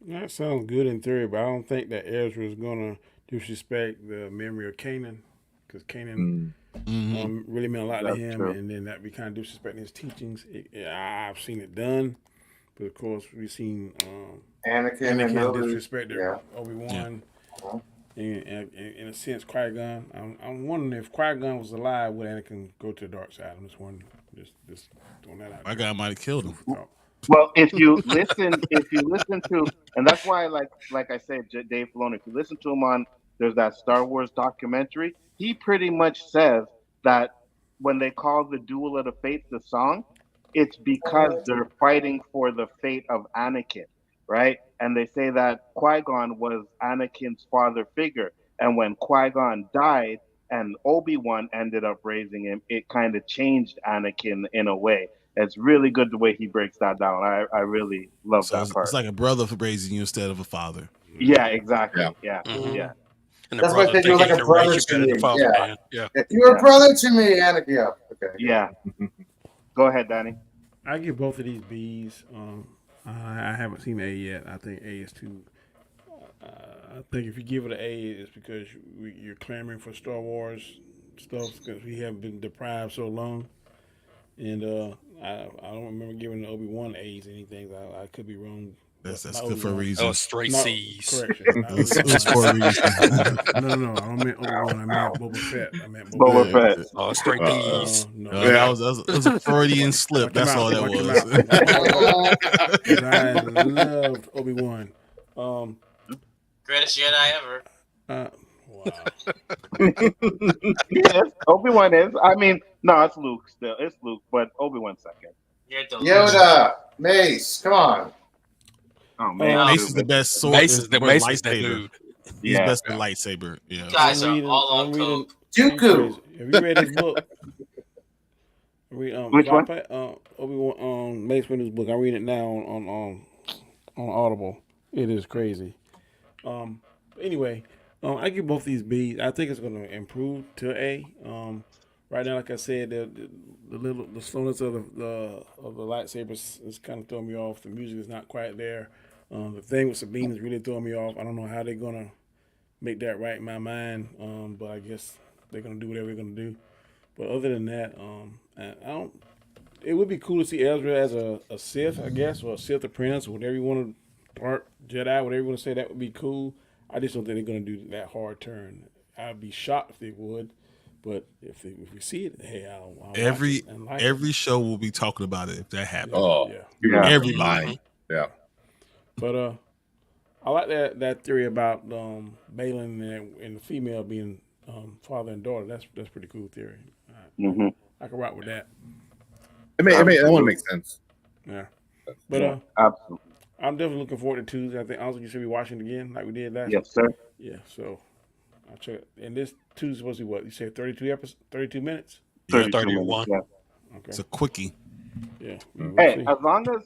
That sounds good in theory, but I don't think that Ezra is gonna disrespect the memory of Kanan, because Kanan really meant a lot to him, and then that be kind of disrespecting his teachings. I've seen it done, but of course we've seen Anakin disrespect Obi-Wan, and in a sense Qui-Gon. I'm wondering if Qui-Gon was alive, would Anakin go to the dark side? I'm just wondering, just throwing that out. Qui-Gon might have killed him. Well, if you listen to, and that's why, like I said, Dave Filoni, if you listen to him on, there's that Star Wars documentary. He pretty much says that when they call the Duel of the Fates the song, it's because they're fighting for the fate of Anakin, right? And they say that Qui-Gon was Anakin's father figure, and when Qui-Gon died and Obi-Wan ended up raising him, it kind of changed Anakin in a way. It's really good the way he breaks that down. I really love So that part. it's like a brother for raising you instead of a father. Yeah, exactly. Yeah. Yeah. And the That's why brother I said you're thinking like a he can raise brother you to better than me. the father Yeah. can. Yeah. You're Yeah. a brother to me, Anakin. Yeah. Okay. Yeah. Go ahead, Danny. I give both of these B's. I haven't seen A yet. I think A is too. I think if you give it an A, it's because you're clamoring for Star Wars stuff because we haven't been deprived so long. And I don't remember giving Obi-Wan A's anything. I could be wrong. That's Not good for a Obi-Wan. reason. Oh, straight No, C's. correction. Not It was Obi-Wan. for a reason. No. I don't mean Obi-Wan. I meant Boba Fett. Boba Fett. Oh, straight D's. No. Yeah, it was a Freudian slip. That's all that Watch was. him out. I loved Obi-Wan. Greatest Jedi ever. Wow. Yes, Obi-Wan is. I mean, no, it's Luke still. It's Luke, but Obi-Wan's second. You're delicious. Yoda, Mace, come on. Oh man, Mace is the best sword. Mace is that lightsaber. dude. He's Yeah. best with lightsaber. Yeah. You guys I'm are reading- all I'm on reading- coke. Dooku. Have you read his book? Which one? Obi-Wan, Mace Windu's book. I read it now on Audible. It is crazy. Anyway, I give both these B's. I think it's going to improve to A. Right now, like I said, the slowness of the lightsabers is kind of throwing me off. The music is not quite there. The thing with Sabine is really throwing me off. I don't know how they're gonna make that right in my mind. But I guess they're gonna do whatever they're gonna do. But other than that, I don't. It would be cool to see Ezra as a Sith, I guess, or a Sith apprentice, whatever you want to, part Jedi, whatever you want to say. That would be cool. I just don't think they're gonna do that hard turn. I'd be shocked if they would. But if we see it, hey, I'll Every watch it and like every show will be talking about it if that happens. Oh, Yeah. Everybody. Yeah. But I like that theory about Balin and the female being father and daughter. That's pretty cool theory. Mhm. I can rock with that. That one makes sense. Yeah. But Absolutely. I'm definitely looking forward to Tuesday. I think also you should be watching it again like we did last. Yes, sir. Yeah. So I'll check it. And this Tuesday supposed to be what? You said 32 minutes? Yeah, 31. Yeah. Okay. it's a quickie. Yeah. We'll Hey, see. as long as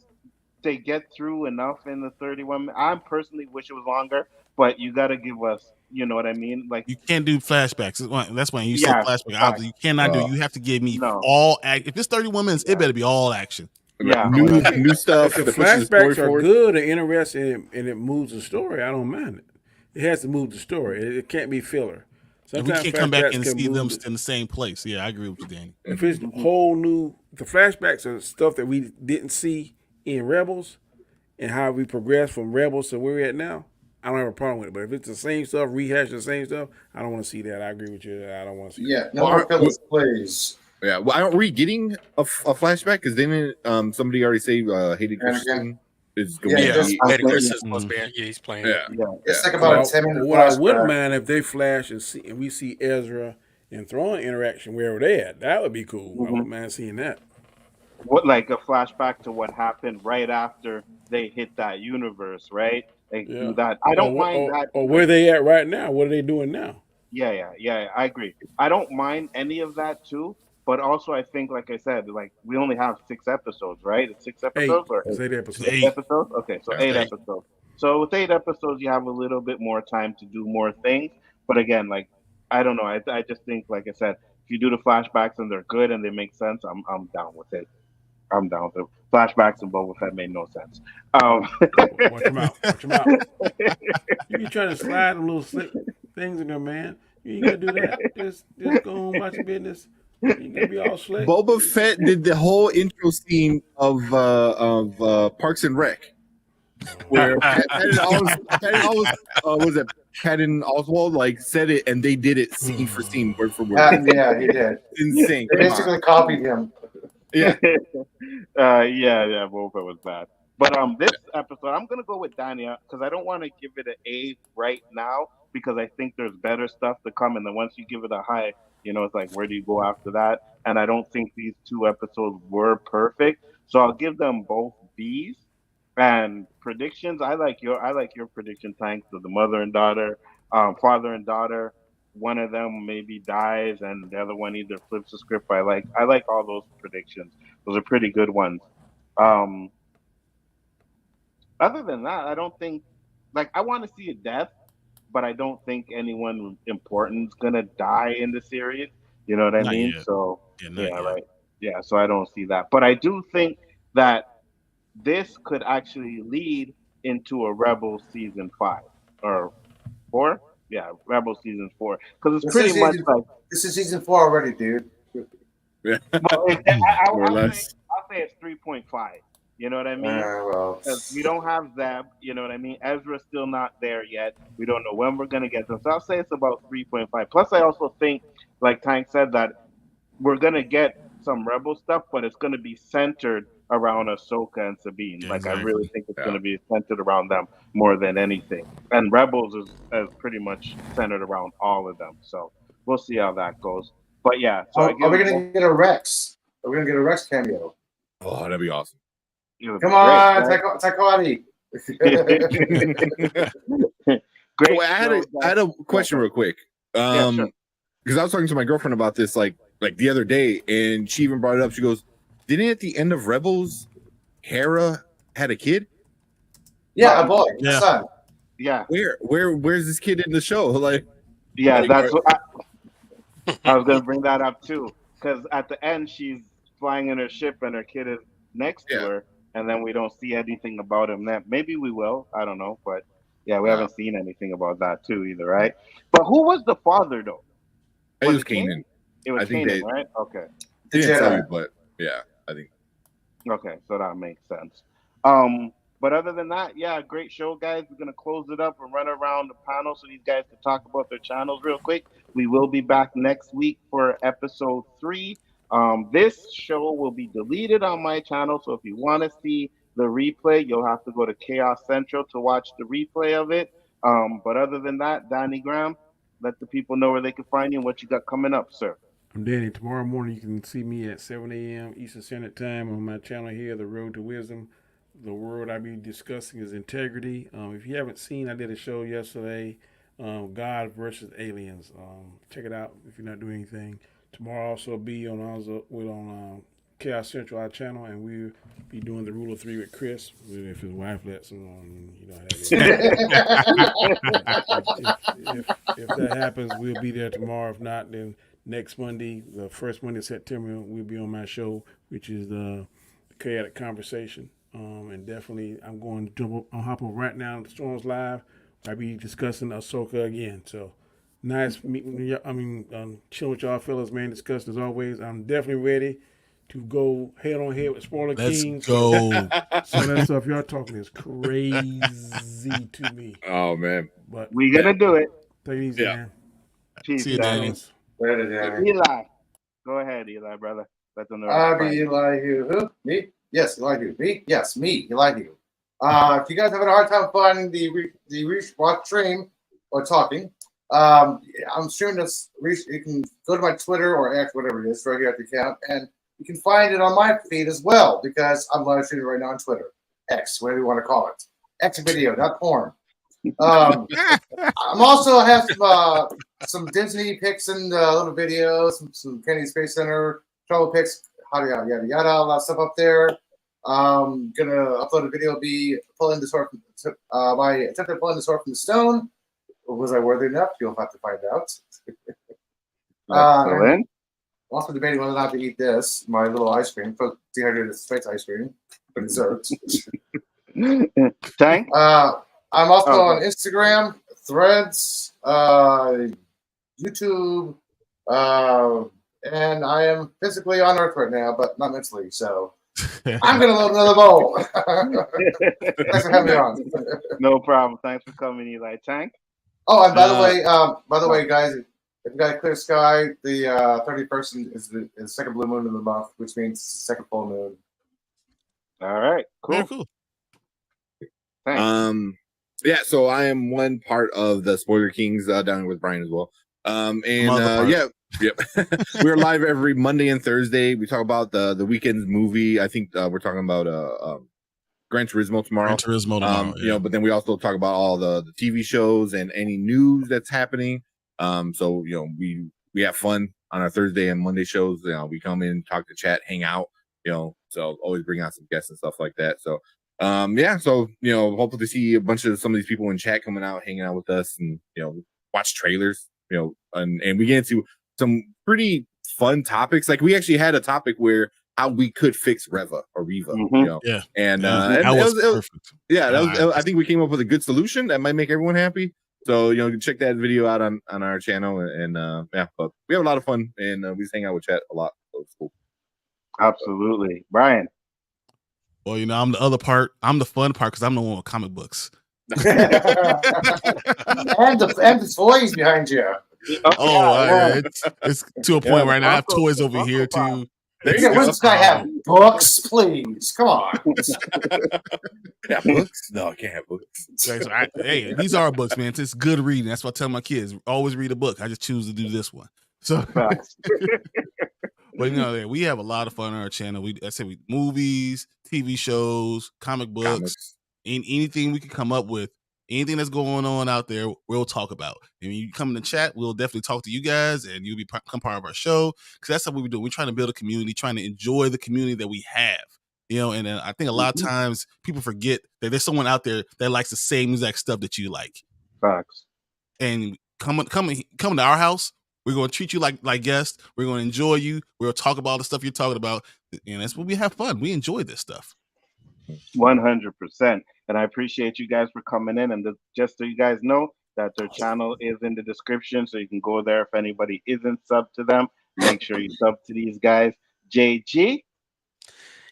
they get through enough in the 31, I personally wish it was longer, but you got to give us, you know what I mean? Like, You can't do flashbacks. That's when you Yeah, say flashback. right. You cannot do. You have to give me No. all act. If it's 31 minutes, it better be all action. Yeah. New stuff. If the that pushes story flashbacks are forward. good and interesting and it moves the story, I don't mind it. It has to move the story. It can't be filler. And we Sometimes can't come back flashbacks and can see them move in the same place. Yeah, I agree with you, Danny. If it's whole new, the flashbacks are stuff that we didn't see in Rebels and how we progress from Rebels to where we're at now, I don't have a problem with it. But if it's the same stuff, rehash the same stuff, I don't want to see that. I agree with you. I don't want to see Yeah, no more fillers, please. Yeah. Well, are we getting a flashback? Because didn't somebody already say Hayden Christensen is going Yeah, to be? Hayden Christensen's supposed to be. Yeah, he's playing. Yeah. It's like that. about a 10-minute What I wouldn't flashback. mind if they flash and we see Ezra and Thrawn interaction wherever they at. That would be cool. I wouldn't mind seeing that. what, like a flashback to what happened right after they hit that universe, right? They do that. I don't mind that. Or where they at right now? What are they doing now? Yeah. I agree. I don't mind any of that too. But also, I think, like I said, like we only have 6 episodes, right? It's 6 episodes or It's 8 episodes. 8 episodes? Okay, so 8 episodes. So with 8 episodes, you have a little bit more time to do more things. But again, like I don't know. I just think, like I said, if you do the flashbacks and they're good and they make sense, I'm down with it. I'm down with it. Flashbacks and Boba Fett made no sense. Watch them out. Watch them out. You be trying to slide them little slick things in there, man. You ain't gonna do that. Just go on about your business. You ain't gonna be all slick. Boba Fett did the whole intro scene of Parks and Rec, where Patton Oswalt like said it, and they did it scene for scene, word for word. Yeah, he did. Insane. They basically copied him. Yeah. Yeah, Boba Fett was bad. But this episode, I'm gonna go with Dania because I don't want to give it an A right now because I think there's better stuff to come, and then once you give it a high, it's like where do you go after that? And I don't think these two episodes were perfect, so I'll give them both B's. And predictions, I like your prediction, Tanks, of the mother and daughter, father and daughter. One of them maybe dies, and the other one either flips the script. I like all those predictions. Those are pretty good ones. Um, Other than that, I don't think I want to see a death, but I don't think anyone important is gonna die in the series. You know what I Not mean? yet. So Yeah, not yeah, yet. right. Yeah, so I don't see that. But I do think that this could actually lead into a Rebel season 5 or 4. Yeah, Rebel season 4 because it's This pretty is much season. like. This is season 4 already, dude. Yeah. Well, More or I'll say less. it's 3.5. You know what I mean? Well, Because we don't have Zeb. You know what I mean? Ezra's still not there yet. We don't know when we're gonna get them. So I'll say it's about 3.5. Plus, I also think, like Tank said, that we're gonna get some Rebel stuff, but it's gonna be centered around Ahsoka and Sabine. Yeah, Like I really exactly. think it's Yeah. gonna be centered around them more than anything. And Rebels is pretty much centered around all of them. So we'll see how that goes. But yeah, so I are give we them gonna get a Rex? Are we gonna get a Rex cameo? Oh, that'd be awesome. it would Come be great, on, right? Taekwondo. Great. So I had a question real quick. Yeah, sure. Because I was talking to my girlfriend about this like the other day, and she even brought it up. She goes, "Didn't at the end of Rebels, Hera had a kid? Yeah, a boy, Yeah. a son. Yeah, Where's this kid in the show? Like, yeah. like, That's what I was gonna bring that up too. Because at the end, she's flying in her ship, and her kid is next to Yeah. her, and then we don't see anything about him. Then maybe we will. I don't know, but yeah, we Wow. haven't seen anything about that too either, right? But who was the father though? it was Kanan? Kanan. It was I think Kanan, they right? Okay. They didn't tell Jedi. you, but yeah, I think. Okay, so that makes sense. But other than that, yeah, great show, guys. We're gonna close it up and run around the panel so these guys can talk about their channels real quick. We will be back next week for episode 3. This show will be deleted on my channel, so if you want to see the replay, you'll have to go to Chaos Central to watch the replay of it. But other than that, Danny Graham, let the people know where they can find you and what you got coming up, sir. I'm Danny. Tomorrow morning, you can see me at 7 a.m. Eastern Standard Time on my channel here, The Road to Wisdom. The word I be discussing is integrity. If you haven't seen, I did a show yesterday, God versus Aliens. Check it out if you're not doing anything. Tomorrow also be on Chaos Central, our channel, and we'll be doing the Rule of 3 with Chris. If his wife lets him, you know how if that happens, we'll be there tomorrow. If not, then next Monday, the first Monday of September, we'll be on my show, which is the Chaotic Conversation. And definitely, I'm going to hop on right now. The Storms Live. I'll be discussing Ahsoka again. So nice meeting. Chilling with y'all fellas, man. Discussing as always. I'm definitely ready to go head on head with Spoiler Let's Kings. go. Some of that stuff y'all talking is crazy to me. Oh man, But We gonna do it. take it easy, Yeah. man. Peace, See you, Danny. Danny. Later, Danny. Eli, go ahead, Eli, brother. Let them know. I'll be Elihu-Who. Me? Yes, Elihu. Me? Yes, me, Elihu. If you guys having a hard time finding the watch stream or talking, I'm streaming this. You can go to my Twitter or X, whatever it is, right here at the account, and you can find it on my feed as well because I'm live streaming right now on Twitter, X, whatever you want to call it, X video, not porn. I'm also have some Disney pics and little videos, some Kennedy Space Center travel pics, yada yada, all that stuff up there. Gonna upload a video, be pulling the sword from my attempt at pulling the sword from the stone. Was I worthy enough? You'll have to find out. Excellent. I'm also debating whether or not to eat this, my little ice cream, dehydrated space ice cream for dessert. Tank? I'm also on Instagram, Threads, YouTube, and I am physically on Earth right now, but not mentally. So I'm gonna load another bowl. Thanks for having me on. No problem. Thanks for coming, Eli. Tank? Oh, and by the way, guys, If you got a clear sky, the 31st is the second blue moon of the month, which means it's the second full moon. All right, cool. Very cool. Thanks. Yeah, so I am one part of the Spoiler Kings down with Brian as well. Yep. We're live every Monday and Thursday. We talk about the weekend's movie. I think we're talking about Gran Turismo tomorrow. But then we also talk about all the TV shows and any news that's happening. So we have fun on our Thursday and Monday shows. We come in, talk to chat, hang out. So always bring out some guests and stuff like that. So hopefully to see a bunch of some of these people in chat coming out, hanging out with us, and watch trailers. And we get into some pretty fun topics. Like we actually had a topic where how we could fix Reva. And that was perfect. I think we came up with a good solution that might make everyone happy. So check that video out on our channel, and but we have a lot of fun, and we just hang out with chat a lot. So it's cool. Absolutely, Brian. Well, I'm the other part. I'm the fun part because I'm the one with comic books. and the toys behind you. It's to a point right now. I have toys over here too. When's this guy have books, please? Come on. Books? No, I can't have books. Hey, these are books, man. It's good reading. That's what I tell my kids. Always read a book. I just choose to do this one. So, but we have a lot of fun on our channel. We movies, TV shows, comic books. Anything we can come up with. Anything that's going on out there, we'll talk about. And when you come in the chat, we'll definitely talk to you guys, and you'll become part of our show, because that's what we do. We're trying to build a community, trying to enjoy the community that we have. And I think a lot of times people forget that there's someone out there that likes the same exact stuff that you like. Facts. And come to our house. We're going to treat you like guests. We're going to enjoy you. We'll talk about all the stuff you're talking about, and that's when we have fun. We enjoy this stuff. 100%. And I appreciate you guys for coming in. And just so you guys know that their channel is in the description, so you can go there if anybody isn't sub to them. Make sure you sub to these guys. JG.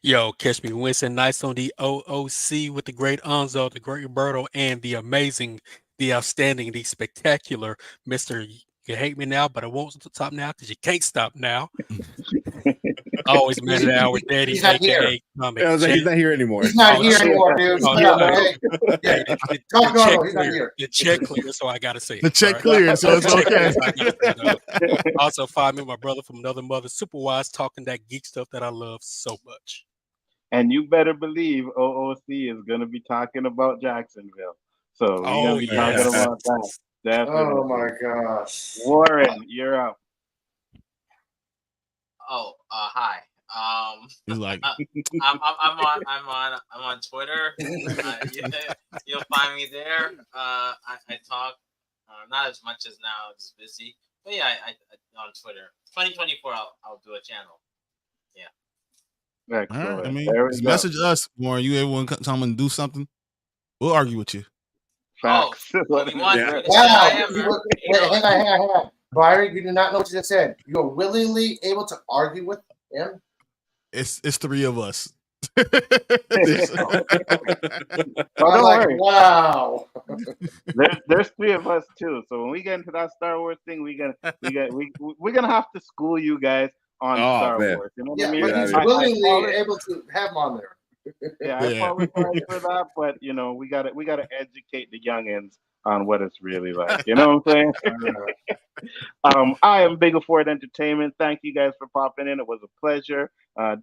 Yo, catch me Wednesday nights on the OOC with the great Nzo, the great Roberto, and the amazing, the outstanding, the spectacular Mr. You hate me now, but I won't stop now because you can't stop now. Always met an hour with Daddy, he's not here. He's not here anymore. He's not here anymore, dude. The check clear, so I gotta say the check clear, so it's okay. Also, find me, my brother from another mother, super wise, talking that geek stuff that I love so much. And you better believe OOC is gonna be talking about Jacksonville. So we're gonna be talking about that. Definitely. Oh my gosh. Warren, you're up. Hi. He's like, I'm on Twitter. You'll find me there. I talk not as much as now. It's busy, but yeah, I on Twitter. 2024, I'll do a channel. Yeah. Excellent. All right, just message us, Warren. You ever want to come and do something? We'll argue with you. Facts. Wow. Hang on. Byron, you do not know what you just said. You're willingly able to argue with him? It's three of us. Wow. There's three of us too. So when we get into that Star Wars thing, we're gonna have to school you guys on Star Wars. You know what I mean? But he's willingly able to have him on there. I apologize for that, but we gotta educate the youngins on what it's really like. You know what I'm saying? I am Bigger Ford Entertainment. Thank you guys for popping in. It was a pleasure.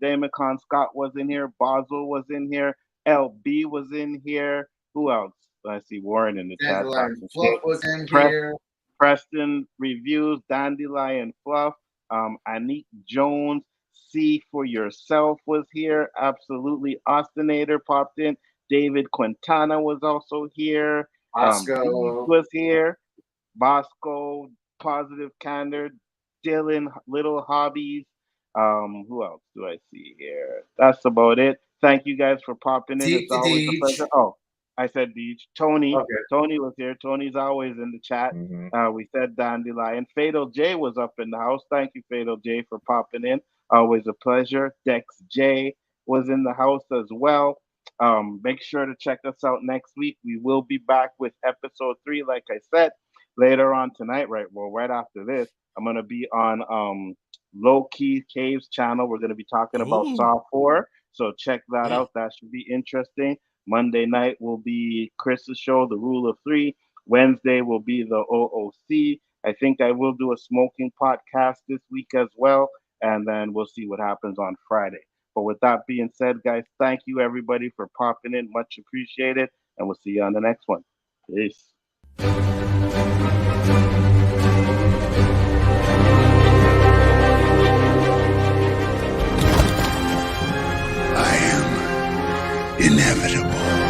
Damon Con Scott was in here. Basel was in here. LB was in here. Who else? I see Warren in the chat. Fluff was in here. Preston Reviews. Dandelion Fluff. Anik Jones. See for Yourself was here. Absolutely. Austinator popped in. David Quintana was also here. Bosco was here. Bosco, Positive Candor, Dylan, Little Hobbies. Who else do I see here? That's about it. Thank you guys for popping in. It's always a pleasure. Oh, I said Deej. Tony. Okay. Tony was here. Tony's always in the chat. We said Dandelion. Fatal J was up in the house. Thank you, Fatal J, for popping in. Always a pleasure. Dex J was in the house as well. Make sure to check us out next week. We will be back with episode 3, like I said. later on tonight, right after this, I'm gonna be on LOWKEY Caves channel. We're gonna be talking about Ooh. Saw 4. So check that Mm. out. That should be interesting. Monday night will be Chris's show, The Rule of Three. Wednesday will be the OOC. I think I will do a smoking podcast this week as well, and then we'll see what happens on Friday. But with that being said, guys, thank you everybody for popping in. Much appreciated, and we'll see you on the next one. Peace. I am inevitable.